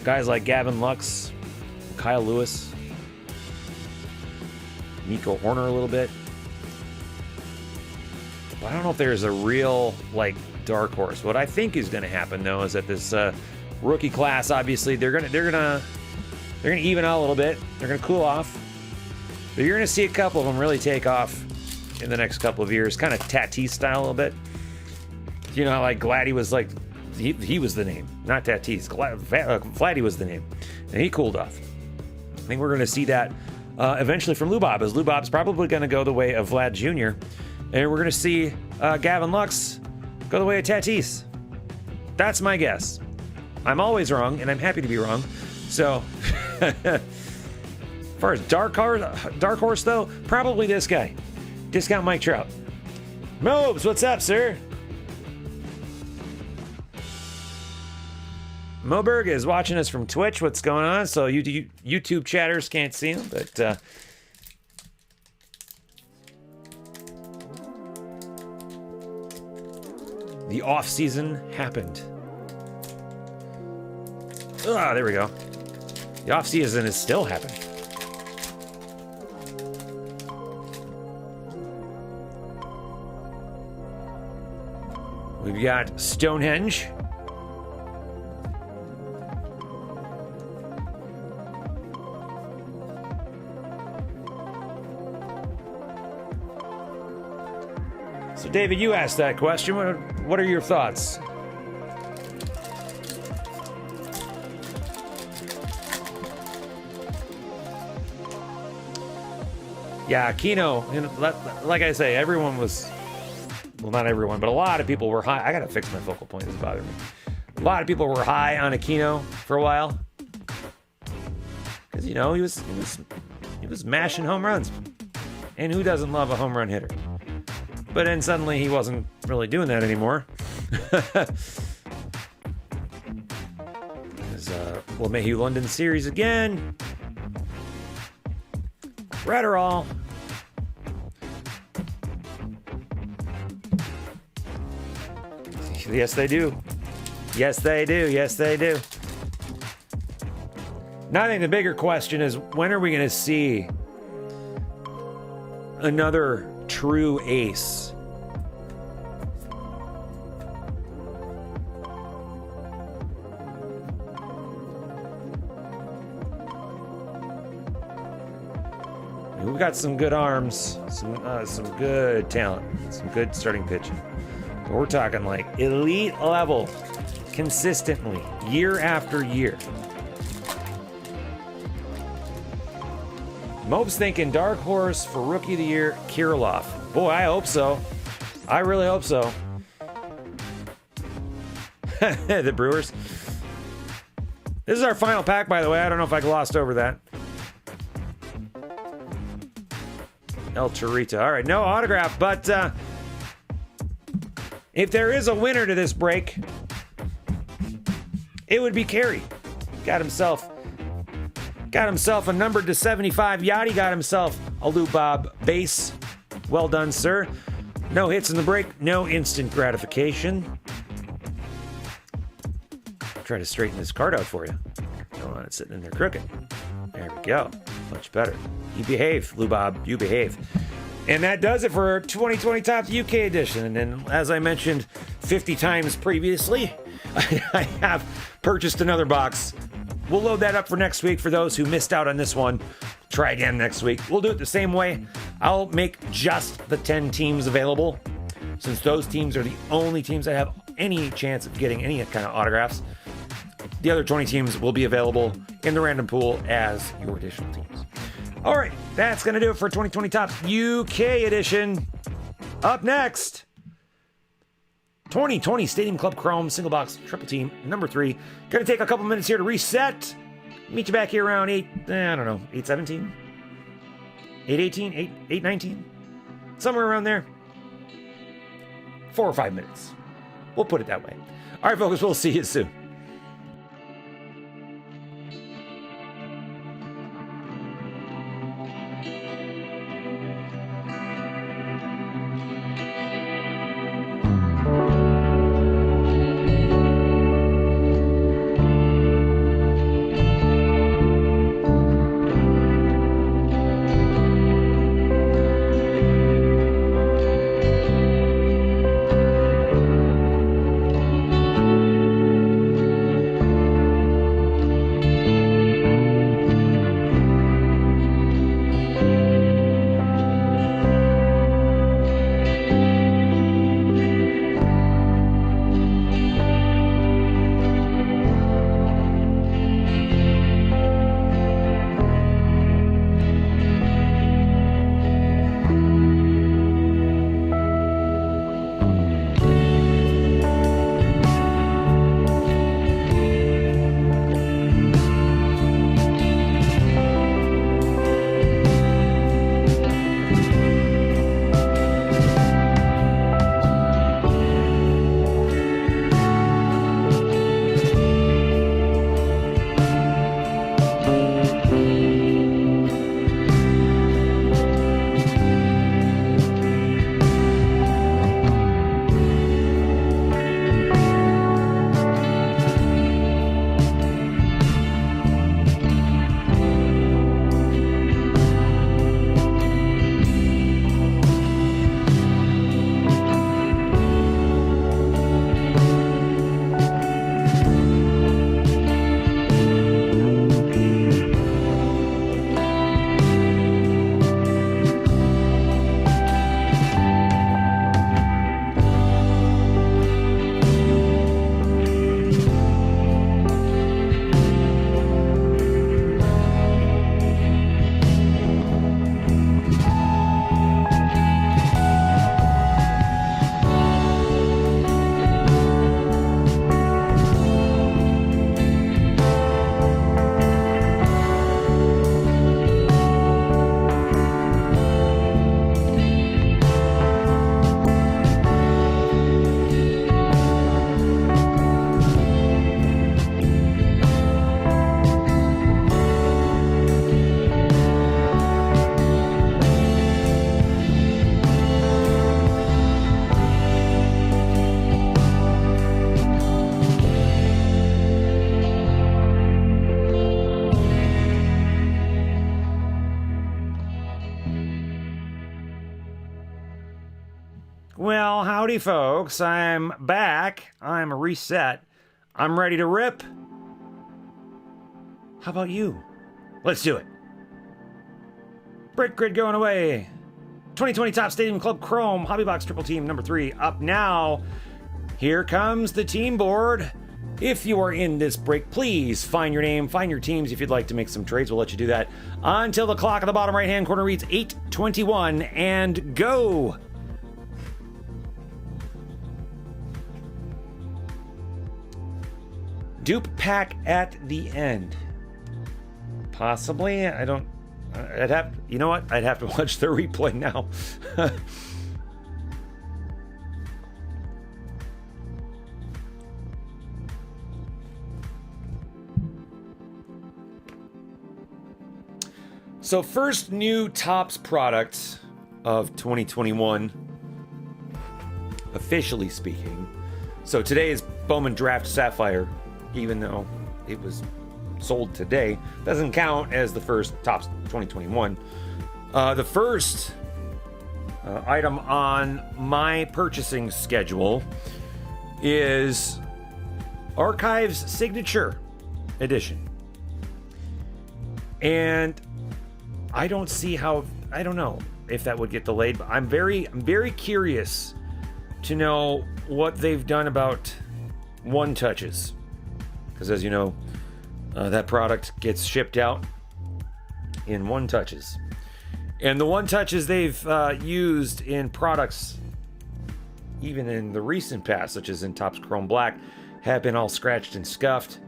guys like Gavin Lux, Kyle Lewis, Nico Horner a little bit. But I don't know if there's a real, like, dark horse. What I think is going to happen, though, is that this rookie class, obviously, they're gonna even out a little bit. They're gonna cool off, but you're gonna see a couple of them really take off in the next couple of years, kind of Tatis style a little bit. You know, like Vladdy was like, he was the name, not Tatis. Vladdy was the name, and he cooled off. I think we're gonna see that eventually from Lubob, as Lubob's probably gonna go the way of Vlad Jr., and we're gonna see Gavin Lux go the way of Tatis. That's my guess. I'm always wrong, and I'm happy to be wrong. So, as far as dark horse, though, probably this guy. Discount Mike Trout. Mobes, what's up, sir? Moberg is watching us from Twitch. What's going on? So, YouTube chatters can't see him, but... the off-season happened. Ah, there we go. The off-season is still happening. We've got Stonehenge. So, David, you asked that question. What are your thoughts? Yeah, Kino, you know, like I say, everyone was, well, not everyone, but a lot of people were high. I gotta fix my focal point, this is bothering me. A lot of people were high on Aquino for a while. Because, you know, he was mashing home runs. And who doesn't love a home run hitter? But then suddenly he wasn't really doing that anymore. There's Mayhew London series again. Retterall. Yes, they do. Yes, they do. Yes, they do. Now, I think the bigger question is, when are we going to see another true ace? We've got some good arms, some good talent, some good starting pitching. But we're talking like elite level, consistently, year after year. Mope's thinking dark horse for rookie of the year, Kirilloff. Boy, I hope so. I really hope so. The Brewers. This is our final pack, by the way. I don't know if I glossed over that. El Chorito. All right, no autograph, but if there is a winner to this break, it would be Kerry. Got himself a numbered to 75 Yachty. Got himself a Lubob base. Well done, sir. No hits in the break. No instant gratification. Try to straighten this card out for you. Don't want it sitting in there crooked. There we go. Much better. You behave, Lubob. You behave. And that does it for 2020 Topps UK edition. And then, as I mentioned 50 times previously, I have purchased another box. We'll load that up for next week for those who missed out on this one. Try again next week. We'll do it the same way. I'll make just the 10 teams available, since those teams are the only teams that have any chance of getting any kind of autographs. The other 20 teams will be available in the random pool as your additional teams. All right, that's going to do it for 2020 Topps UK edition. Up next, 2020 Stadium Club Chrome Single Box Triple Team number 3. Going to take a couple minutes here to reset. Meet you back here around 8:17, 8:18, 8:19, somewhere around there. 4 or 5 minutes. We'll put it that way. All right, folks, we'll see you soon. Well, howdy, folks. I'm back. I'm reset. I'm ready to rip. How about you? Let's do it. Break grid going away. 2020 Topps Stadium Club Chrome Hobby Box Triple Team number 3 up now. Here comes the team board. If you are in this break, please find your name, find your teams. If you'd like to make some trades, we'll let you do that until the clock at the bottom right-hand corner reads 8:21 and go. Dupe pack at the end. Possibly. I'd have, you know what? I'd have to watch the replay now. So first new Topps product of 2021, officially speaking. So today is Bowman Draft Sapphire, even though it was sold today. Doesn't count as the first Topps 2021. The first item on my purchasing schedule is Archives Signature Edition. And I don't see how, I don't know if that would get delayed, but I'm very curious to know what they've done about one touches. because as you know, that product gets shipped out in one touches. And the one touches they've used in products, even in the recent past, such as in Topps Chrome Black, have been all scratched and scuffed.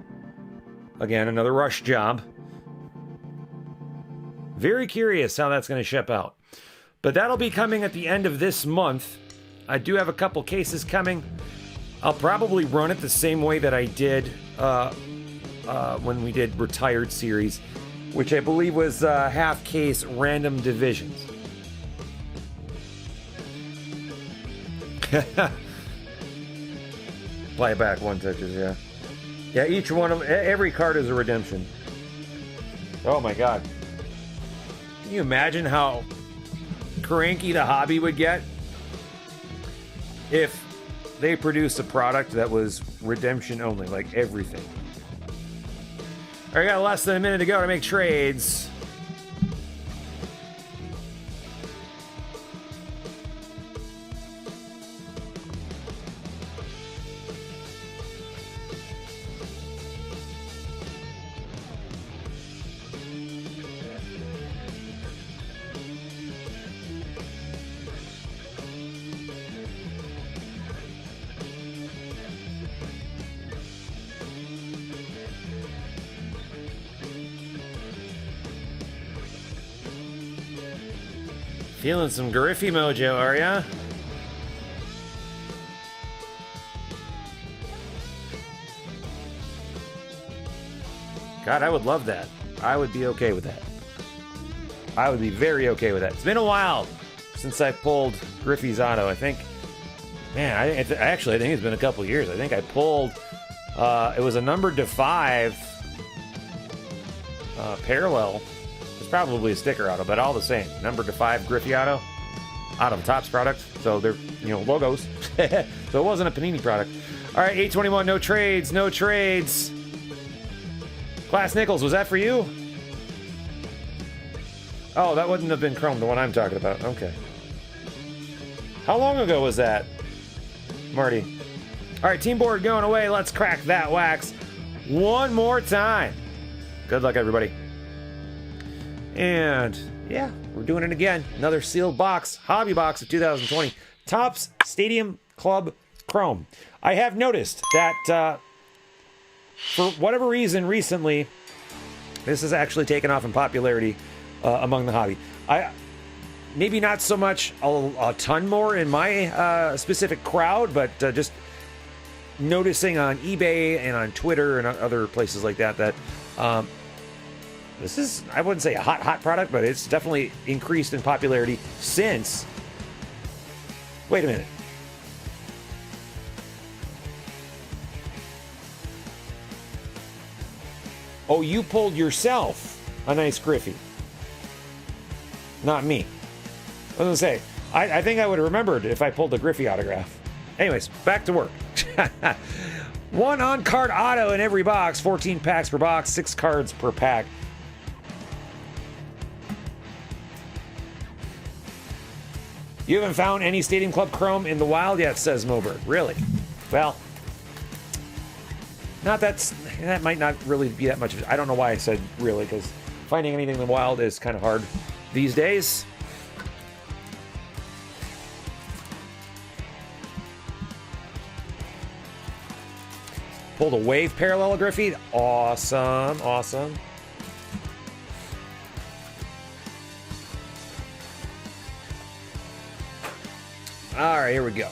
Again, another rush job. Very curious how that's going to ship out. But that'll be coming at the end of this month. I do have a couple cases coming. I'll probably run it the same way that I did when we did Retired Series, which I believe was half case random divisions. Play back one touches, yeah. Yeah, each one of them, every card is a redemption. Oh my god. Can you imagine how cranky the hobby would get if they produced a product that was redemption only, like everything? All right, got less than a minute to go to make trades. Feeling some Griffey mojo, are ya? God, I would love that. I would be okay with that. I would be very okay with that. It's been a while since I pulled Griffey's auto. I think, man, actually, I think it's been a couple years. I think I pulled, it was a numbered to 5 parallel. It's probably a sticker auto, but all the same. Number to 5 Griffey auto out of a Topps product. So they're, logos. So it wasn't a Panini product. All right, 821, no trades, no trades. Class Nichols, was that for you? Oh, that wouldn't have been Chrome, the one I'm talking about. Okay. How long ago was that, Marty? All right, team board going away. Let's crack that wax one more time. Good luck, everybody. And yeah, we're doing it again. Another sealed box, hobby box of 2020. Topps Stadium Club Chrome. I have noticed that for whatever reason recently, this has actually taken off in popularity among the hobby. Maybe not so much a ton more in my specific crowd, but just noticing on eBay and on Twitter and other places like that, this is, I wouldn't say a hot product, but it's definitely increased in popularity since... Wait a minute. Oh, you pulled yourself a nice Griffey. Not me. I was going to say, I think I would have remembered if I pulled a Griffey autograph. Anyways, back to work. One on-card auto in every box, 14 packs per box, 6 cards per pack. You haven't found any Stadium Club Chrome in the wild yet, says Moberg. Really? Well, that might not really be that much of it. I don't know why I said really, because finding anything in the wild is kind of hard these days. Pulled a wave parallel Griffey. Awesome, awesome. All right, here we go.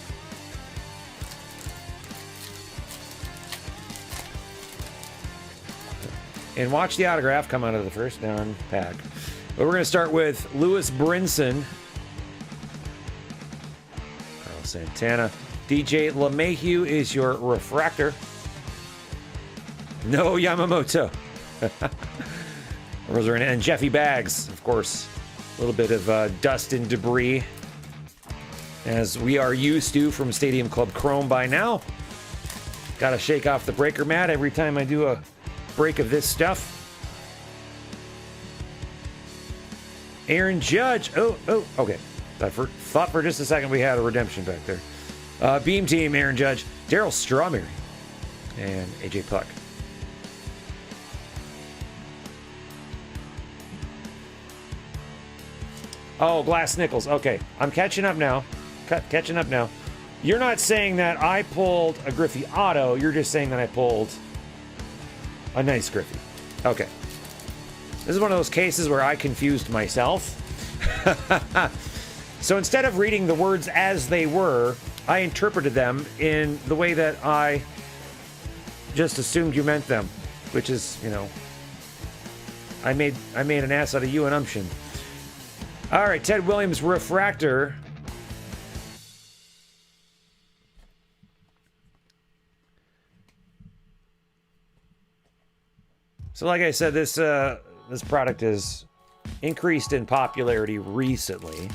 And watch the autograph come out of the first down pack. But we're going to start with Lewis Brinson, Carlos Santana. DJ LeMahieu is your refractor. No Yamamoto. And Jeffy Baggs, of course. A little bit of dust and debris, as we are used to from Stadium Club Chrome by now. Gotta shake off the breaker mat every time I do a break of this stuff. Aaron Judge. Oh, okay. I thought for just a second we had a redemption back there. Beam Team, Aaron Judge. Darryl Strawberry. And AJ Puck. Oh, glass nickels. Okay, I'm catching up now. Catching up now. You're not saying that I pulled a Griffey Auto. You're just saying that I pulled a nice Griffey. Okay. This is one of those cases where I confused myself. So instead of reading the words as they were, I interpreted them in the way that I just assumed you meant them, which is, you know, I made an ass out of you and Umption. All right, Ted Williams refractor. So like I said, this product has increased in popularity recently.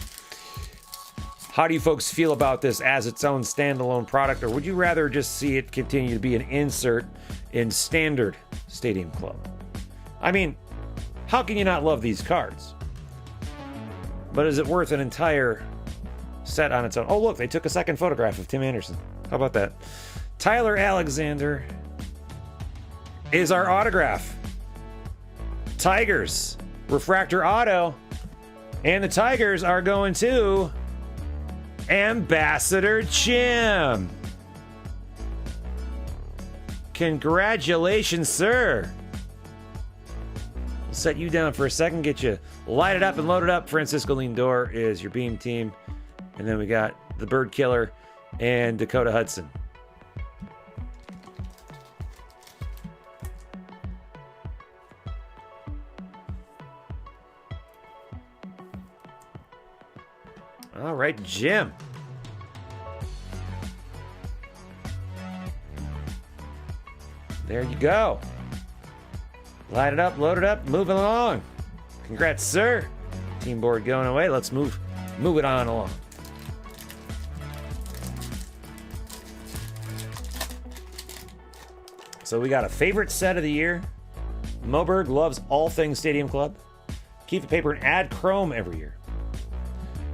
How do you folks feel about this as its own standalone product, or would you rather just see it continue to be an insert in standard Stadium Club? I mean, how can you not love these cards? But is it worth an entire set on its own? Oh, look, they took a second photograph of Tim Anderson. How about that? Tyler Alexander is our autograph. Tigers, refractor auto. And the Tigers are going to Ambassador Jim. Congratulations, sir. We'll set you down for a second, get you lighted up and loaded up. Francisco Lindor is your beam team. And then we got the Bird Killer and Dakota Hudson. All right, Jim. There you go. Light it up, load it up, moving along. Congrats, sir. Team board going away. Let's move it on along. So we got a favorite set of the year. Moberg loves all things Stadium Club. Keep the paper and add chrome every year.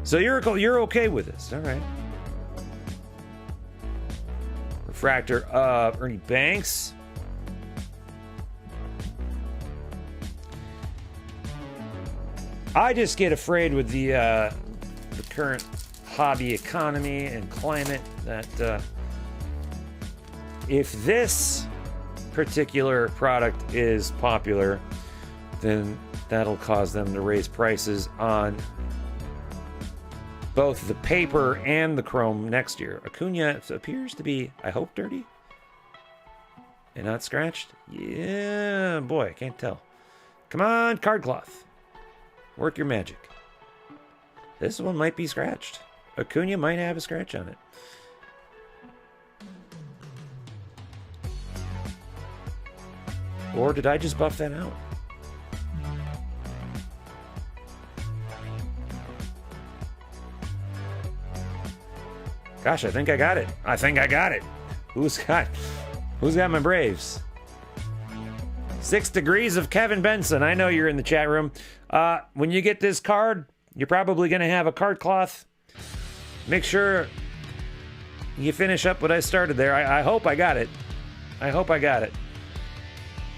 So you're okay with this, all right? Refractor of Ernie Banks. I just get afraid with the current hobby economy and climate that if this particular product is popular, then that'll cause them to raise prices on both the paper and the chrome next year. Acuna appears to be, I hope, dirty and not scratched. Yeah, boy, I can't tell. Come on, card cloth. Work your magic. This one might be scratched. Acuna might have a scratch on it. Or did I just buff that out? Gosh, I think I got it. Who's got my Braves? 6 degrees of Kevin Benson. I know you're in the chat room. When you get this card, you're probably going to have a card cloth. Make sure you finish up what I started there. I hope I got it.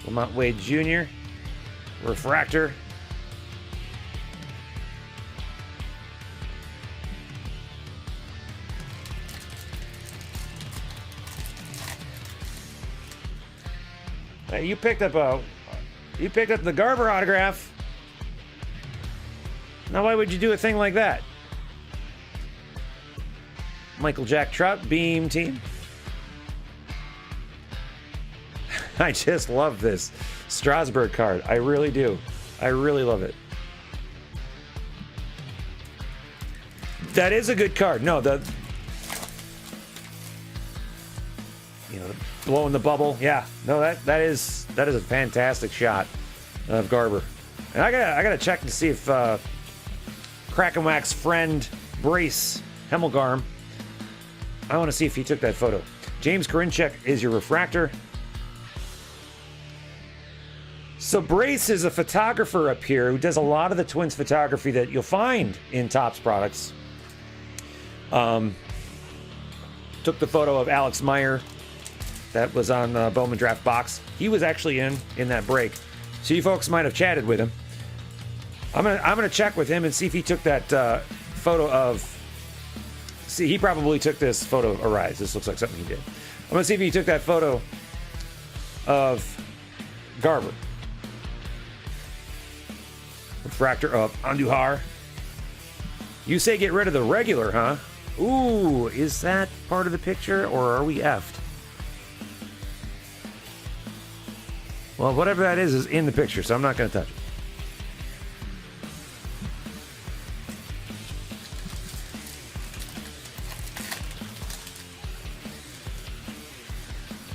Lamont Wade Jr. Refractor. Hey, you picked up the Garver autograph. Now, why would you do a thing like that? Michael Jack Trout, beam team. I just love this Strasburg card. I really do. I really love it. That is a good card. No, the blowing the bubble. Yeah. No, that is a fantastic shot of Garber. And I gotta check to see if Crackin Wax friend Brace Hemmelgarm, I want to see if he took that photo. James Karinchak is your refractor. So Brace is a photographer up here who does a lot of the Twins photography that you'll find in Topps products. Took the photo of Alex Meyer that was on Bowman Draft Box. He was actually in that break. So you folks might have chatted with him. I'm gonna check with him and see if he took that photo of. See, he probably took this photo of Arise. This looks like something he did. I'm gonna see if he took that photo of Garber. Refractor of Andujar. You say get rid of the regular, huh? Ooh, is that part of the picture, or are we effed? Well, whatever that is in the picture, so I'm not going to touch it.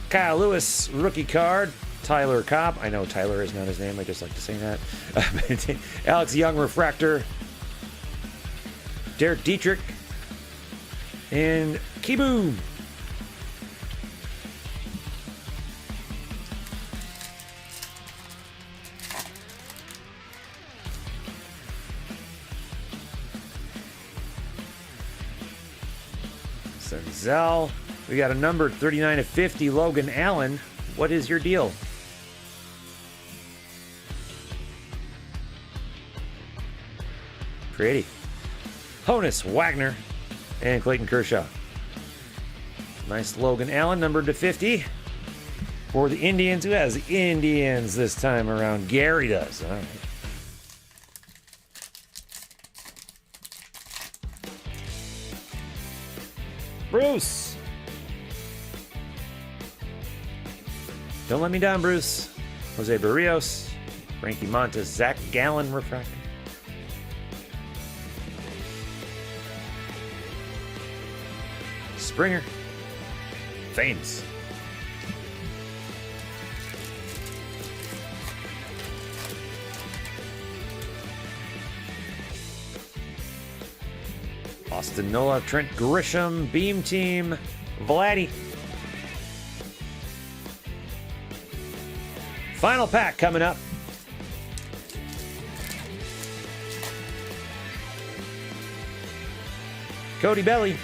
Kyle Lewis, rookie card. Tyler Cobb. I know Tyler is not his name. I just like to say that. Alex Young, refractor. Derek Dietrich. And Kibu. Senzel. We got a number 39 of 50, Logan Allen. What is your deal? Pretty. Honus Wagner and Clayton Kershaw. Nice Logan Allen, numbered to 50. For the Indians, who has the Indians this time around? Gary does. All right. Bruce. Don't let me down, Bruce. Jose Barrios. Frankie Montes. Zach Gallen, refractor. Springer. Thames. Austin Nola, Trent Grisham, Beam Team, Vladdy. Final pack coming up. Cody Belly,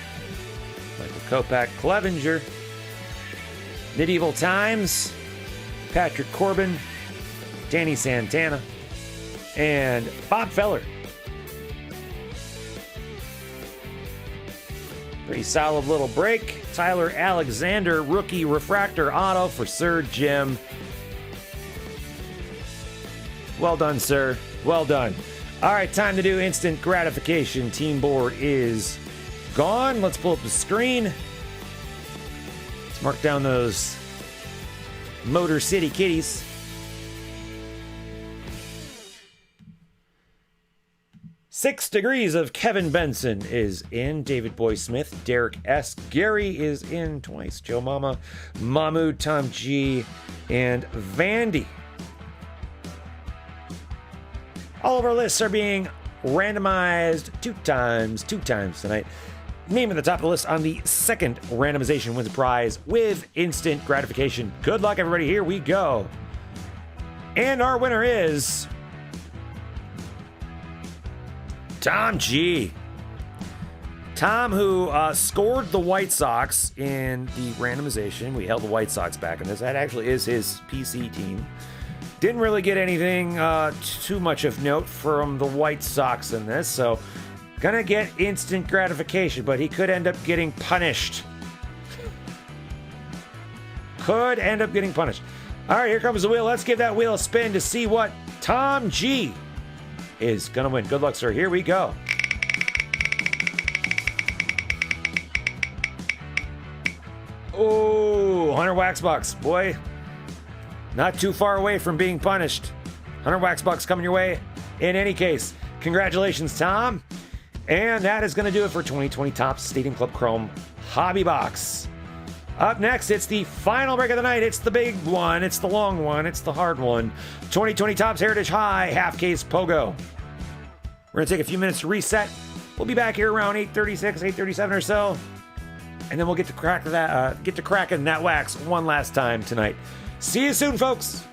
Michael Kopach, Clevenger, Medieval Times, Patrick Corbin, Danny Santana, and Bob Feller. Pretty solid little break. Tyler Alexander, rookie refractor auto for Sir Jim. Well done, sir. Well done. All right, time to do instant gratification. Team board is gone. Let's pull up the screen. Let's mark down those Motor City Kitties. Six Degrees of Kevin Benson is in. David Boy Smith, Derek S. Gary is in twice. Joe Mama, Mahmood, Tom G, and Vandy. All of our lists are being randomized two times tonight. Name at the top of the list on the second randomization wins a prize with instant gratification. Good luck, everybody. Here we go. And our winner is Tom G. Tom, who scored the White Sox in the randomization. We held the White Sox back in this. That actually is his PC team. Didn't really get anything too much of note from the White Sox in this, so gonna get instant gratification, but he could end up getting punished. Could end up getting punished. All right, here comes the wheel. Let's give that wheel a spin to see what Tom G is gonna win. Good luck, sir. Here we go. Oh, Hunter Waxbox, boy. Not too far away from being punished. Hunter Waxbox coming your way. In any case, congratulations, Tom. And that is going to do it for 2020 Topps Stadium Club Chrome Hobby Box. Up next, it's the final break of the night. It's the big one. It's the long one. It's the hard one. 2020 Topps Heritage High Half Case Pogo. We're going to take a few minutes to reset. We'll be back here around 8:36, 8:37 or so. And then we'll get to cracking that wax one last time tonight. See you soon, folks.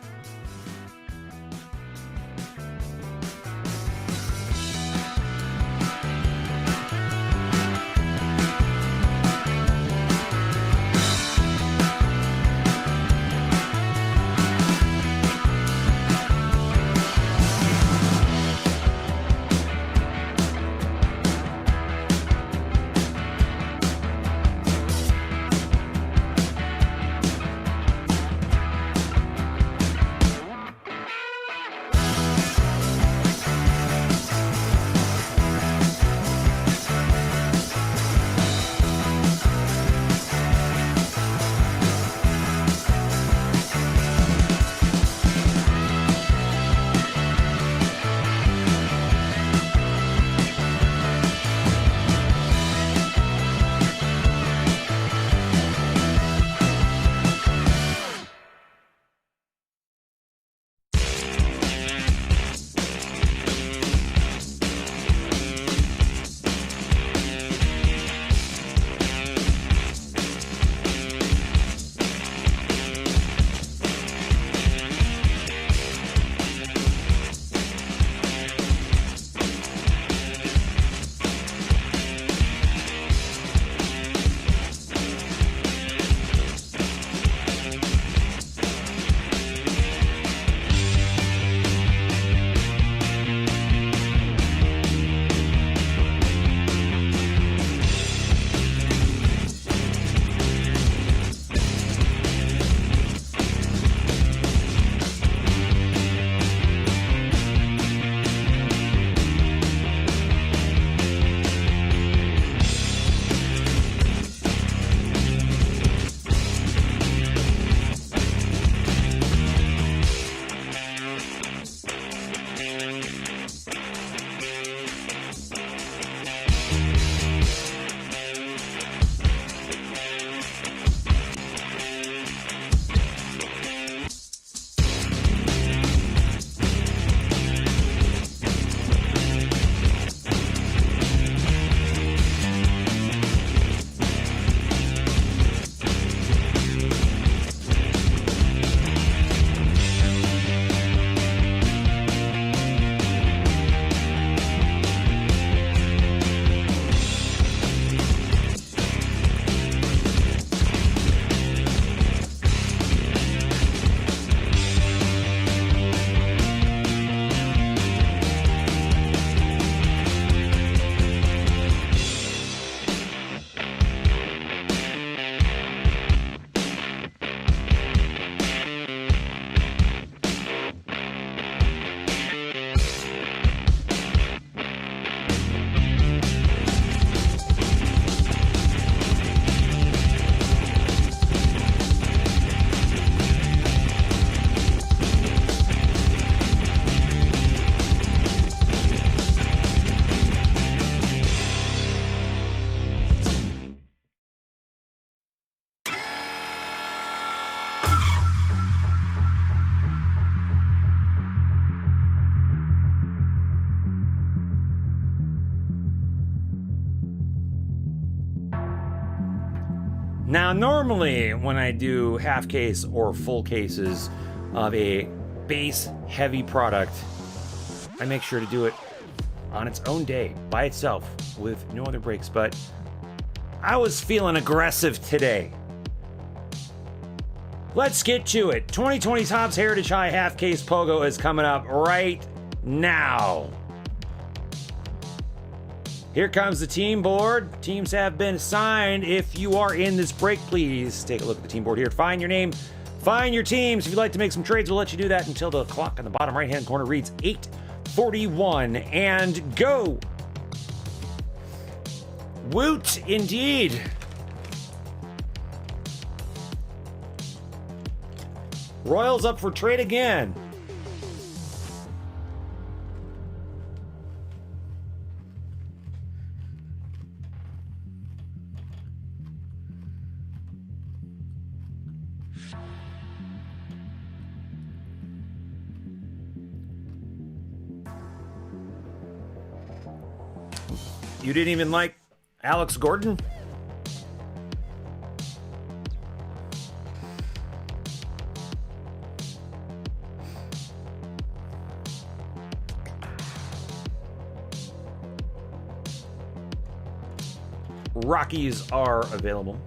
Now, normally when I do half case or full cases of a base heavy product, I make sure to do it on its own day, by itself, with no other breaks, but I was feeling aggressive today. Let's get to it. 2020 Topps Heritage High Half Case Pogo is coming up right now. Here comes the team board. Teams have been assigned. If you are in this break, please take a look at the team board here. Find your name, find your teams. If you'd like to make some trades, we'll let you do that until the clock on the bottom right-hand corner reads 8:41 and go. Woot, indeed. Royals up for trade again. You didn't even like Alex Gordon? Rockies are available.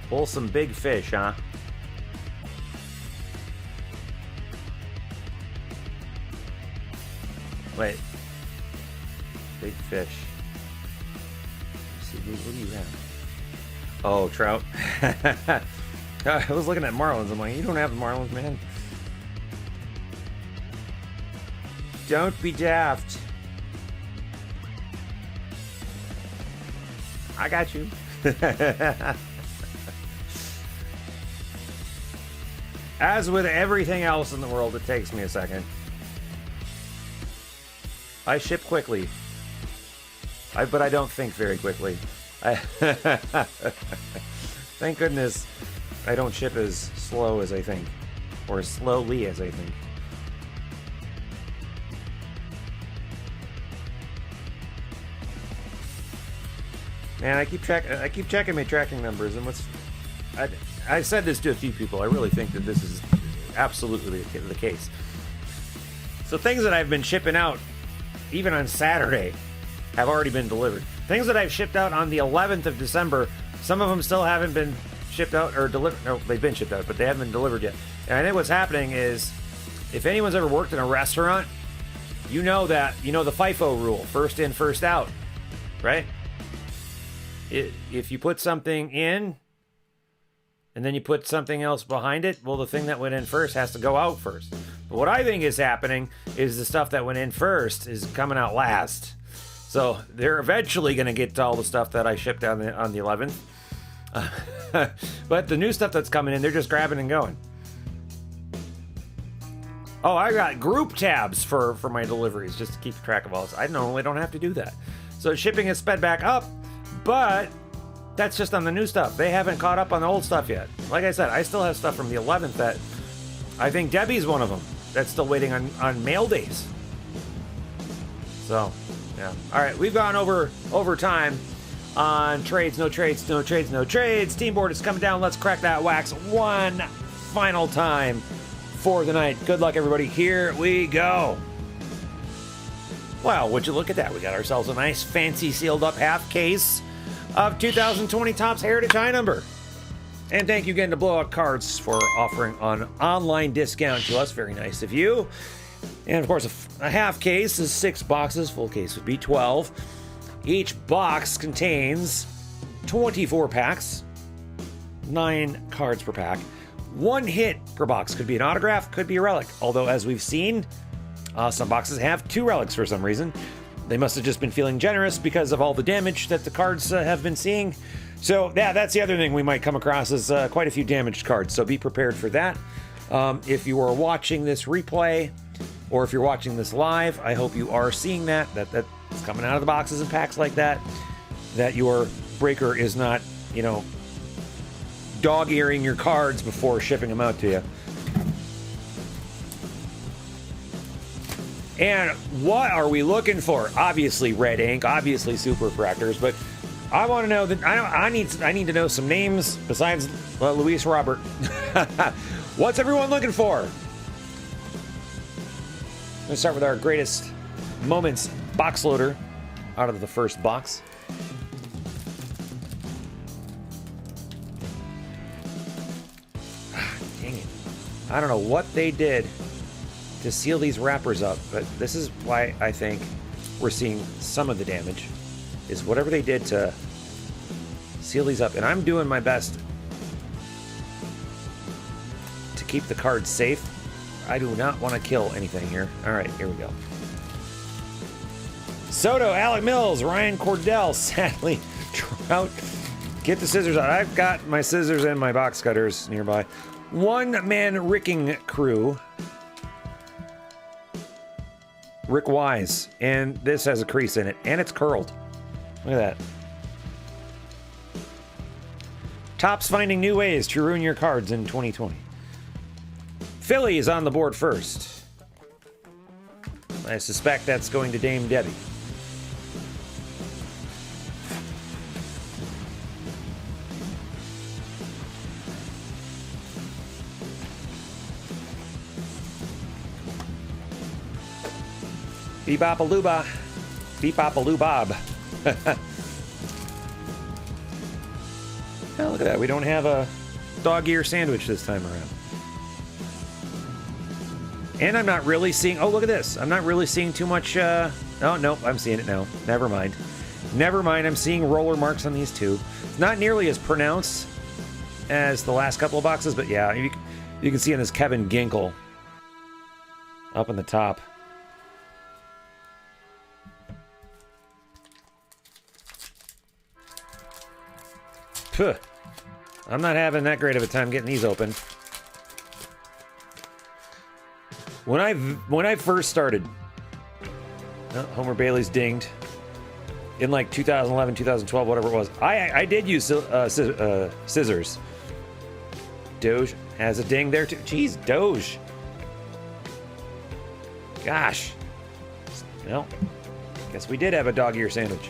Pull some big fish, huh? Wait. Big fish. Let's see, what do you have? Oh, trout. I was looking at marlins. I'm like, you don't have the marlins, man. Don't be daft. I got you. As with everything else in the world, it takes me a second. I ship quickly. But I don't think very quickly. Thank goodness I don't ship as slow as I think. Or as slowly as I think. Man, I keep checking my tracking numbers, and I said this to a few people. I really think that this is absolutely the case. So things that I've been shipping out, even on Saturday, have already been delivered. Things that I've shipped out on the 11th of December, some of them still haven't been shipped out or delivered. No, they've been shipped out, but they haven't been delivered yet. And I think what's happening is, if anyone's ever worked in a restaurant, you know the FIFO rule, first in, first out, right? If you put something in, and then you put something else behind it, well, the thing that went in first has to go out first. But what I think is happening is the stuff that went in first is coming out last. So they're eventually going to get to all the stuff that I shipped on the 11th. But the new stuff that's coming in, they're just grabbing and going. Oh, I got group tabs for my deliveries just to keep track of all this. I normally don't have to do that. So shipping is sped back up, but that's just on the new stuff. They haven't caught up on the old stuff yet. Like I said, I still have stuff from the 11th that I think Debbie's one of them that's still waiting on mail days. So, yeah. All right, we've gone over time on trades, no trades, no trades, no trades. Team board is coming down. Let's crack that wax one final time for the night. Good luck, everybody. Here we go. Wow, would you look at that? We got ourselves a nice, fancy, sealed up half case of 2020 Topps Heritage High number. And thank you again to Blowout Cards for offering an online discount to us. Very nice of you. And of course, a half case is 6 boxes. Full case would be 12. Each box contains 24 packs, 9 cards per pack, 1 hit per box. Could be an autograph, could be a relic. Although, as we've seen, some boxes have 2 relics for some reason. They must have just been feeling generous because of all the damage that the cards have been seeing. So, yeah, that's the other thing we might come across is quite a few damaged cards. So be prepared for that. If you are watching this replay, or if you're watching this live, I hope you are seeing that's coming out of the boxes and packs like that. That your breaker is not, you know, dog-earing your cards before shipping them out to you. And what are we looking for? Obviously red ink, obviously super fractors, but I want to know that I need to know some names besides Luis Robert. What's everyone looking for? Let's start with our greatest moments box loader out of the first box. Dang it. I don't know what they did to seal these wrappers up, but this is why I think we're seeing some of the damage, is whatever they did to seal these up. And I'm doing my best to keep the cards safe. I do not want to kill anything here. All right, here we go. Soto, Alec Mills, Ryan Cordell, sadly, Trout. Get the scissors out. I've got my scissors and my box cutters nearby. One-man ricking crew. Rick Wise, and this has a crease in it, and it's curled. Look at that. Topps finding new ways to ruin your cards in 2020. Philly is on the board first. I suspect that's going to Dame Debbie. Beep-bop-a-loo-ba. Beep-bop-a-loo-bob. Oh, look at that. We don't have a dog ear sandwich this time around. And I'm not really seeing... Oh, look at this. I'm not really seeing too much... Oh, nope. I'm seeing it now. Never mind. Never mind. I'm seeing roller marks on these two. It's not nearly as pronounced as the last couple of boxes, but yeah, you can see in this Kevin Ginkle up in the top. Puh. I'm not having that great of a time getting these open. When I first started, Homer Bailey's dinged in like 2011, 2012, whatever it was. I did use scissors. Doge has a ding there too. Jeez, Doge. Gosh. Well, guess we did have a dog ear sandwich.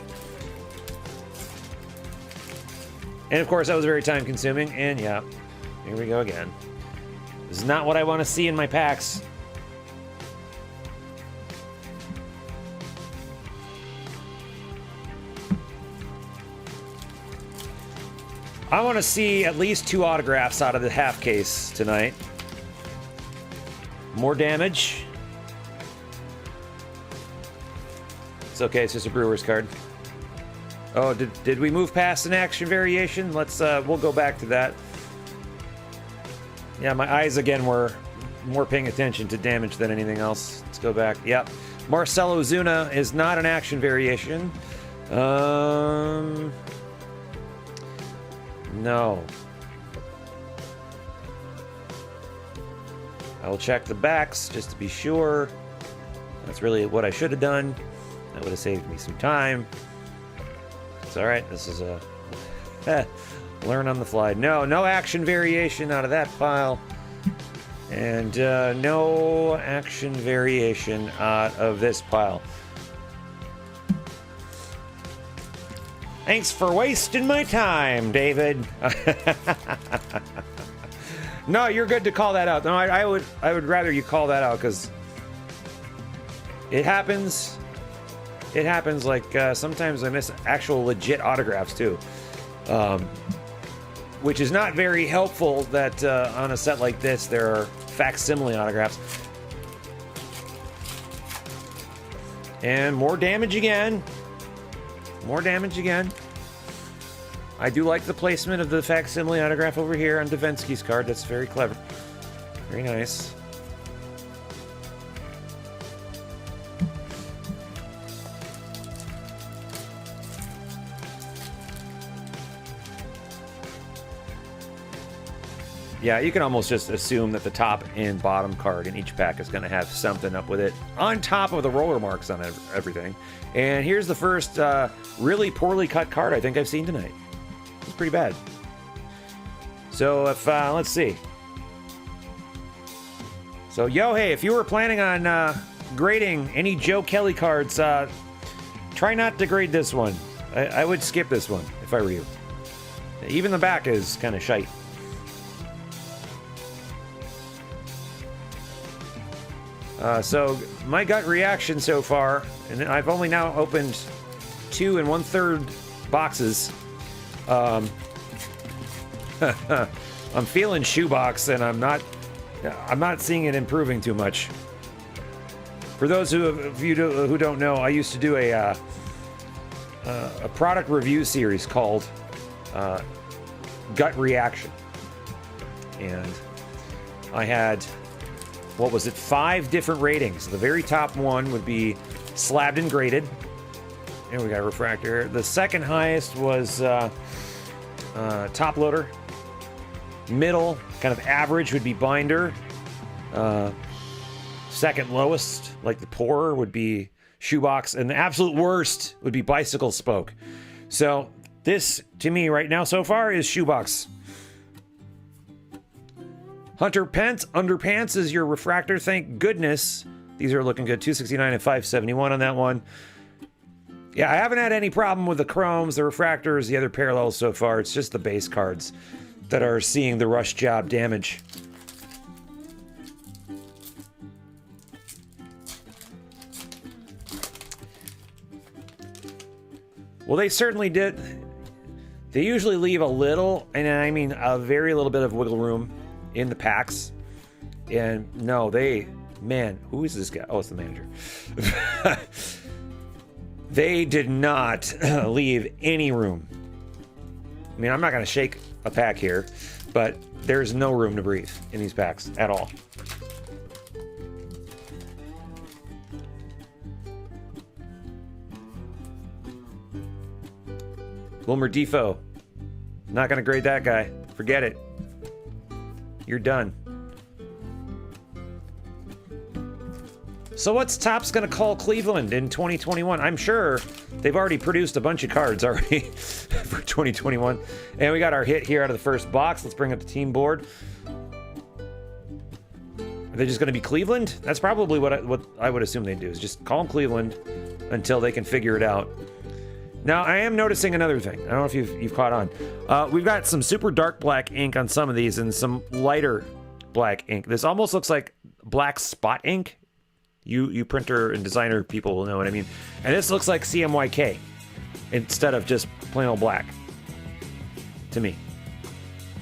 And of course, that was very time consuming. And yeah, here we go again. This is not what I want to see in my packs. I want to see at least 2 autographs out of the half case tonight. More damage. It's okay, it's just a Brewers card. Oh, did we move past an action variation? Let's, we'll go back to that. Yeah, my eyes again were more paying attention to damage than anything else. Let's go back. Yep. Marcelo Zuna is not an action variation. No. I will check the backs just to be sure. That's really what I should have done. That would have saved me some time. It's all right. This is a learn on the fly. No action variation out of that pile. And no action variation out of this pile. Thanks for wasting my time, David. No, you're good to call that out. No, I would rather you call that out because it happens. It happens. Like sometimes I miss actual legit autographs too, which is not very helpful. That on a set like this there are facsimile autographs. And more damage again. More damage again. I do like the placement of the facsimile autograph over here on Davinsky's card. That's very clever. Very nice. Yeah, you can almost just assume that the top and bottom card in each pack is going to have something up with it on top of the roller marks on everything. And here's the first really poorly cut card I think I've seen tonight. It's pretty bad. So if, let's see. So, hey, if you were planning on grading any Joe Kelly cards, try not to grade this one. I would skip this one if I were you. Even the back is kind of shite. So my gut reaction so far, and I've only now opened 2 1/3 boxes. I'm feeling shoebox, and I'm not seeing it improving too much. For those of you who don't know, I used to do a product review series called Gut Reaction, and I had, what was it, 5 different ratings. The very top one would be slabbed and graded. And we got a refractor. The second highest was top loader. Middle, kind of average, would be binder. Second lowest, like the pourer, would be shoebox. And the absolute worst would be bicycle spoke. So this, to me, right now so far, is shoebox. Hunter Pence, Underpants is your refractor, thank goodness. These are looking good, 269 and 571 on that one. Yeah, I haven't had any problem with the chromes, the refractors, the other parallels so far. It's just the base cards that are seeing the rush job damage. Well, they certainly did. They usually leave a little, and I mean a very little bit of wiggle room in the packs. And no, man, who is this guy? Oh, it's the manager. They did not leave any room. I mean, I'm not going to shake a pack here, but there's no room to breathe in these packs at all. Wilmer Defoe. Not going to grade that guy. Forget it. You're done. So what's Topps going to call Cleveland in 2021? I'm sure they've already produced a bunch of cards already for 2021. And we got our hit here out of the first box. Let's bring up the team board. Are they just going to be Cleveland? That's probably what I would assume they'd do, is just call them Cleveland until they can figure it out. Now, I am noticing another thing. I don't know if you've caught on. We've got some super dark black ink on some of these and some lighter black ink. This almost looks like black spot ink. You printer and designer people will know what I mean. And this looks like CMYK instead of just plain old black. To me.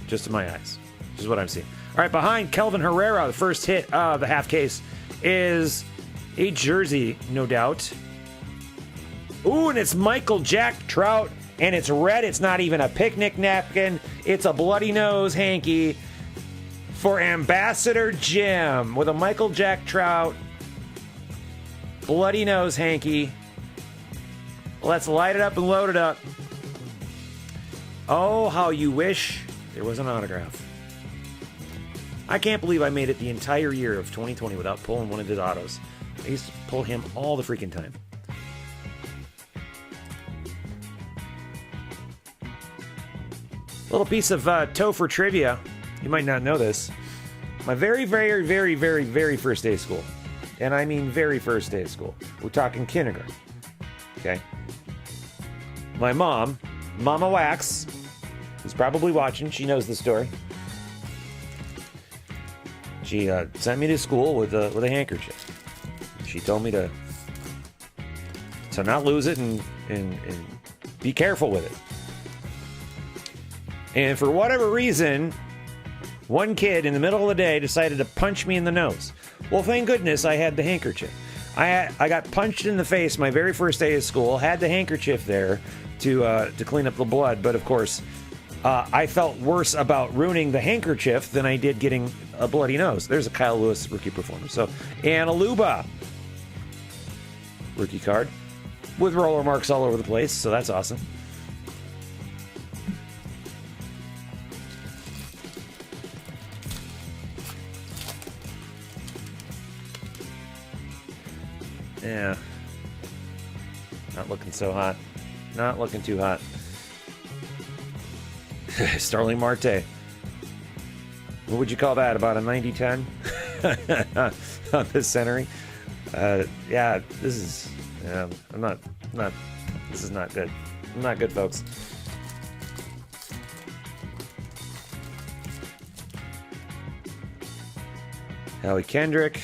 Just in my eyes. Which is what I'm seeing. All right, behind Kelvin Herrera, the first hit of the half case is a jersey, no doubt. Ooh, and it's Michael Jack Trout, and it's red. It's not even a picnic napkin. It's a bloody nose hanky for Ambassador Jim with a Michael Jack Trout bloody nose hanky. Let's light it up and load it up. Oh, how you wish there was an autograph. I can't believe I made it the entire year of 2020 without pulling one of his autos. I used to pull him all the freaking time. Little piece of Topher trivia. You might not know this. My very, very, very, very, very first day of school. And I mean very first day of school. We're talking kindergarten. Okay? My mom, Mama Wax, is probably watching. She knows the story. She sent me to school with a handkerchief. She told me to not lose it and be careful with it. And for whatever reason, one kid in the middle of the day decided to punch me in the nose. Well, thank goodness I had the handkerchief. I got punched in the face my very first day of school. Had the handkerchief there to clean up the blood, but of course, I felt worse about ruining the handkerchief than I did getting a bloody nose. There's a Kyle Lewis rookie performance. So, Analuba, rookie card with roller marks all over the place. So that's awesome. Yeah. Not looking so hot. Not looking too hot. Starling Marte. What would you call that? About a 90-10 on this centering? Yeah, this is... Yeah, I'm not... This is not good. Not good, folks. Howie Kendrick.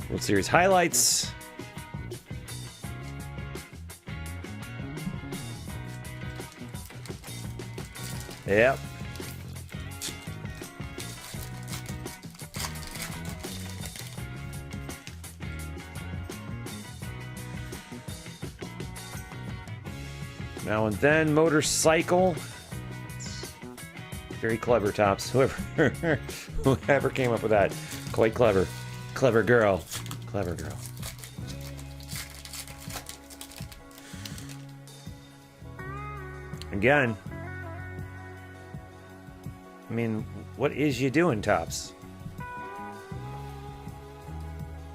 World Series highlights. Yep. Now and then motorcycle. Very clever, Tops. Whoever came up with that. Quite clever. Clever girl. Clever girl. Again. I mean, what is you doing, Tops?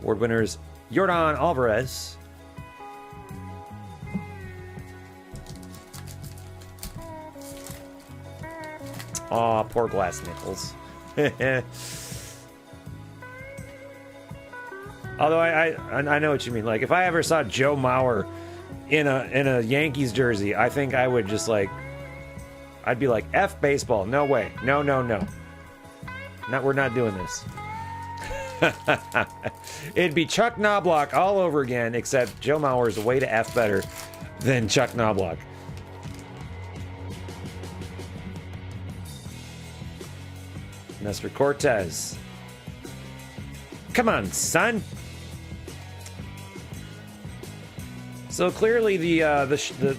Award winners Yordan Alvarez. Aw, poor Glass Nichols. Although I know what you mean. Like, if I ever saw Joe Mauer in a Yankees jersey, I think I would just like, I'd be like, F baseball. No way. No. We're not doing this. It'd be Chuck Knobloch all over again, except Joe Mauer's way to F better than Chuck Knobloch. Nestor Cortez. Come on, son. So clearly the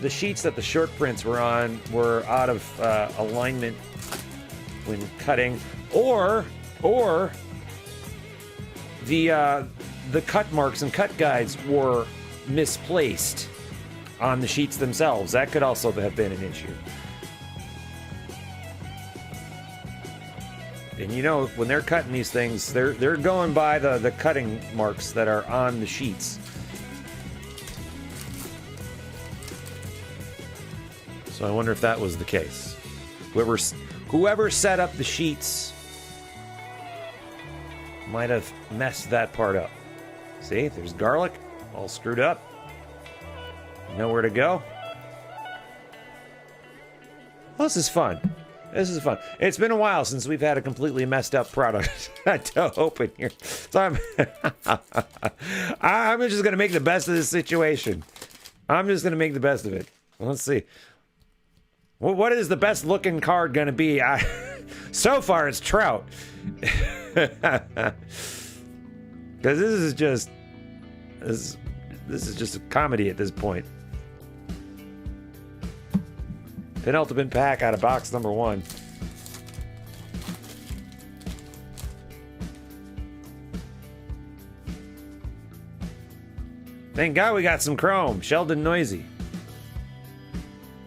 sheets that the short prints were on were out of alignment when cutting, or the cut marks and cut guides were misplaced on the sheets themselves. That could also have been an issue. And you know, when they're cutting these things, they're going by the cutting marks that are on the sheets. So I wonder if that was the case. Whoever set up the sheets might have messed that part up. See, there's garlic all screwed up. Nowhere to go. Well, this is fun. This is fun. It's been a while since we've had a completely messed up product to open here. So I'm just going to make the best of this situation. I'm just going to make the best of it. Let's see. Well, what is the best looking card going to be? So far, it's Trout. Because this is just a comedy at this point. Penultimate pack out of box number 1. Thank God we got some chrome. Sheldon Noisy.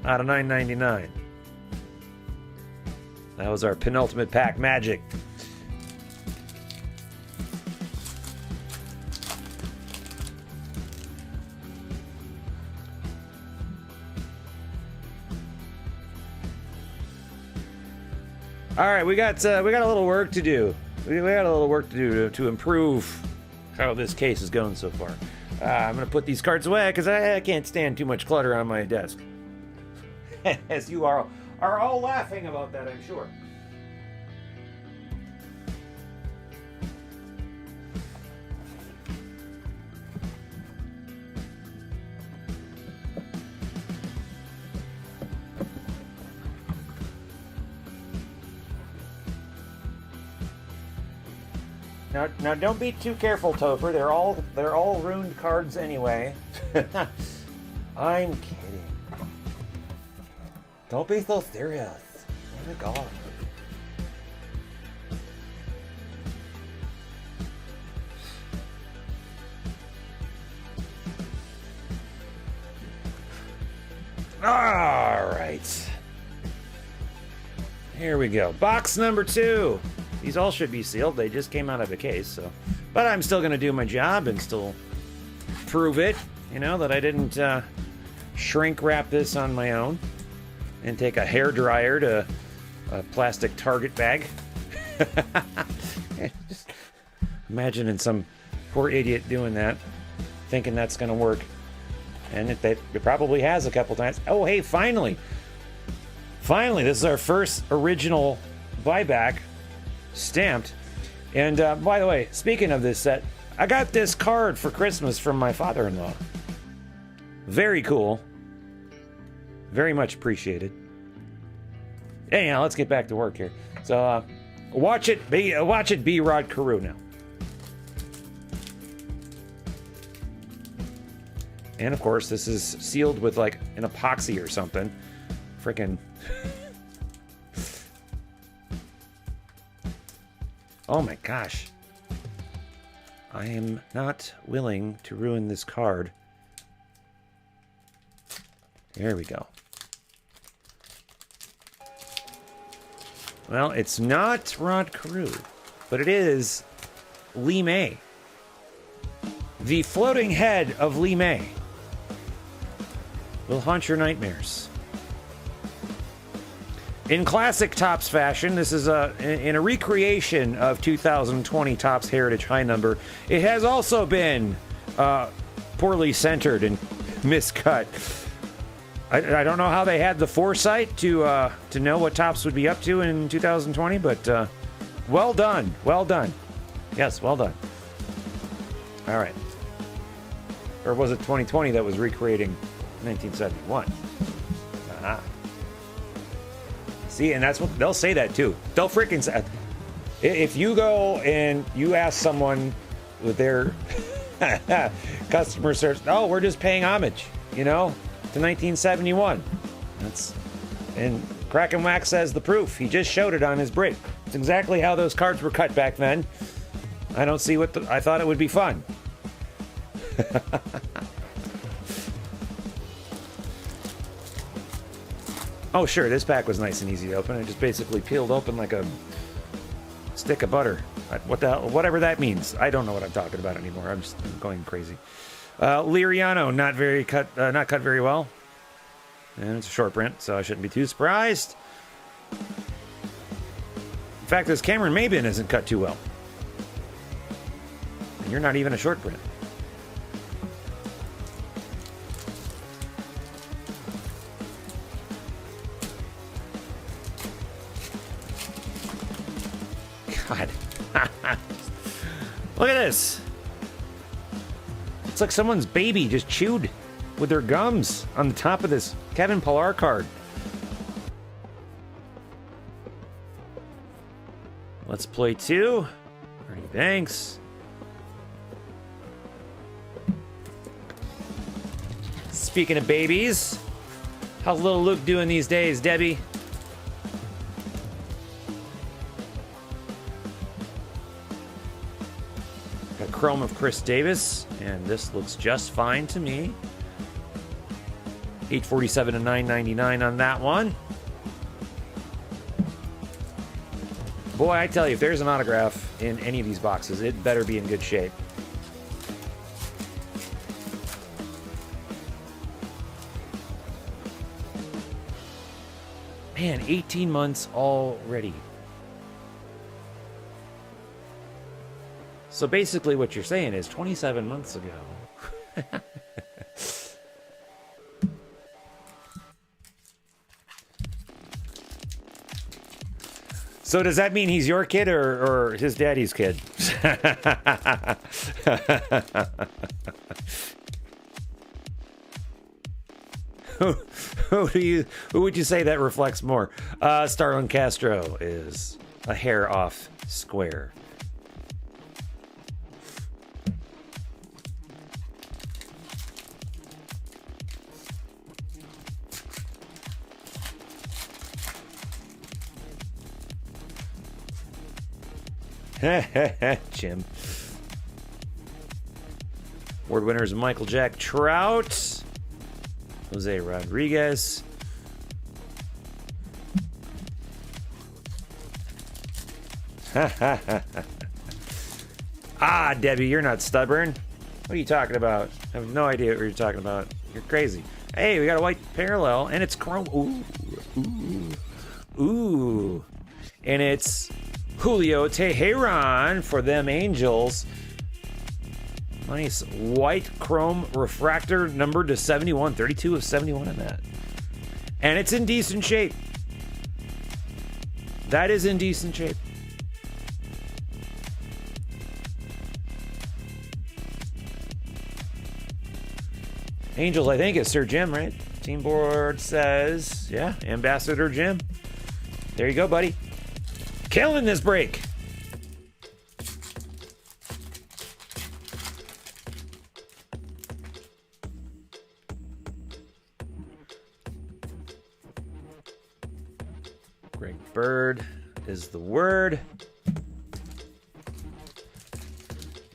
Out of $9.99. That was our penultimate pack magic. All right, we got a little work to do. We got a little work to do to improve how this case is going so far. I'm gonna put these cards away because I can't stand too much clutter on my desk. As you are all laughing about that, I'm sure. Now don't be too careful, Topher. They're all ruined cards anyway. I'm kidding. Don't be so serious. Oh my god. All right. Here we go. Box number 2. These all should be sealed. They just came out of a case, so. But I'm still going to do my job and still prove it, you know, that I didn't shrink wrap this on my own and take a hairdryer to a plastic Target bag. Just imagining some poor idiot doing that, thinking that's going to work. And it probably has a couple times. Oh, hey, finally. Finally, this is our first original buyback stamped. And by the way, speaking of this set, I got this card for Christmas from my father-in-law. Very cool. Very much appreciated. Anyhow, let's get back to work here. So, watch it be Rod Carew now. And of course, this is sealed with like an epoxy or something. Frickin'. Oh my gosh. I am not willing to ruin this card. There we go. Well, it's not Rod Carew, but it is Lee May. The floating head of Lee May will haunt your nightmares. In classic Topps fashion, this is in a recreation of 2020 Topps Heritage High Number. It has also been poorly centered and miscut. I don't know how they had the foresight to know what Topps would be up to in 2020, but well done, well done. Yes, well done. All right. Or was it 2020 that was recreating 1971? Ah. See, and that's what they'll say that too. They'll freaking say, if you go and you ask someone with their customer service, oh, we're just paying homage, you know, to 1971. And Crackin Wax says the proof. He just showed it on his break. It's exactly how those cards were cut back then. I don't see I thought it would be fun. Oh, sure, this pack was nice and easy to open. It just basically peeled open like a stick of butter. What the hell, whatever that means. I don't know what I'm talking about anymore. I'm going crazy. Liriano, not cut very well. And it's a short print, so I shouldn't be too surprised. In fact, this Cameron Maybin isn't cut too well. And you're not even a short print. God. Look at this. It's like someone's baby just chewed with their gums on the top of this Kevin Pillar card. Let's play 2. Ernie Banks. Speaking of babies, how's little Luke doing these days, Debbie? Got chrome of Chris Davis, and this looks just fine to me. $847 to $999 on that one. Boy, I tell you, if there's an autograph in any of these boxes, it better be in good shape. Man, 18 months already. So basically what you're saying is 27 months ago. So does that mean he's your kid or his daddy's kid? Who would you say that reflects more? Starlin Castro is a hair off square. Jim. Award winners Michael Jack Trout, Jose Rodriguez, Debbie, you're not stubborn. What are you talking about? I have no idea what you're talking about. You're crazy. Hey, we got a white parallel, and it's chrome. Ooh. And it's Julio Teheran for them Angels. Nice white chrome refractor numbered to 71. 32 of 71 in that. And it's in decent shape. That is in decent shape. Angels, I think, is Sir Jim, right? Team board says, yeah, Ambassador Jim. There you go, buddy. Killing this break. Greg Bird is the word.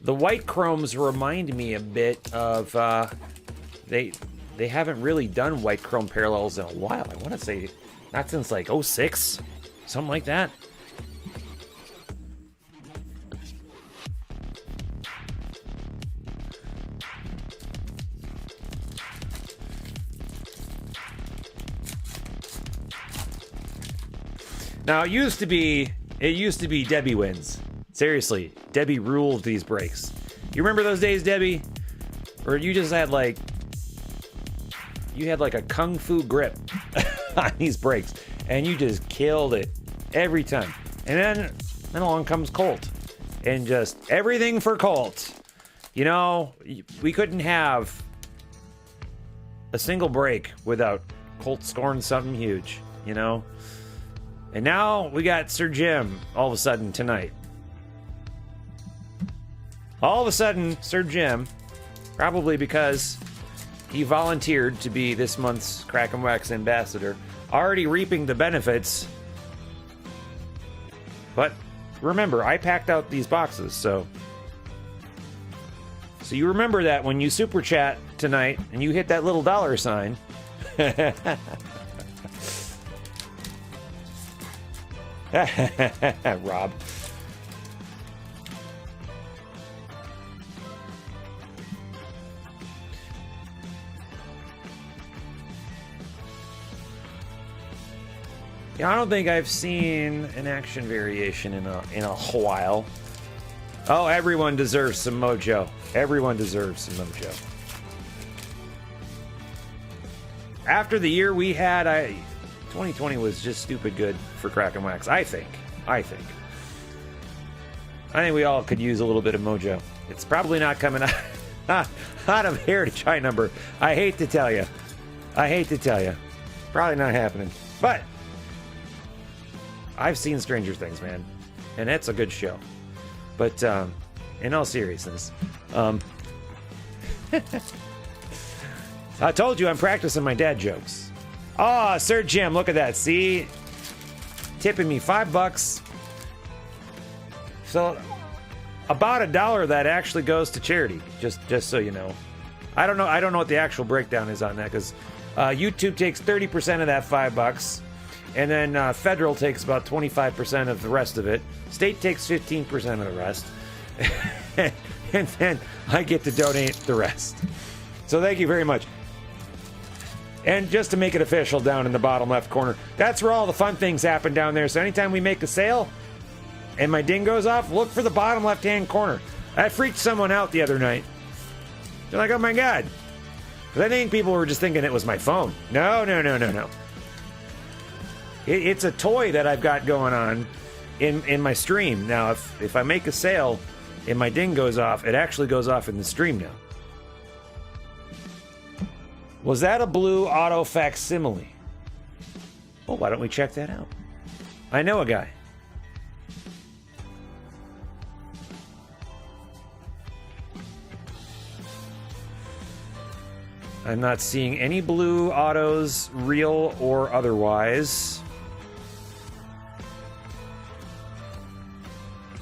The white chromes remind me a bit of they haven't really done white chrome parallels in a while. I want to say not since like 06, something like that. Now it used to be Debbie wins. Seriously, Debbie ruled these breaks. You remember those days, Debbie? Or you just had like a kung fu grip on these breaks, and you just killed it every time. And then along comes Colt, and just everything for Colt. You know, we couldn't have a single break without Colt scoring something huge, you know? And now we got Sir Jim all of a sudden tonight. All of a sudden, Sir Jim, probably because he volunteered to be this month's Crackin' Wax ambassador, already reaping the benefits. But remember, I packed out these boxes, so you remember that when you super chat tonight and you hit that little dollar sign. Rob. Yeah, I don't think I've seen an action variation in a while. Oh, everyone deserves some mojo. Everyone deserves some mojo. After the year we had, 2020 was just stupid good for Crackin' Wax. I think we all could use a little bit of mojo. It's probably not coming out of Heritage High Number. I hate to tell you. Probably not happening. But I've seen Stranger Things, man, and it's a good show. But in all seriousness, I told you I'm practicing my dad jokes. Oh, Sir Jim, look at that. See? Tipping me $5. So about $1 of that actually goes to charity, just so you know. I don't know what the actual breakdown is on that, because YouTube takes 30% of that $5. And then federal takes about 25% of the rest of it. State takes 15% of the rest. And then I get to donate the rest. So thank you very much. And just to make it official, down in the bottom left corner, that's where all the fun things happen down there. So anytime we make a sale and my ding goes off, look for the bottom left-hand corner. That freaked someone out the other night. They're like, oh my God. Because I think people were just thinking it was my phone. No. It's a toy that I've got going on in my stream. Now, if I make a sale and my ding goes off, it actually goes off in the stream now. Was that a blue auto facsimile? Well, why don't we check that out? I know a guy. I'm not seeing any blue autos, real or otherwise.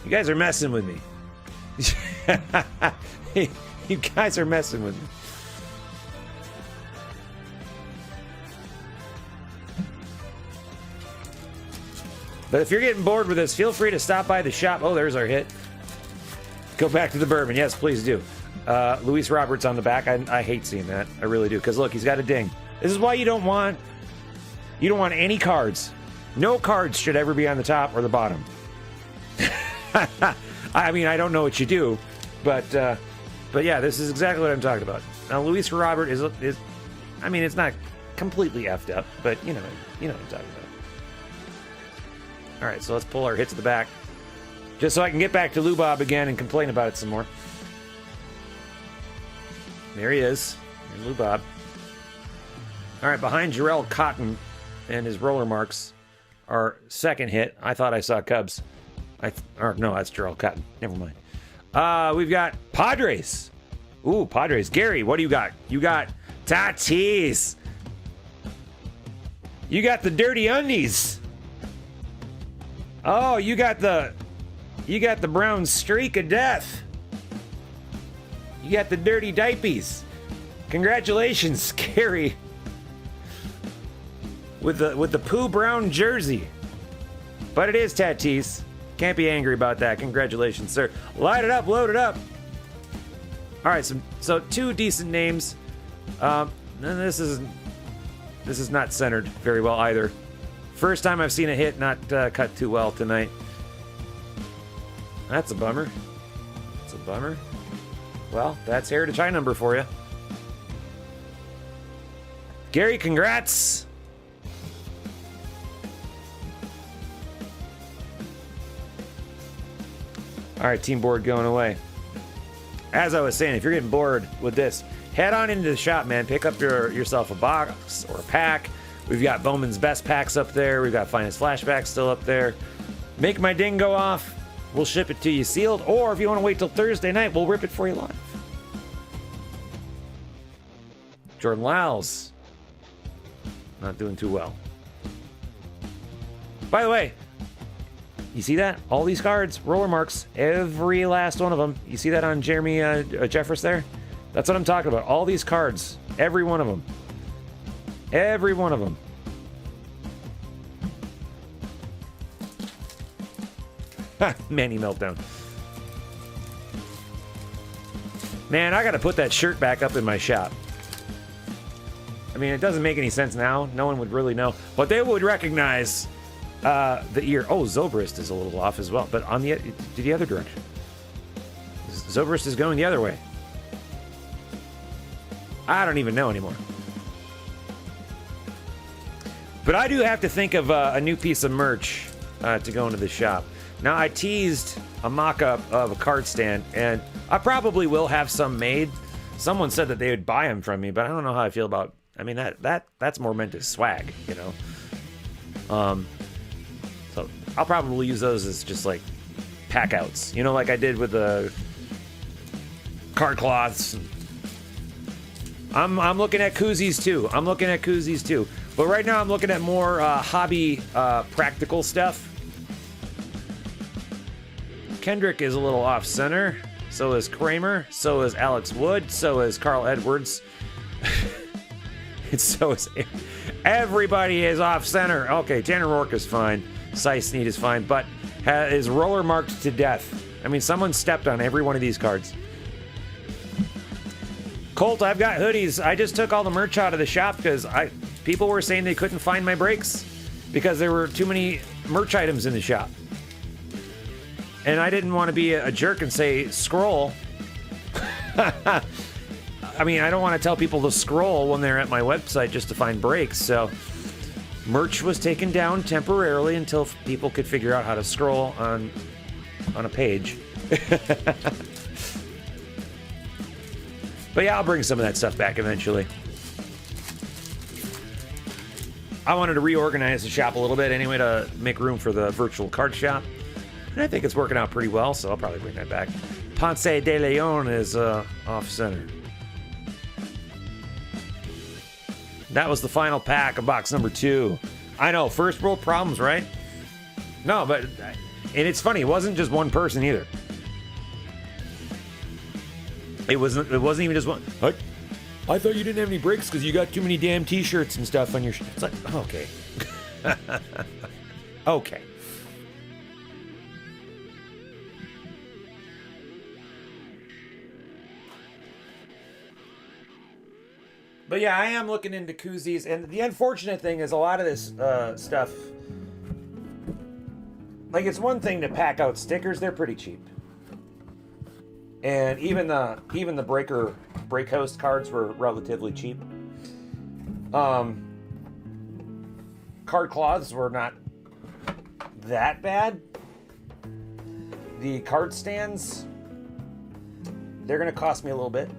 You guys are messing with me. You guys are messing with me. But if you're getting bored with this, feel free to stop by the shop. Oh, there's our hit. Go back to the bourbon. Yes, please do. Luis Roberts on the back. I hate seeing that. I really do. Because look, he's got a ding. This is why you don't want any cards. No cards should ever be on the top or the bottom. I mean, I don't know what you do, but yeah, this is exactly what I'm talking about. Now, Luis Robert is I mean, it's not completely effed up, but you know what I'm talking about. All right, so let's pull our hit to the back, just so I can get back to Lubob again and complain about it some more. There he is, there's Lubob. All right, behind Jarrell Cotton and his roller marks, our second hit. I thought I saw Cubs. Or no, that's Jarrell Cotton. Never mind. We've got Padres. Ooh, Padres. Gary, what do you got? You got Tatis. You got the Dirty Undies. Oh, you got the brown streak of death. You got the dirty diapies. Congratulations, Gary. With the poo brown jersey. But it is Tatis. Can't be angry about that. Congratulations, sir. Light it up, load it up. All right, so two decent names. This is not centered very well either. First time I've seen a hit not cut too well tonight. That's a bummer. That's a bummer. Well, that's Heritage High number for you. Gary, congrats. All right, team board going away. As I was saying, if you're getting bored with this, head on into the shop, man. Pick up yourself a box or a pack. We've got Bowman's Best Packs up there. We've got Finest Flashbacks still up there. Make my ding go off. We'll ship it to you sealed. Or if you want to wait till Thursday night, we'll rip it for you live. Jordan Lyles. Not doing too well. By the way, you see that? All these cards, roller marks, every last one of them. You see that on Jeremy Jeffress there? That's what I'm talking about. All these cards, every one of them. Every one of them. Manny Meltdown. Man, I gotta put that shirt back up in my shop. I mean, it doesn't make any sense now. No one would really know. But they would recognize the ear. Oh, Zobrist is a little off as well. But on the other direction. Zobrist is going the other way. I don't even know anymore. But I do have to think of a new piece of merch to go into the shop. Now, I teased a mock-up of a card stand, and I probably will have some made. Someone said that they would buy them from me, but I don't know how I feel about... I mean, that's more meant as swag, you know? So I'll probably use those as just, like, pack-outs. You know, like I did with the card cloths. I'm looking at koozies, too. But right now I'm looking at more hobby practical stuff. Kendrick is a little off-center. So is Kramer. So is Alex Wood. So is Carl Edwards. So is... Everybody is off-center. Okay, Tanner Rourke is fine. Cy Snead is fine. But is roller marked to death. I mean, someone stepped on every one of these cards. Colt, I've got hoodies. I just took all the merch out of the shop because people were saying they couldn't find my breaks because there were too many merch items in the shop. And I didn't want to be a jerk and say, scroll. I mean, I don't want to tell people to scroll when they're at my website just to find breaks. So merch was taken down temporarily until people could figure out how to scroll on a page. But yeah, I'll bring some of that stuff back eventually. I wanted to reorganize the shop a little bit anyway to make room for the virtual card shop. And I think it's working out pretty well, so I'll probably bring that back. Ponce de Leon is off-center. That was the final pack of box number 2. I know, first world problems, right? No, but And it's funny, it wasn't just one person either. It wasn't even just one. I thought you didn't have any breaks because you got too many damn t-shirts and stuff on your... It's like, okay. Okay. But yeah, I am looking into koozies, and the unfortunate thing is a lot of this stuff, like, it's one thing to pack out stickers, they're pretty cheap. And even the break host cards were relatively cheap. Card cloths were not that bad. The card stands, they're gonna cost me a little bit.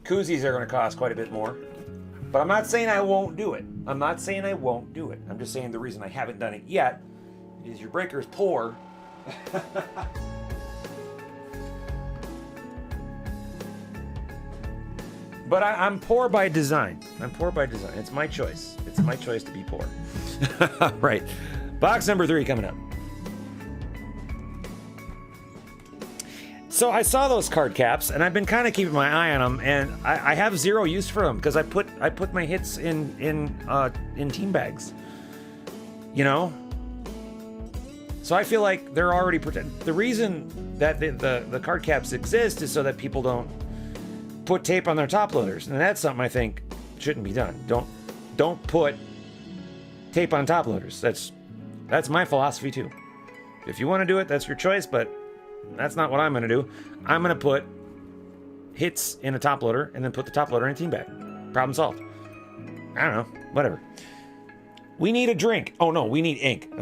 Koozies are going to cost quite a bit more. But I'm not saying I won't do it. I'm not saying I won't do it. I'm just saying the reason I haven't done it yet is your breaker's poor. But I'm poor by design. I'm poor by design. It's my choice. It's my choice to be poor. Right. Box number 3 coming up. So I saw those card caps, and I've been kind of keeping my eye on them, and I have zero use for them because I put my hits in team bags, you know. So I feel like they're already protected. The reason that the card caps exist is so that people don't put tape on their top loaders, and that's something I think shouldn't be done. Don't put tape on top loaders. That's my philosophy too. If you want to do it, that's your choice, but that's not what I'm going to do. I'm going to put hits in a top loader and then put the top loader in a team bag. Problem solved. I don't know. Whatever. We need a drink. Oh, no. We need ink.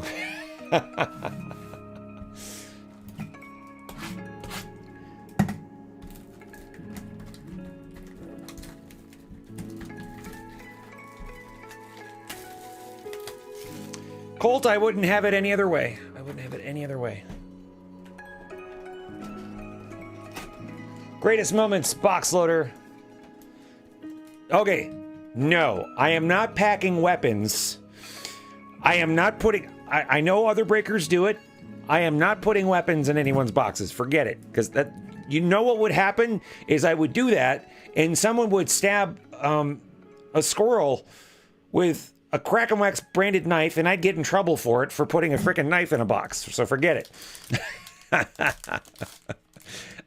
Colt, I wouldn't have it any other way. I wouldn't have it any other way. Greatest moments, box loader. Okay, no, I am not packing weapons. I am not putting... I know other breakers do it. I am not putting weapons in anyone's boxes. Forget it. Because that, you know what would happen is I would do that, and someone would stab a squirrel with a Crackin' Wax branded knife, and I'd get in trouble for it for putting a freaking knife in a box. So forget it.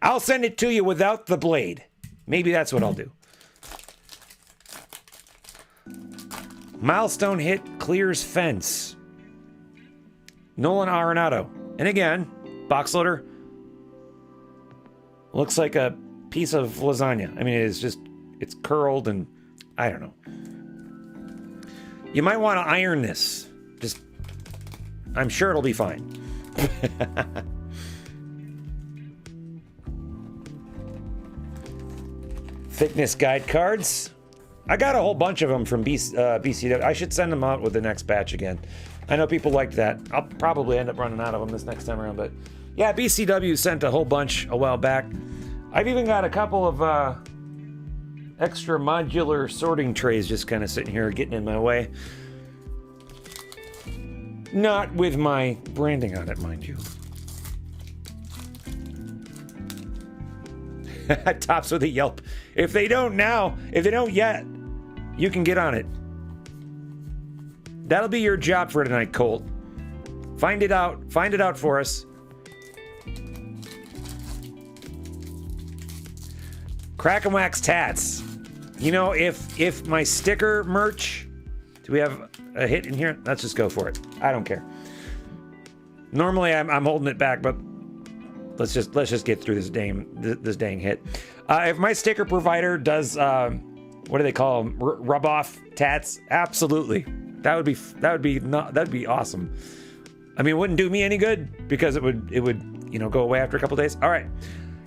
I'll send it to you without the blade. Maybe that's what I'll do. Milestone hit clears fence. Nolan Arenado. And again, box loader. Looks like a piece of lasagna. I mean, it's curled and I don't know. You might want to iron this. I'm sure it'll be fine. Thickness guide cards. I got a whole bunch of them from BCW. I should send them out with the next batch again. I know people liked that. I'll probably end up running out of them this next time around, but yeah, BCW sent a whole bunch a while back. I've even got a couple of extra modular sorting trays just kind of sitting here getting in my way. Not with my branding on it, mind you. Tops with a Yelp. If they don't now, if they don't yet, you can get on it. That'll be your job for tonight, Colt. Find it out. Find it out for us. Crackin' Wax tats. You know, if my sticker merch, do we have a hit in here? Let's just go for it. I don't care. Normally I'm holding it back, but let's just get through this dang hit. If my sticker provider does what do they call them? Rub off tats? Absolutely. That would be awesome. I mean, it wouldn't do me any good because it would go away after a couple days. All right.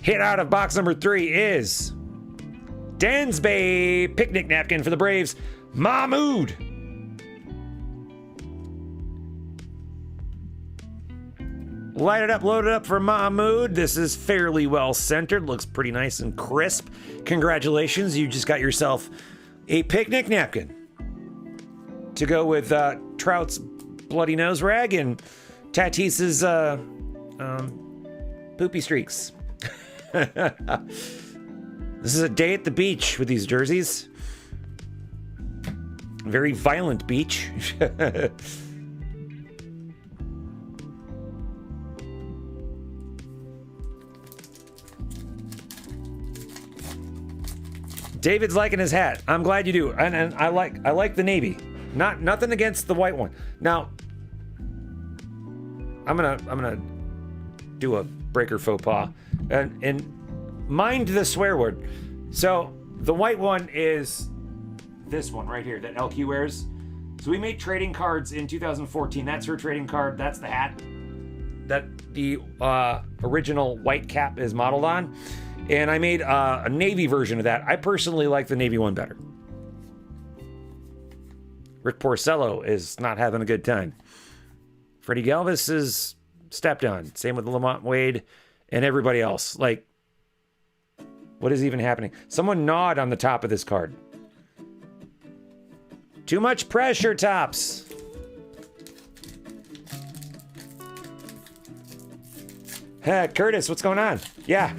Hit out of box number 3 is Dansby picnic napkin for the Braves, Mahmood. Light it up, load it up for Mahmood. This is fairly well centered. Looks pretty nice and crisp. Congratulations, you just got yourself a picnic napkin. to go with Trout's bloody nose rag and Tatis's poopy streaks. This is a day at the beach with these jerseys. Very violent beach. David's liking his hat. I'm glad you do, and I like the navy. Nothing against the white one. Now, I'm gonna do a breaker faux pas, and mind the swear word. So the white one is this one right here that LQ wears. So we made trading cards in 2014. That's her trading card. That's the hat that the original white cap is modeled on. And I made a navy version of that. I personally like the navy one better. Rick Porcello is not having a good time. Freddie Galvis is stepped on. Same with Lamont Wade and everybody else. Like, what is even happening? Someone gnawed on the top of this card. Too much pressure, Tops. Curtis, what's going on? Yeah.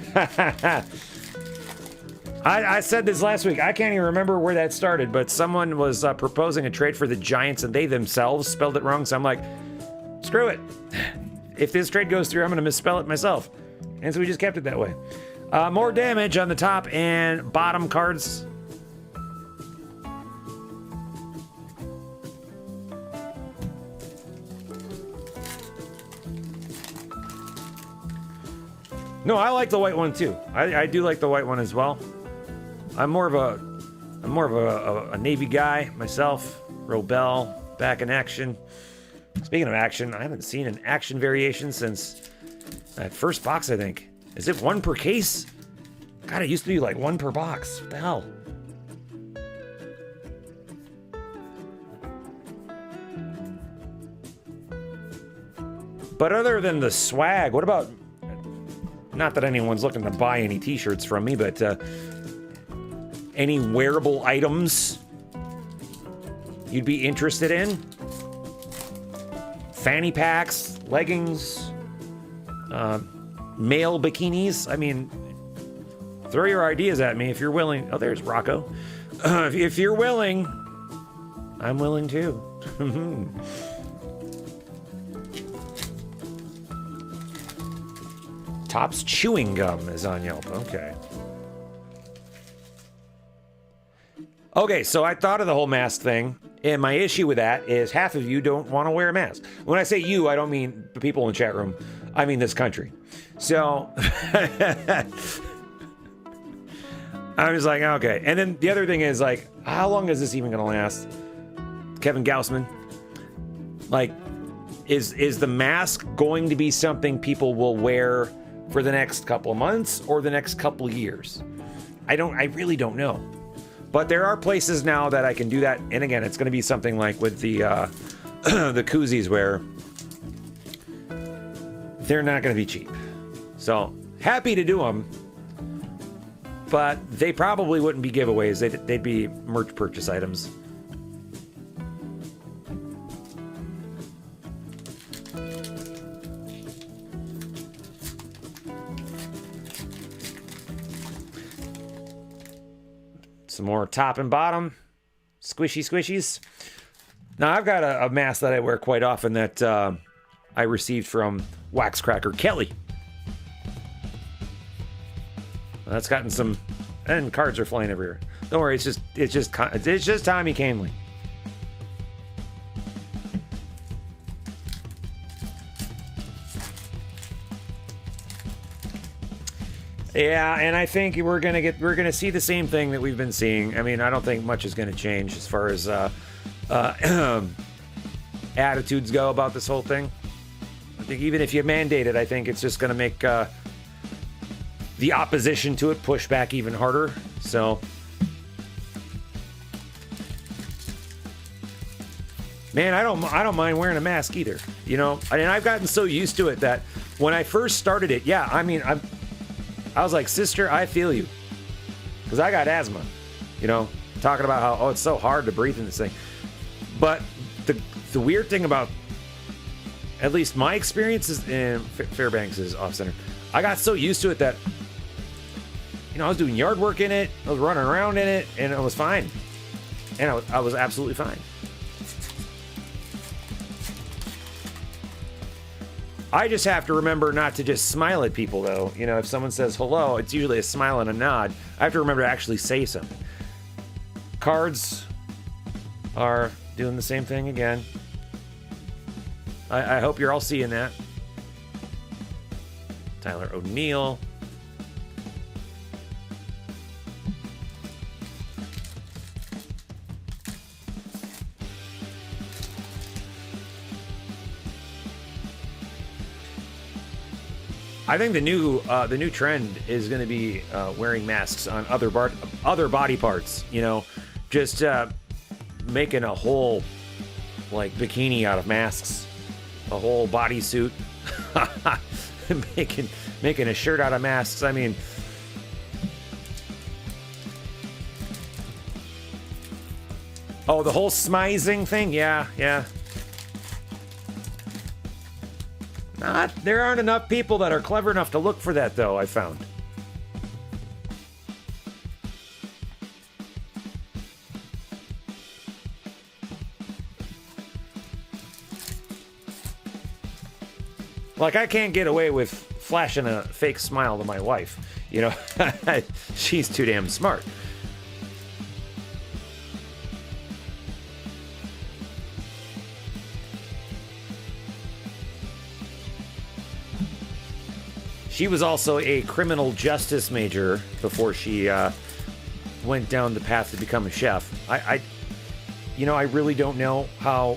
I said this last week. I can't even remember where that started, but someone was proposing a trade for the Giants, and they themselves spelled it wrong. So I'm like, screw it. If this trade goes through, I'm going to misspell it myself. And so we just kept it that way. More damage on the top and bottom cards. No, I like the white one too. I do like the white one as well. I'm more of a Navy guy myself. Robel back in action. Speaking of action, I haven't seen an action variation since that first box, I think. Is it one per case? God, it used to be like one per box. What the hell? But other than the swag, what about... Not that anyone's looking to buy any t-shirts from me, but any wearable items you'd be interested in? Fanny packs, leggings, male bikinis. I mean, throw your ideas at me if you're willing. Oh, there's Rocco. If you're willing, I'm willing too. Topps chewing gum is on Yelp. Okay, so I thought of the whole mask thing, and my issue with that is half of you don't want to wear a mask. When I say you, I don't mean the people in the chat room. I mean this country. So I was like, okay. And then the other thing is, like, how long is this even going to last? Kevin Gaussman. Like, is the mask going to be something people will wear for the next couple of months or the next couple of years? I really don't know. But there are places now that I can do that. And again, it's going to be something like with the the koozies where they're not going to be cheap. So happy to do them, but they probably wouldn't be giveaways. They'd be merch purchase items. Some more top and bottom squishies. Now I've got a mask that I wear quite often that I received from Wax Cracker Kelly. That's gotten some, and cards are flying everywhere. Don't worry, it's just Tommy Canley. Yeah, and I think we're gonna see the same thing that we've been seeing. I mean, I don't think much is gonna change as far as attitudes go about this whole thing. I think even if you mandate it, I think it's just gonna make the opposition to it push back even harder. So, man, I don't mind wearing a mask either. You know, and I've gotten so used to it that when I first started it, yeah, I mean, I was like, sister, I feel you. Because I got asthma. You know, talking about how, it's so hard to breathe in this thing. But the weird thing about, at least my experiences in Fairbanks is off center, I got so used to it that, you know, I was doing yard work in it, I was running around in it, and it was fine. And I was absolutely fine. I just have to remember not to just smile at people, though. You know, if someone says hello, it's usually a smile and a nod. I have to remember to actually say something. Cards are doing the same thing again. I hope you're all seeing that. Tyler O'Neill. I think the new trend is going to be wearing masks on other body parts. You know, just making a whole like bikini out of masks, a whole bodysuit, making a shirt out of masks. I mean, oh, the whole smizing thing. Yeah. There aren't enough people that are clever enough to look for that, though, I found. Like, I can't get away with flashing a fake smile to my wife. You know, she's too damn smart. She was also a criminal justice major before she went down the path to become a chef. I really don't know how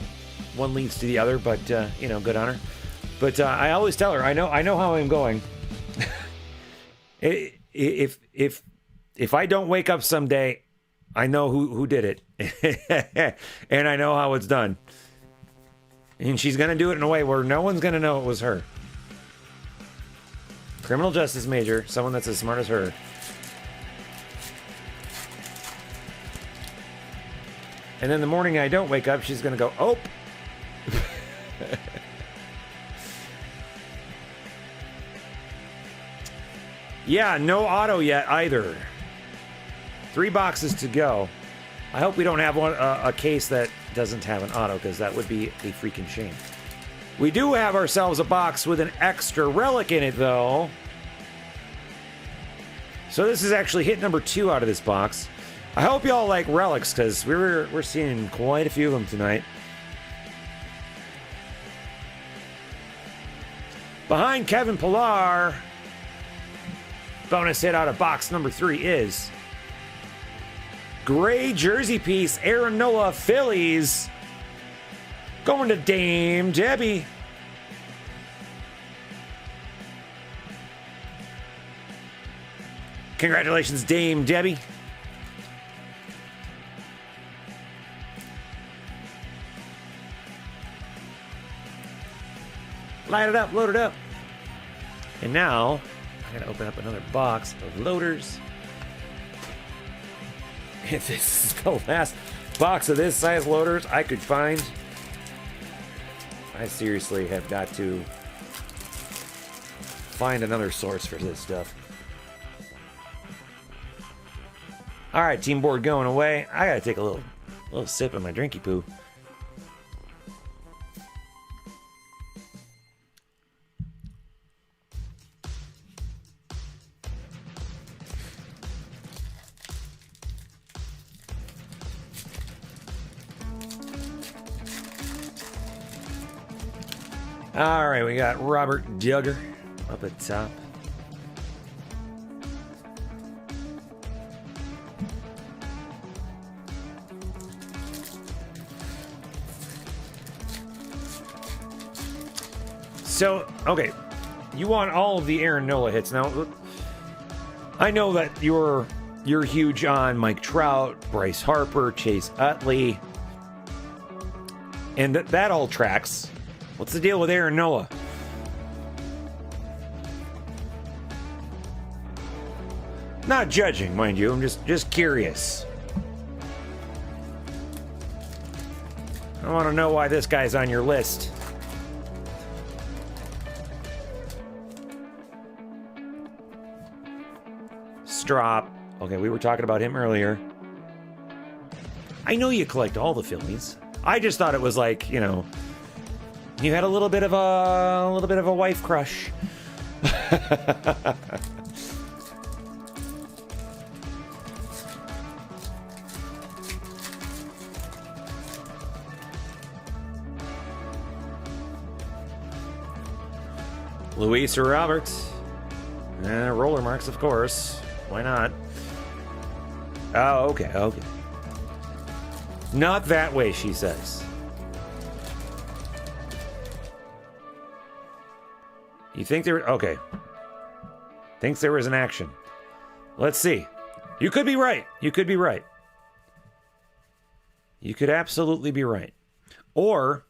one leads to the other, but good on her. But I always tell her, I know how I'm going. If I don't wake up someday, I know who did it, and I know how it's done. And she's gonna do it in a way where no one's gonna know it was her. Criminal justice major, someone that's as smart as her. And then the morning I don't wake up, she's gonna go, oh. Yeah, no auto yet either. 3 boxes to go. I hope we don't have a case that doesn't have an auto, because that would be a freaking shame. We do have ourselves a box with an extra relic in it, though. So this is actually hit number 2 out of this box. I hope y'all like relics, because we're seeing quite a few of them tonight. Behind Kevin Pillar, bonus hit out of box number 3 is gray jersey piece, Aaron Nola, Phillies. Going to Dame Debbie. Congratulations, Dame Debbie. Light it up, load it up. And now, I gotta open up another box of loaders. If this is the last box of this size loaders I could find, I seriously have got to find another source for this stuff. All right, team board going away. I gotta take a little sip of my drinky poo. All right, we got Robert Duggar up at top. So, okay, you want all of the Aaron Nola hits. Now, I know that you're huge on Mike Trout, Bryce Harper, Chase Utley, and that all tracks. What's the deal with Aaron Nola? Not judging, mind you. I'm just curious. I want to know why this guy's on your list. Strop. Okay, we were talking about him earlier. I know you collect all the Phillies. I just thought it was like, you know, you had a little bit of a wife crush. Luis Roberts. Roller marks, of course. Why not? Oh, okay, okay. Not that way, she says. You think there... Okay. Thinks there was an action. Let's see. You could be right. You could be right. You could absolutely be right. Or...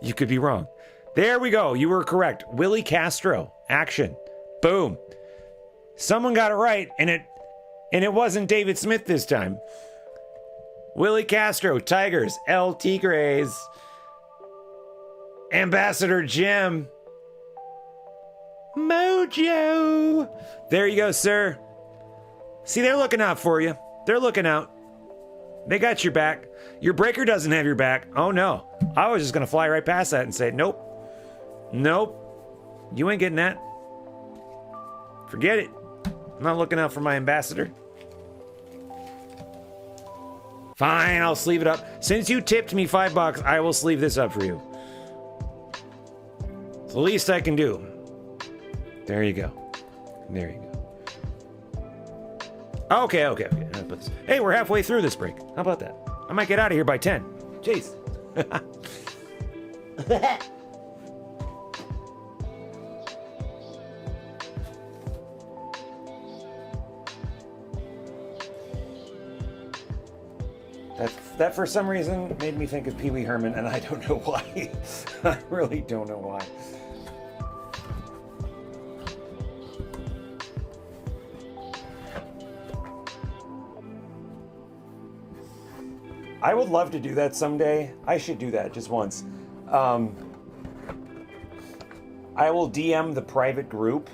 you could be wrong. There we go. You were correct. Willie Castro. Action. Boom. Someone got it right, and it wasn't David Smith this time. Willie Castro, Tigers, El Tigres. Ambassador Jim. Mojo. There you go, sir. See, they're looking out for you. They're looking out. They got your back. Your breaker doesn't have your back. Oh, no. I was just going to fly right past that and say, nope. Nope. You ain't getting that. Forget it. I'm not looking out for my ambassador. Fine, I'll sleeve it up. Since you tipped me $5, I will sleeve this up for you. It's the least I can do. There you go. There you go. Okay. Hey, we're halfway through this break. How about that? I might get out of here by 10. Jeez. That for some reason made me think of Pee Wee Herman, and I don't know why. I really don't know why. I would love to do that someday. I should do that just once. I will DM the private group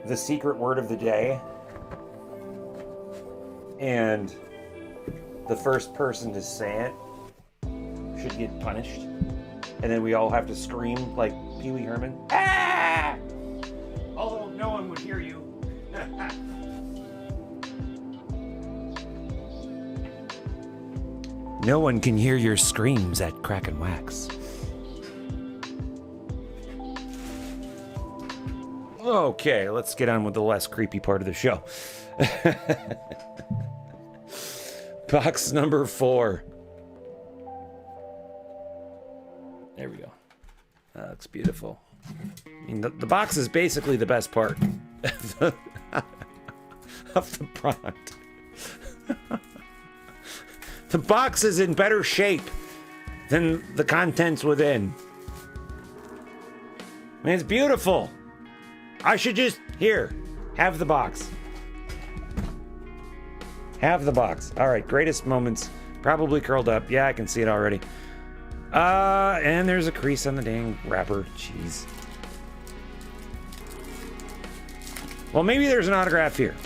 the secret word of the day. And the first person to say it should get punished. And then we all have to scream like Pee Wee Herman. Ah! Although no one would hear you. No one can hear your screams at Crackin' Wax. Okay, let's get on with the less creepy part of the show. Box number 4. There we go. That looks beautiful. I mean, the box is basically the best part of the product. The box is in better shape than the contents within. I mean, it's beautiful. I should just, here, have the box. Have the box. All right, greatest moments. Probably curled up. Yeah, I can see it already. And there's a crease on the dang wrapper. Jeez. Well, maybe there's an autograph here.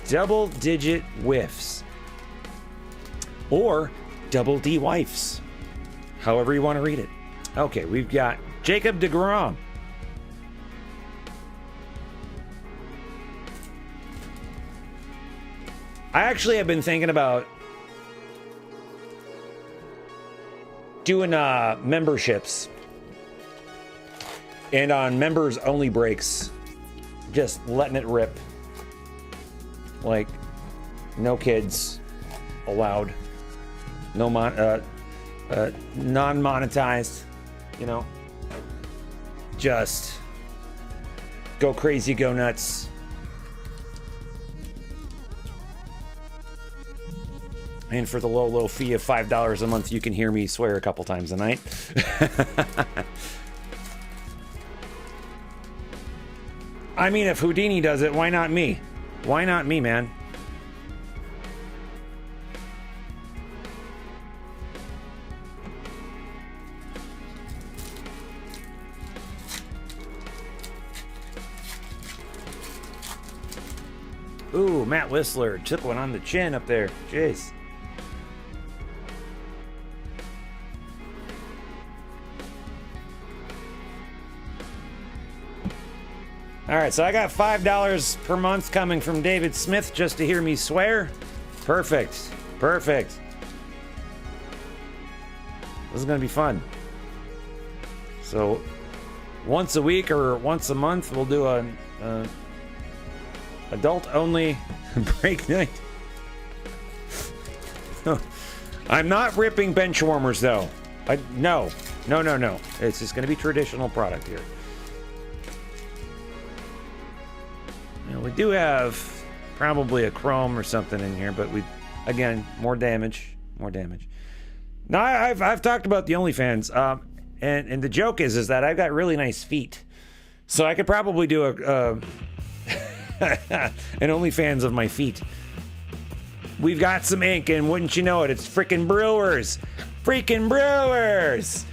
Double-digit whiffs. Or double D wifes. However you want to read it. Okay, we've got Jacob deGrom. I actually have been thinking about doing memberships, and on members only breaks, just letting it rip. Like, no kids allowed, no non-monetized, you know, just go crazy, go nuts. And for the low fee of $5 a month, you can hear me swear a couple times a night. I mean, if Houdini does it, why not me? Why not me, man? Ooh, Matt Whistler took one on the chin up there. Jeez. All right, so I got $5 per month coming from David Smith just to hear me swear. Perfect. Perfect. This is going to be fun. So once a week or once a month, we'll do a adult-only break night. I'm not ripping bench warmers, though. No. It's just going to be traditional product here. Now, we do have probably a chrome or something in here, but again, more damage. Now, I've talked about the OnlyFans, and the joke is that I've got really nice feet, so I could probably do an OnlyFans of my feet. We've got some ink, and wouldn't you know it, it's freaking Brewers. Freaking Brewers!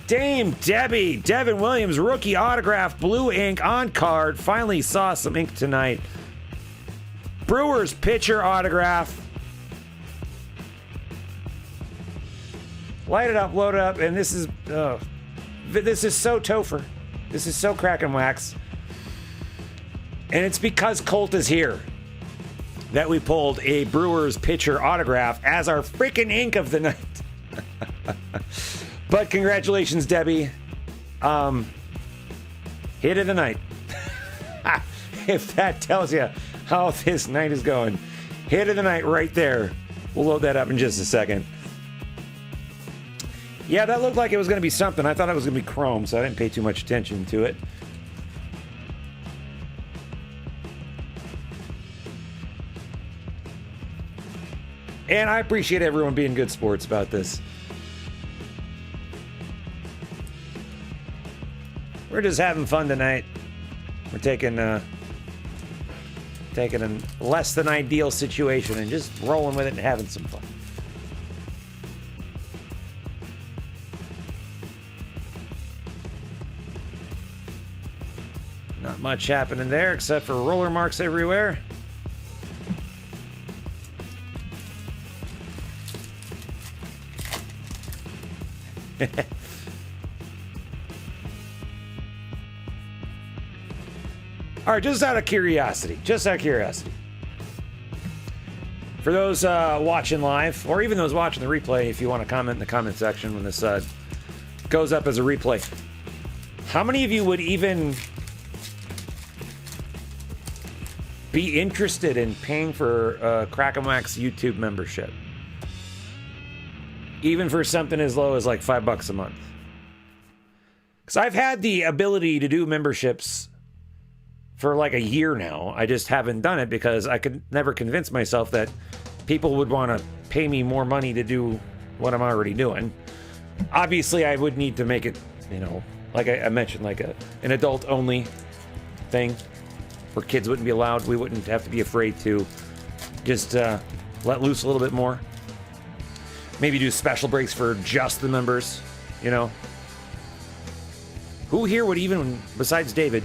Dame Debbie, Devin Williams, rookie autograph, blue ink on card. Finally saw some ink tonight. Brewers pitcher autograph. Light it up, load it up, and this is so Topher. This is so Crackin' Wax. And it's because Colt is here that we pulled a Brewers pitcher autograph as our freaking ink of the night. But congratulations, Debbie. Hit of the night. If that tells you how this night is going. Hit of the night right there. We'll load that up in just a second. Yeah, that looked like it was going to be something. I thought it was going to be chrome, so I didn't pay too much attention to it. And I appreciate everyone being good sports about this. We're just having fun tonight. We're taking a less than ideal situation and just rolling with it and having some fun. Not much happening there except for roller marks everywhere. All right, just out of curiosity, for those watching live, or even those watching the replay, if you want to comment in the comment section when this goes up as a replay, how many of you would even be interested in paying for Crackin' Wax YouTube membership? Even for something as low as like $5 a month. Because I've had the ability to do memberships for like a year now. I just haven't done it because I could never convince myself that people would want to pay me more money to do what I'm already doing. Obviously, I would need to make it, like I mentioned, like an adult-only thing where kids wouldn't be allowed. We wouldn't have to be afraid to just let loose a little bit more. Maybe do special breaks for just the members, Who here would even, besides David,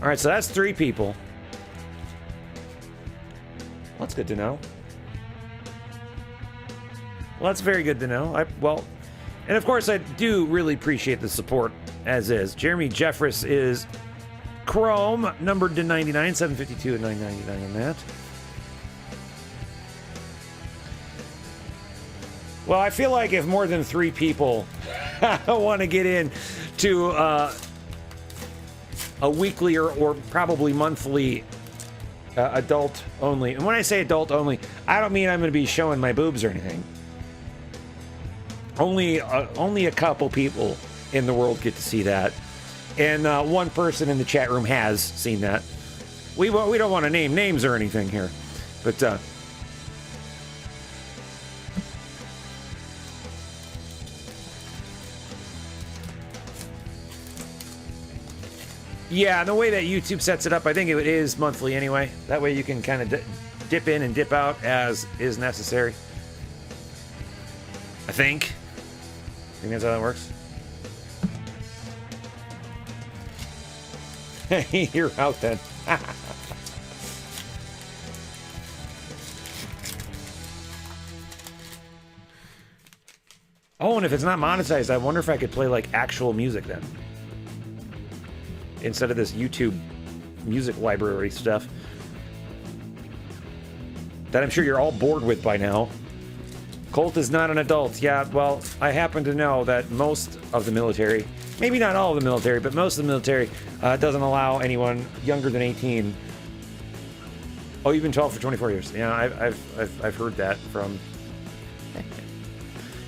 all right, so that's 3 people. Well, that's good to know. Well, that's very good to know. And of course, I do really appreciate the support as is. Jeremy Jeffress is Chrome, numbered to 99, 752 and 999 on that. Well, I feel like if more than 3 people want to get in to a weekly or probably monthly adult only. And when I say adult only, I don't mean I'm going to be showing my boobs or anything. Only a couple people in the world get to see that. And one person in the chat room has seen that. We don't want to name names or anything here. But Yeah, the way that YouTube sets it up, I think it is monthly anyway. That way you can kind of dip in and dip out as is necessary. I think that's how that works. You're out then. Oh, and if it's not monetized, I wonder if I could play like actual music then, instead of this YouTube music library stuff that I'm sure you're all bored with by now. Colt is not an adult. Yeah, well, I happen to know that most of the military, maybe not all of the military, but most of the military doesn't allow anyone younger than 18. Oh, you've been 12 for 24 years. Yeah, I've heard that from...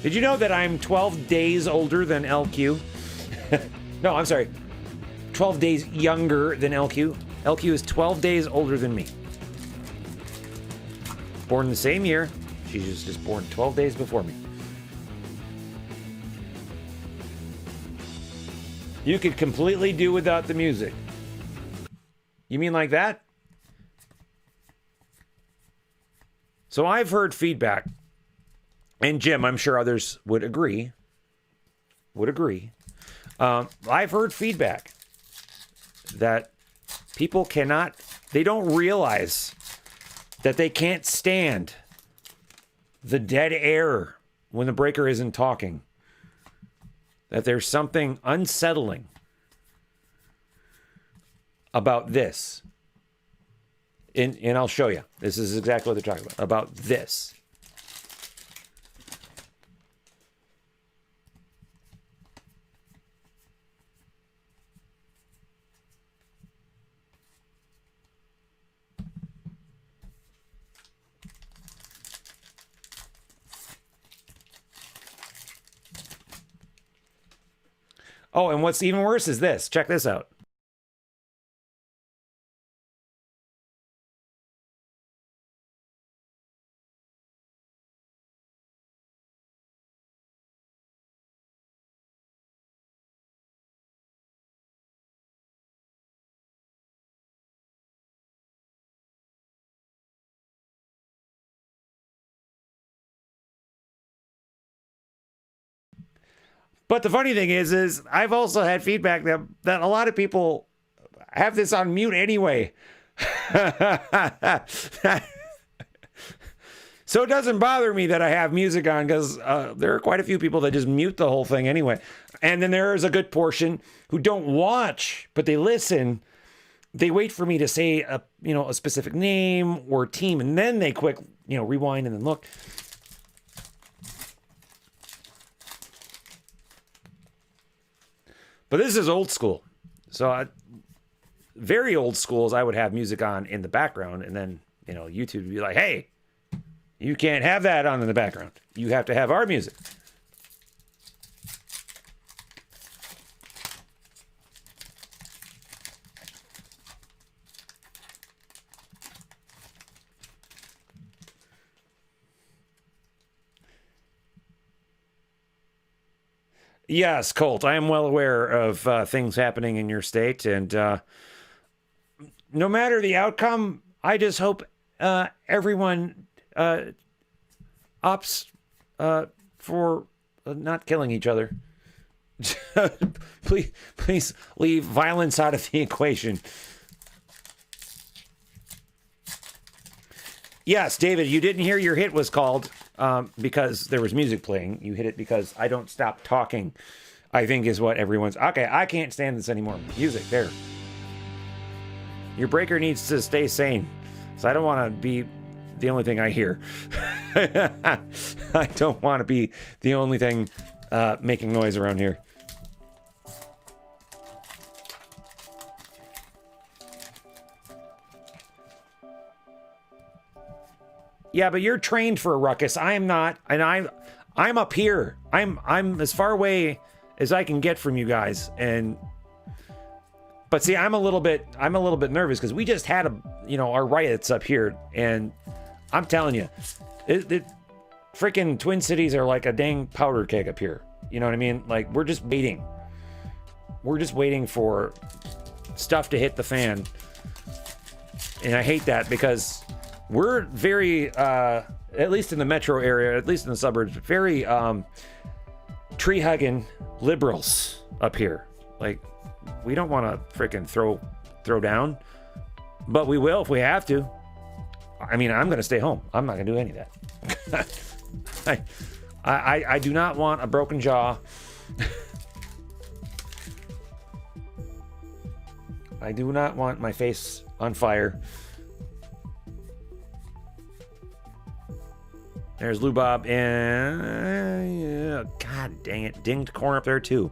Did you know that I'm 12 days older than LQ? No, I'm sorry. 12 days younger than LQ. LQ is 12 days older than me. Born the same year. She's just born 12 days before me. You could completely do without the music. You mean like that? So I've heard feedback. And Jim, I'm sure others would agree. I've heard feedback that people they don't realize that they can't stand the dead air when the breaker isn't talking. That there's something unsettling about this. And I'll show you. This is exactly what they're talking about this. Oh, and what's even worse is this. Check this out. But the funny thing is I've also had feedback that a lot of people have this on mute anyway. So it doesn't bother me that I have music on, because there are quite a few people that just mute the whole thing anyway. And then there is a good portion who don't watch, but they listen. They wait for me to say a specific name or team, and then they quick rewind and then look. But this is old school. So very old schools, I would have music on in the background, and then, YouTube would be like, hey, you can't have that on in the background. You have to have our music. Yes, Colt, I am well aware of things happening in your state, and no matter the outcome, I just hope everyone opts for not killing each other. Please leave violence out of the equation. Yes, David, you didn't hear your hit was called because there was music playing. You hit it because I don't stop talking, I think is what everyone's... Okay, I can't stand this anymore. Music, there. Your breaker needs to stay sane. So I don't want to be the only thing I hear. I don't want to be the only thing making noise around here. Yeah, but you're trained for a ruckus. I am not, and I'm up here. I'm as far away as I can get from you guys. But see, I'm a little bit nervous because we just had our riots up here, and I'm telling you, freaking Twin Cities are like a dang powder keg up here. You know what I mean? Like, we're just waiting. We're just waiting for stuff to hit the fan. And I hate that because we're very, at least in the metro area, at least in the suburbs, very tree-hugging liberals up here. Like, we don't want to freaking throw down, but we will if we have to. I mean, I'm going to stay home. I'm not going to do any of that. I do not want a broken jaw. I do not want my face on fire. There's Lou Bob and yeah, God dang it, dinged corn up there too.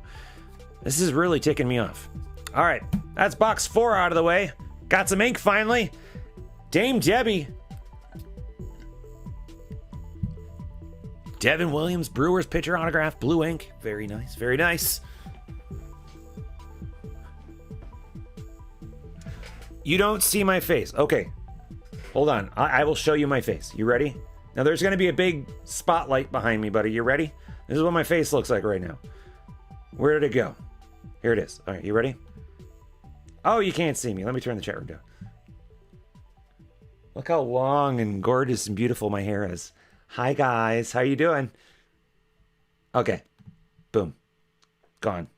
This is really ticking me off. All right, that's box 4 out of the way. Got some ink finally. Dame Debbie. Devin Williams, Brewers pitcher autograph, blue ink. Very nice, very nice. You don't see my face. Okay, hold on. I will show you my face. You ready? Now there's going to be a big spotlight behind me, buddy. You ready? This is what my face looks like right now. Where did it go? Here it is. All right, you ready? Oh, you can't see me. Let me turn the chat room down. Look how long and gorgeous and beautiful my hair is. Hi, guys. How you doing? Okay. Boom. Gone.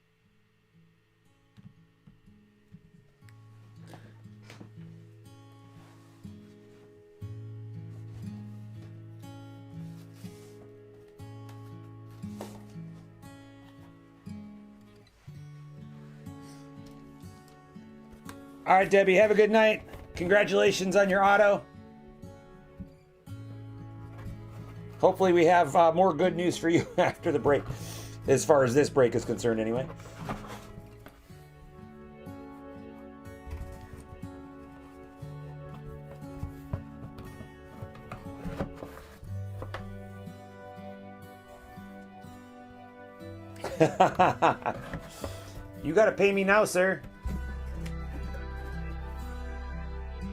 All right, Debbie, have a good night. Congratulations on your auto. Hopefully we have more good news for you after the break, as far as this break is concerned anyway. You gotta pay me now, sir.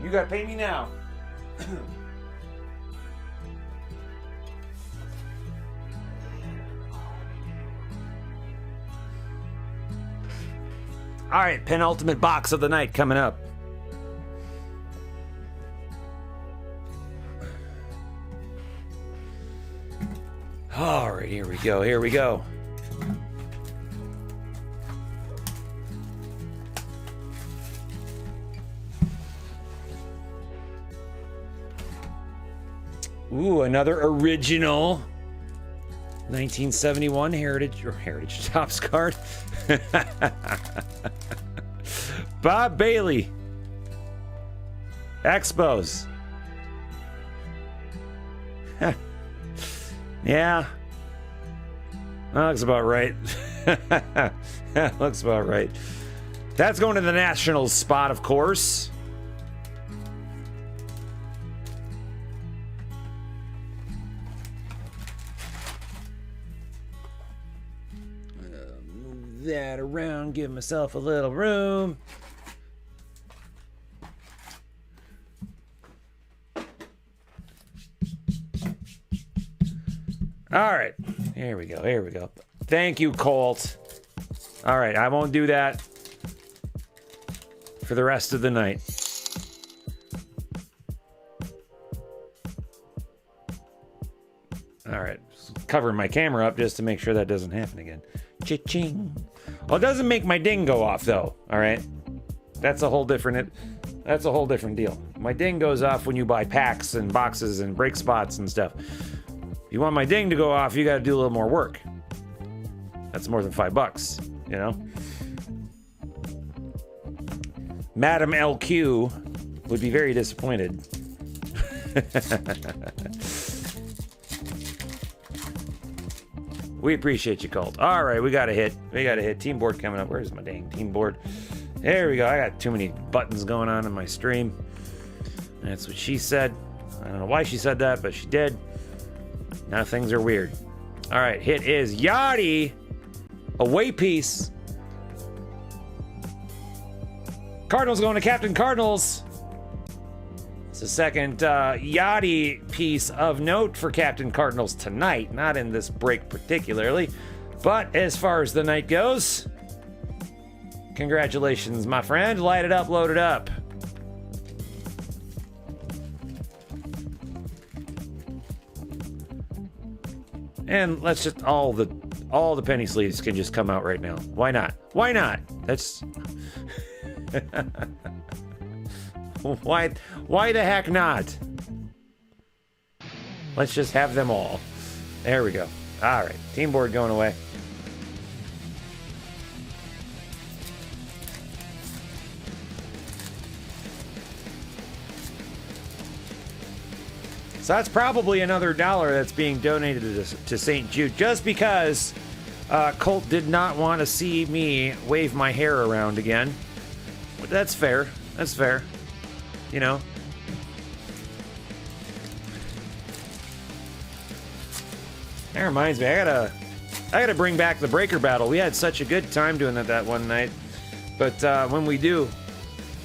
You gotta pay me now. All right, penultimate box of the night coming up. All right, here we go. Here we go. Ooh, another original 1971 Heritage Topps card. Bob Bailey. Expos. Yeah. That looks about right. That looks about right. That's going to the Nationals spot, of course. Move that around, give myself a little room. All right, here we go, here we go. Thank you, Colt. All right, I won't do that for the rest of the night. All right, covering my camera up just to make sure that doesn't happen again. Cha-ching. Well, it doesn't make my ding go off though. All right, that's a whole different deal. My ding goes off when you buy packs and boxes and break spots and stuff. If you want my ding to go off, you got to do a little more work. That's more than $5, you know. Madam LQ would be very disappointed. We appreciate you, Colt. All right, we got a hit. We got a hit. Team board coming up. Where's my dang team board? There we go. I got too many buttons going on in my stream. That's what she said. I don't know why she said that, but she did. Now things are weird. All right, hit is Yachty. Away piece. Cardinals going to Captain Cardinals. It's the second Yachty piece of note for Captain Cardinals tonight. Not in this break particularly, but as far as the night goes. Congratulations, my friend. Light it up, load it up. And let's just all the penny sleeves can just come out right now. Why not? Why not? That's why the heck not? Let's just have them all. There we go. All right, team board going away. So that's probably another $1 that's being donated to St. Jude, just because Colt did not want to see me wave my hair around again. But that's fair. That's fair. You know. That reminds me, I gotta bring back the breaker battle. We had such a good time doing that one night. But when we do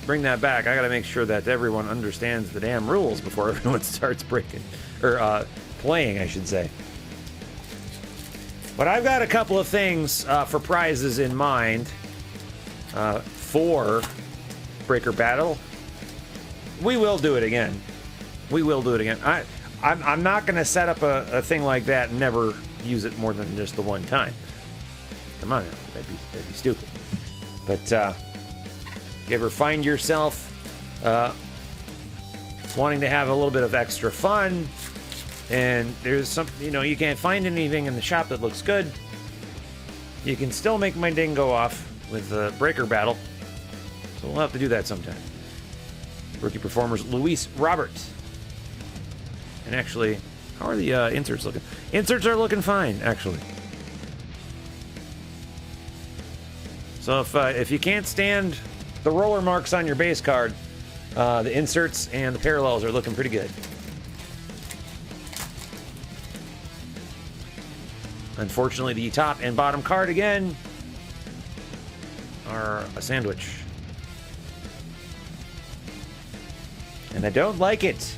bring that back, I gotta make sure that everyone understands the damn rules before everyone starts breaking or playing, I should say. But I've got a couple of things for prizes in mind for breaker battle. We will do it again. We will do it again. I'm not gonna set up a thing like that and never use it more than just the one time. Come on now, that'd be stupid. But you ever find yourself wanting to have a little bit of extra fun, and there's something, you know, you can't find anything in the shop that looks good, you can still make my ding go off with the breaker battle. So we'll have to do that sometime. Rookie performers Luis Roberts. And actually, how are the inserts looking? Inserts are looking fine, actually. So if you can't stand the roller marks on your base card, the inserts and the parallels are looking pretty good. Unfortunately, the top and bottom card again are a sandwich. And I don't like it.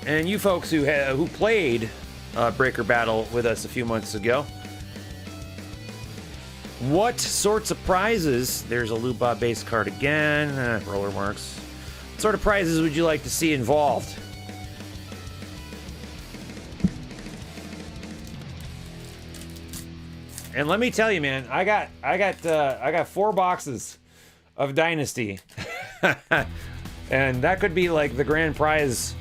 And you folks who played Breaker Battle with us a few months ago, what sorts of prizes, there's a Lou Bob base card again, roller marks, what sort of prizes would you like to see involved? And let me tell you, man, I got 4 boxes of Dynasty. And that could be like the grand prize.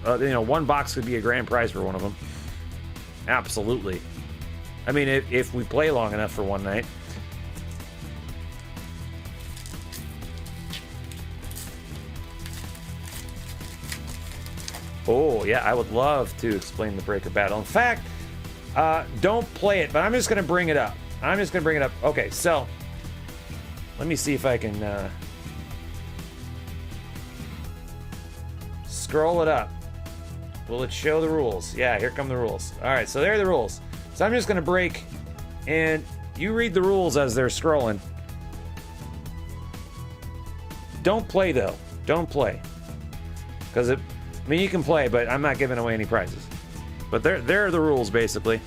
You know, 1 box could be a grand prize for one of them. Absolutely. I mean, if we play long enough for one night. Oh, yeah, I would love to explain the breaker battle. In fact, don't play it, but I'm just going to bring it up. Okay, so let me see if I can scroll it up. Will it show the rules? Yeah, here come the rules. All right, so there are the rules. So I'm just going to break, and you read the rules as they're scrolling. Don't play, though. Don't play. Because, I mean, you can play, but I'm not giving away any prizes. But there are the rules, basically.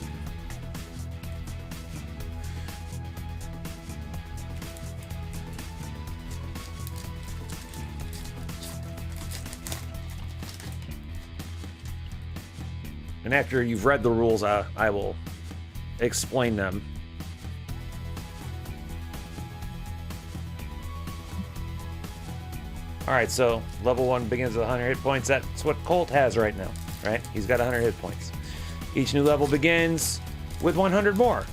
And after you've read the rules, I will explain them. Alright, so level 1 begins with 100 hit points. That's what Colt has right now, right? He's got 100 hit points. Each new level begins with 100 more.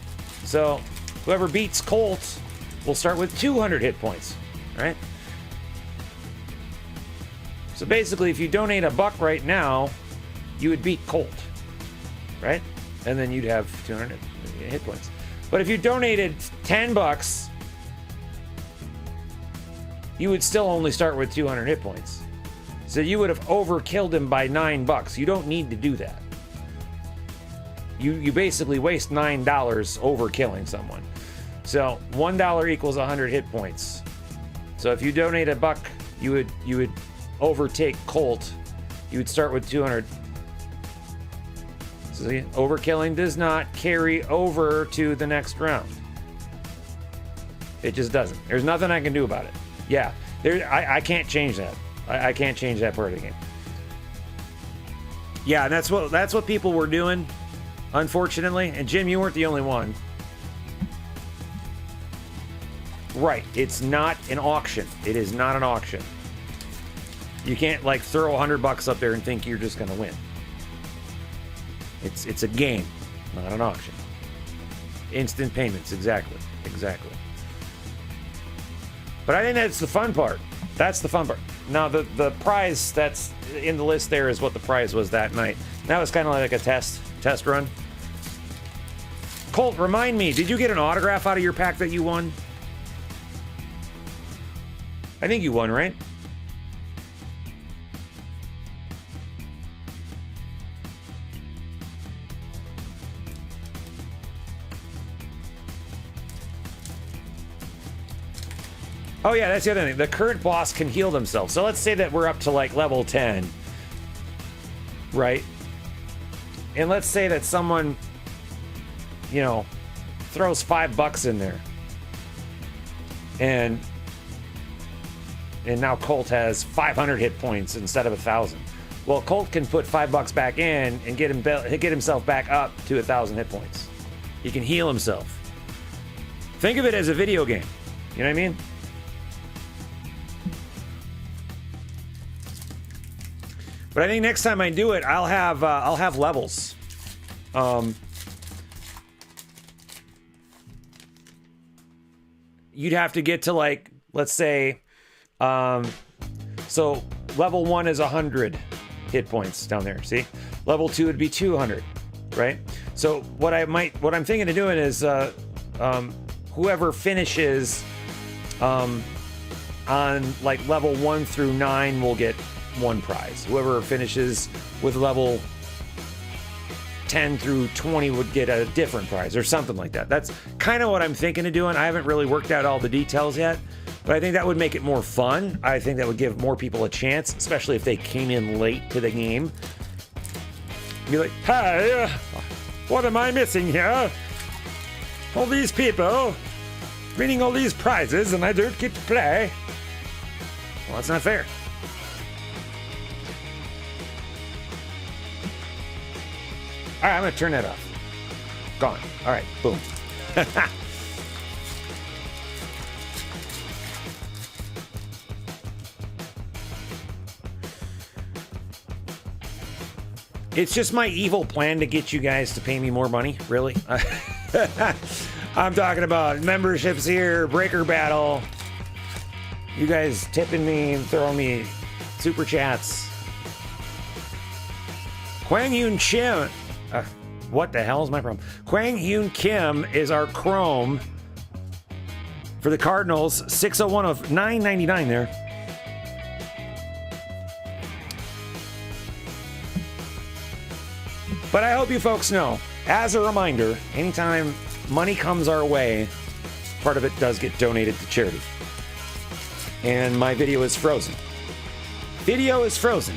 So whoever beats Colt will start with 200 hit points, right? So basically, if you donate $1 right now, you would beat Colt, right? And then you'd have 200 hit points. But if you donated $10, you would still only start with 200 hit points. So you would have overkilled him by $9. You don't need to do that. You basically waste $9 overkilling someone. So $1 equals 100 hit points. So if you donate $1, you would overtake Colt. You would start with 200. See, overkilling does not carry over to the next round. It just doesn't. There's nothing I can do about it. Yeah, I can't change that. I can't change that part of the game. Yeah, and that's what people were doing, unfortunately. And Jim, you weren't the only one. Right, it's not an auction. It is not an auction. You can't like throw $100 up there and think you're just gonna win. It's a game, not an auction. Instant payments, exactly. But I think that's the fun part. That's the fun part. Now the prize that's in the list there is what the prize was that night. That was kind of like a test run. Colt, remind me, did you get an autograph out of your pack that you won? I think you won, right? Oh yeah, that's the other thing. The current boss can heal themselves. So let's say that we're up to like level 10, right? And let's say that someone, you know, throws $5 in there. And now Colt has 500 hit points instead of 1,000. Well, Colt can put $5 back in and get himself back up to 1,000 hit points. He can heal himself. Think of it as a video game. You know what I mean? But I think next time I do it, I'll have levels. You'd have to get to like, let's say, so level 1 is 100 hit points down there. See, level 2 would be 200, right? So what I'm thinking of doing is whoever finishes on like level 1 through 9 will get one prize. Whoever finishes with level 10 through 20 would get a different prize or something like that. That's kind of what I'm thinking of doing. I haven't really worked out all the details yet, but I think that would make it more fun. I think that would give more people a chance, especially if they came in late to the game. Be like, hey, what am I missing here? All these people winning all these prizes and I don't get to play. Well, that's not fair. All right, I'm going to turn that off. Gone. All right, boom. It's just my evil plan to get you guys to pay me more money, really. I'm talking about memberships here, Breaker Battle. You guys tipping me and throwing me super chats. Kwang Yoon Chim. What the hell is my problem? Kwang Yoon Kim is our Chrome for the Cardinals. 601 of $9.99 there. But I hope you folks know, as a reminder, anytime money comes our way, part of it does get donated to charity. And my video is frozen. Video is frozen.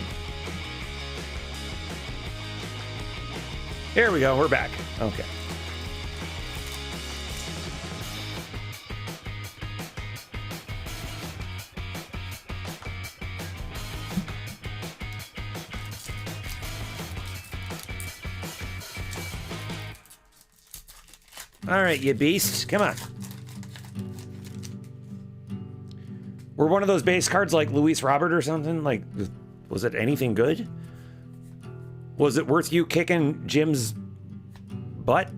Here we go, we're back. Okay. All right, you beast, come on. Were one of those base cards like Luis Robert or something? Like, was it anything good? Was it worth you kicking Jim's butt?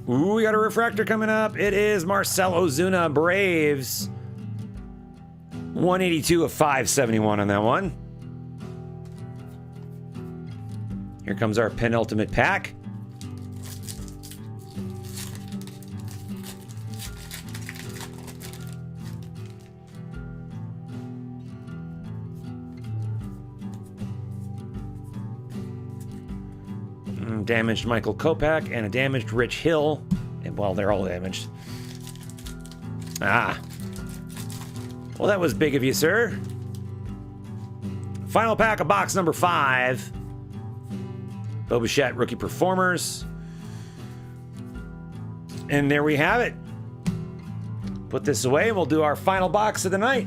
Ooh, we got a refractor coming up. It is Marcell Ozuna Braves. 182 of 571 on that one. Here comes our penultimate pack. Damaged Michael Kopech and a damaged Rich Hill Well, they're all damaged. Ah. Well, that was big of you, sir. Final pack of box number 5. Bo Bichette Rookie Performers. And there we have it. Put this away and we'll do our final box of the night.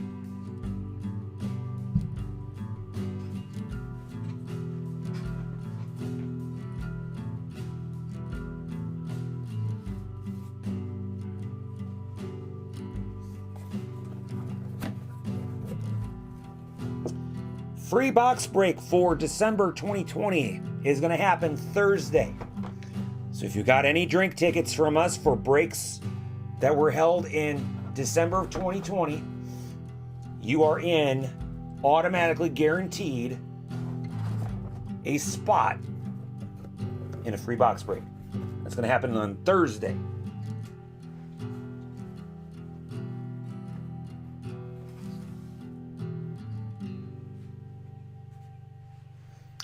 Free box break for December 2020 is going to happen Thursday. So if you got any drink tickets from us for breaks that were held in December of 2020, you are in automatically guaranteed a spot in a free box break. That's going to happen on Thursday.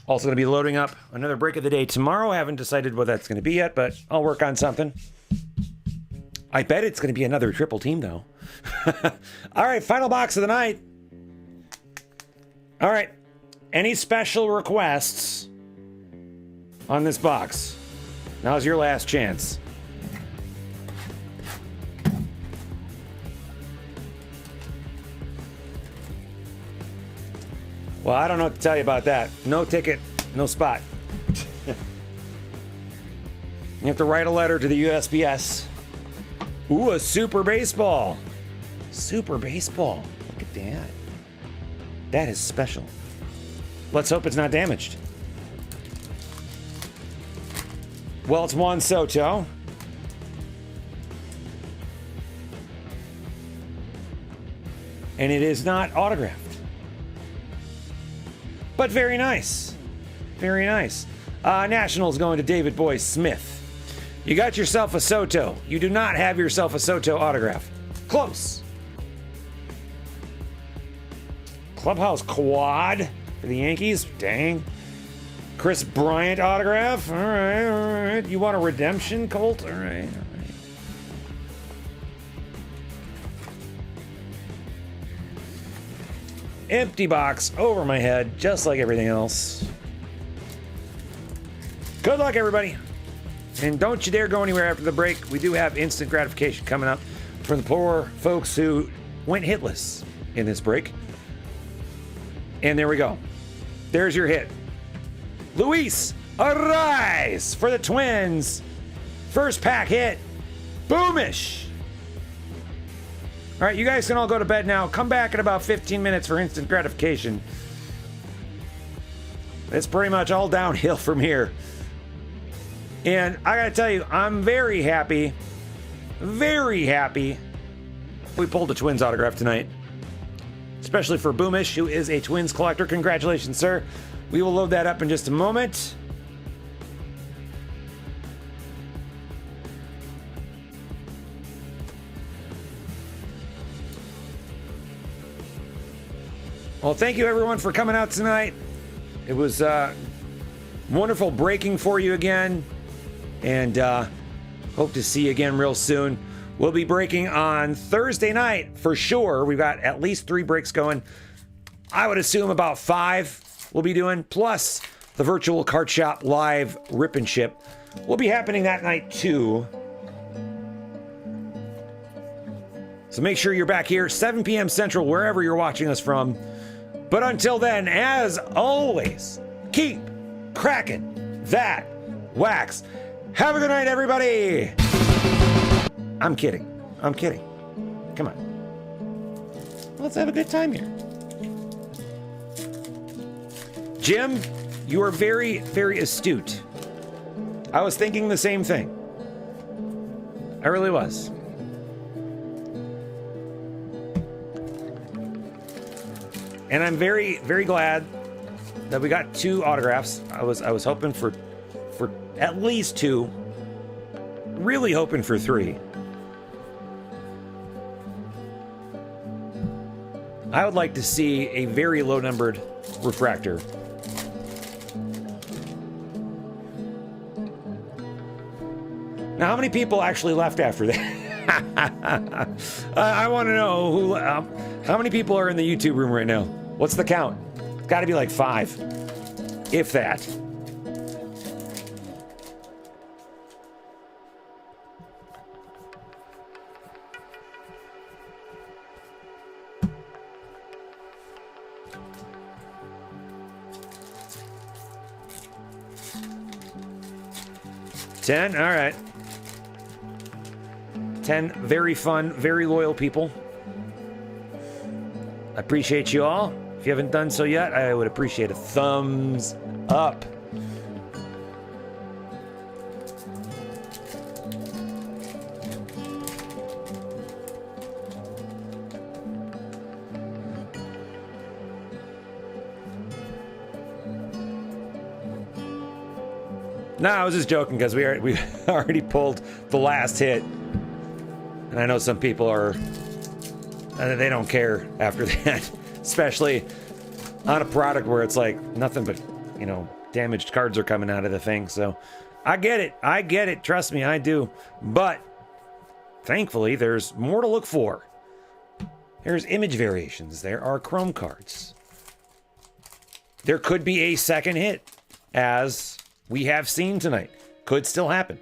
Also going to be loading up another break of the day tomorrow. I haven't decided what that's going to be yet, but I'll work on something. I bet it's going to be another triple team, though. All right, final box of the night. All right, any special requests on this box? Now's your last chance. Well, I don't know what to tell you about that. No ticket, no spot. You have to write a letter to the USPS. Ooh, a super baseball. Super baseball. Look at that. That is special. Let's hope it's not damaged. Well, it's Juan Soto. And it is not autographed. But very nice. Very nice. Nationals going to David Boy Smith. You got yourself a Soto. You do not have yourself a Soto autograph. Close. Clubhouse quad for the Yankees. Dang. Chris Bryant autograph. All right, all right. You want a redemption, Colt? All right, all right. Empty box over my head, just like everything else. Good luck, everybody. And don't you dare go anywhere after the break. We do have instant gratification coming up for the poor folks who went hitless in this break. And there we go. There's your hit. Luis Arraez for the Twins. First pack hit. Boomish. All right, you guys can all go to bed now. Come back in about 15 minutes for instant gratification. It's pretty much all downhill from here. And I gotta tell you, I'm very happy we pulled a Twins autograph tonight. Especially for Boomish, who is a Twins collector. Congratulations, sir. We will load that up in just a moment. Well, thank you everyone for coming out tonight. It was wonderful breaking for you again. And hope to see you again real soon. We'll be breaking on Thursday night for sure. We've got at least 3 breaks going. I would assume about 5 we'll be doing. Plus the virtual card shop live rip and ship will be happening that night too. So make sure you're back here, 7 p.m. Central, wherever you're watching us from. But until then, as always, keep cracking that wax. Have a good night, everybody. I'm kidding. I'm kidding. Come on. Let's have a good time here. Jim, you are very, very astute. I was thinking the same thing. I really was. And I'm very, very glad that we got 2 autographs. I was hoping for at least 2. Really hoping for 3. I would like to see a very low numbered refractor. Now, how many people actually left after that? I want to know who. How many people are in the YouTube room right now? What's the count? It's got to be like 5, if that. $10, all right. 10 very fun, very loyal people. I appreciate you all. If you haven't done so yet, I would appreciate a thumbs up. No, I was just joking because we already pulled the last hit. And I know some people are, they don't care after that, especially on a product where it's like nothing but, you know, damaged cards are coming out of the thing. So I get it. Trust me, I do. But thankfully, there's more to look for. There's image variations. There are chrome cards. There could be a second hit, as we have seen tonight. Could still happen.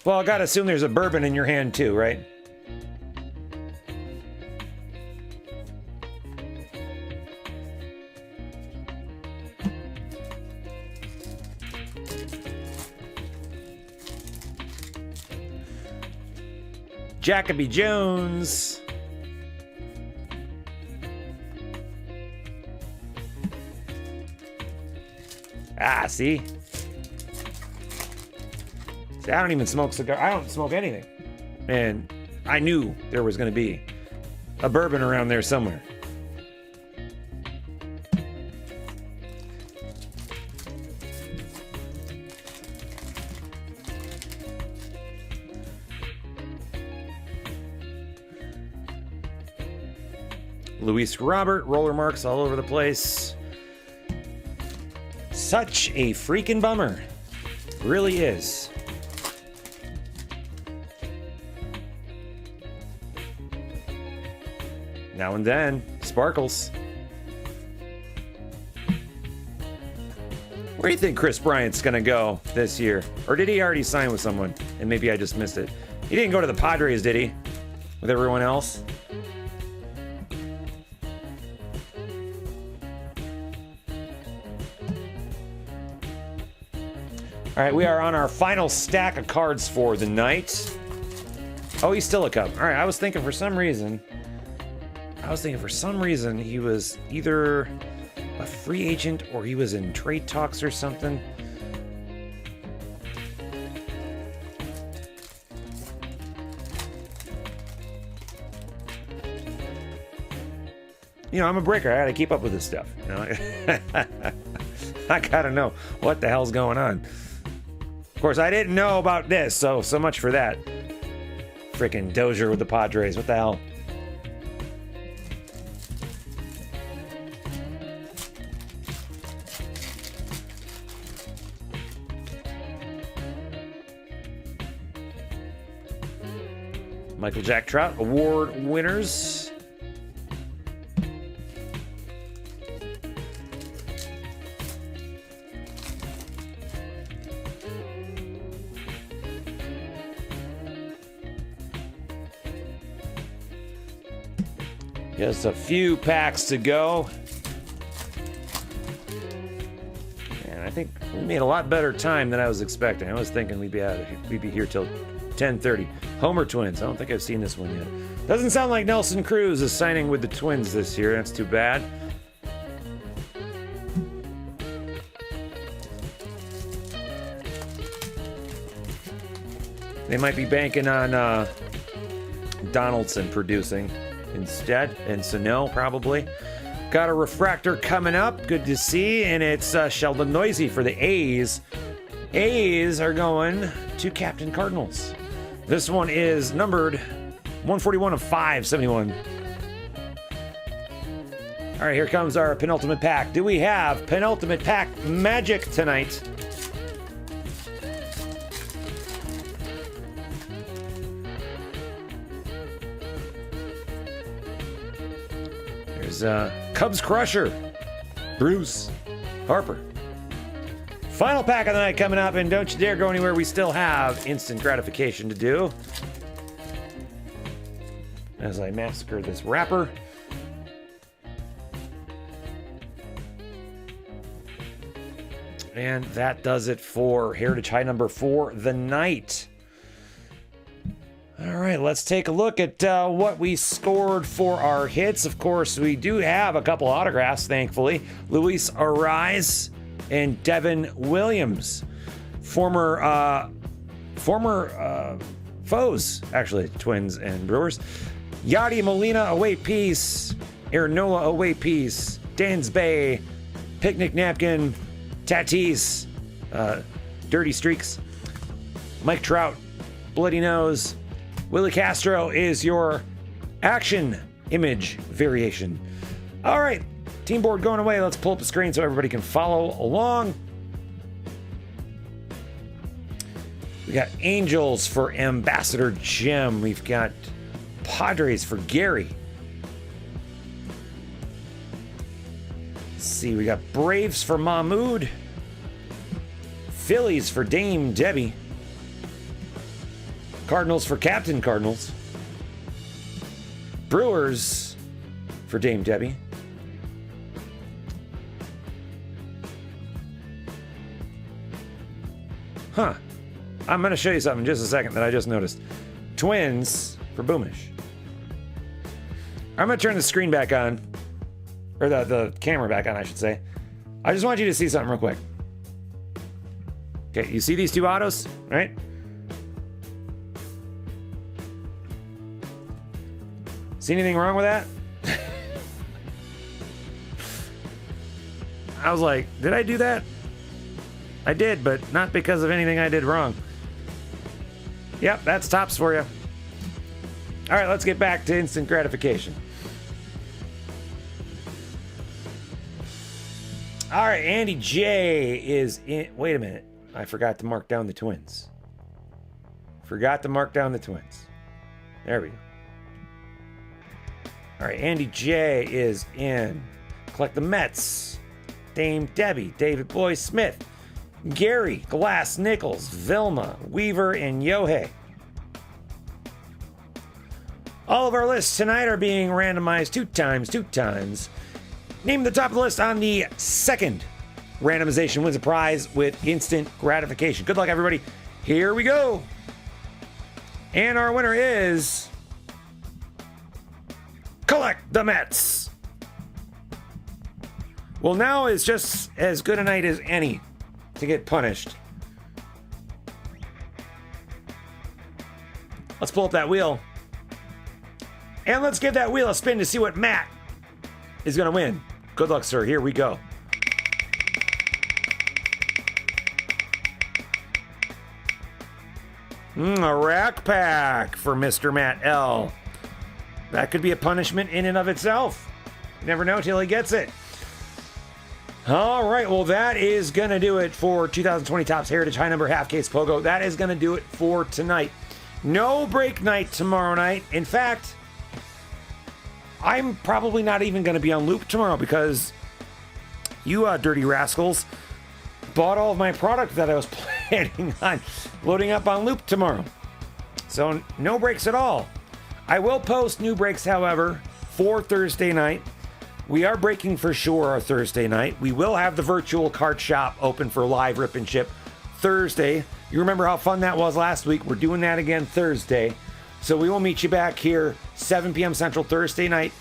Well, I gotta assume there's a bourbon in your hand too, right? Jacoby Jones. Ah, see? See, I don't even smoke cigars. I don't smoke anything. And I knew there was going to be a bourbon around there somewhere. Luis Robert, roller marks all over the place. Such a freaking bummer. Really is. Now and then, sparkles. Where do you think Chris Bryant's gonna go this year? Or did he already sign with someone? And maybe I just missed it. He didn't go to the Padres, did he? With everyone else? All right, we are on our final stack of cards for the night. Oh, he's still a Cub. All right, I was thinking for some reason he was either a free agent or he was in trade talks or something. You know, I'm a breaker. I gotta keep up with this stuff. You know? I gotta know what the hell's going on. Of course, I didn't know about this, so much for that. Freaking Dozier with the Padres. What the hell? Michael Jack Trout Award winners. Just a few packs to go. And I think we made a lot better time than I was expecting. I was thinking we'd be here till 10:30. Homer Twins. I don't think I've seen this one yet. Doesn't sound like Nelson Cruz is signing with the Twins this year. That's too bad. They might be banking on Donaldson producing instead, and Sano probably. Got a refractor coming up. Good to see, and it's Sheldon Noisy for the A's. A's are going to Captain Cardinals. This one is numbered 141 of 571. All right, here comes our penultimate pack. Do we have penultimate pack magic tonight? There's Cubs Crusher, Bruce Harper. Final pack of the night coming up, and don't you dare go anywhere. We still have instant gratification to do. As I massacre this wrapper. And that does it for Heritage High number for the night. All right, let's take a look at what we scored for our hits. Of course, we do have a couple autographs, thankfully. Luis Ariz and Devin Williams, former foes, actually, Twins and Brewers. Yadi Molina, away piece. Aaron Nola, away piece. Dan's Bay, Picnic Napkin, Tatis, Dirty Streaks. Mike Trout, Bloody Nose. Willie Castro is your action image variation. All right. Team board going away. Let's pull up the screen so everybody can follow along. We got Angels for Ambassador Jim. We've got Padres for Gary. Let's see, we got Braves for Mahmood. Phillies for Dame Debbie. Cardinals for Captain Cardinals. Brewers for Dame Debbie. Huh. I'm going to show you something in just a second that I just noticed. Twins for Boomish. I'm going to turn the screen back on. Or the camera back on, I should say. I just want you to see something real quick. Okay, you see these two autos, right? See anything wrong with that? I was like, did I do that? I did, but not because of anything I did wrong. Yep, that's tops for you. All right, let's get back to instant gratification. All right, Andy J is in. Wait a minute. I forgot to mark down the Twins. Forgot to mark down the Twins. There we go. All right, Andy J is in. Collect the Mets. Dame Debbie, David Boy Smith, Gary, Glass Nichols, Vilma, Weaver, and Yohei. All of our lists tonight are being randomized two times. Name the top of the list on the second randomization wins a prize with instant gratification. Good luck, everybody. Here we go. And our winner is... Collect the Mets. Well, now is just as good a night as any to get punished. Let's pull up that wheel. And let's give that wheel a spin to see what Matt is going to win. Good luck, sir. Here we go. A rack pack for Mr. Matt L. That could be a punishment in and of itself. You never know till he gets it. All right, well, that is going to do it for 2020 Topps Heritage High Number Half Case Pogo. That is going to do it for tonight. No break night tomorrow night. In fact, I'm probably not even going to be on loop tomorrow because you dirty rascals bought all of my product that I was planning on loading up on loop tomorrow. So no breaks at all. I will post new breaks, however, for Thursday night. We are breaking for sure our Thursday night. We will have the virtual card shop open for live rip and ship Thursday. You remember how fun that was last week. We're doing that again Thursday. So we will meet you back here 7 p.m. Central Thursday night.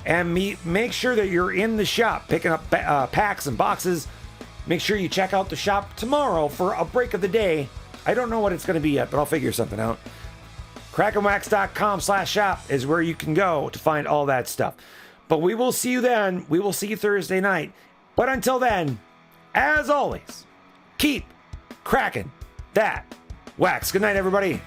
And make sure that you're in the shop picking up packs and boxes. Make sure you check out the shop tomorrow for a break of the day. I don't know what it's going to be yet, but I'll figure something out. crackinwax.com/shop is where you can go to find all that stuff. But we will see you then. We will see you Thursday night. But until then, as always, keep cracking that wax. Good night, everybody.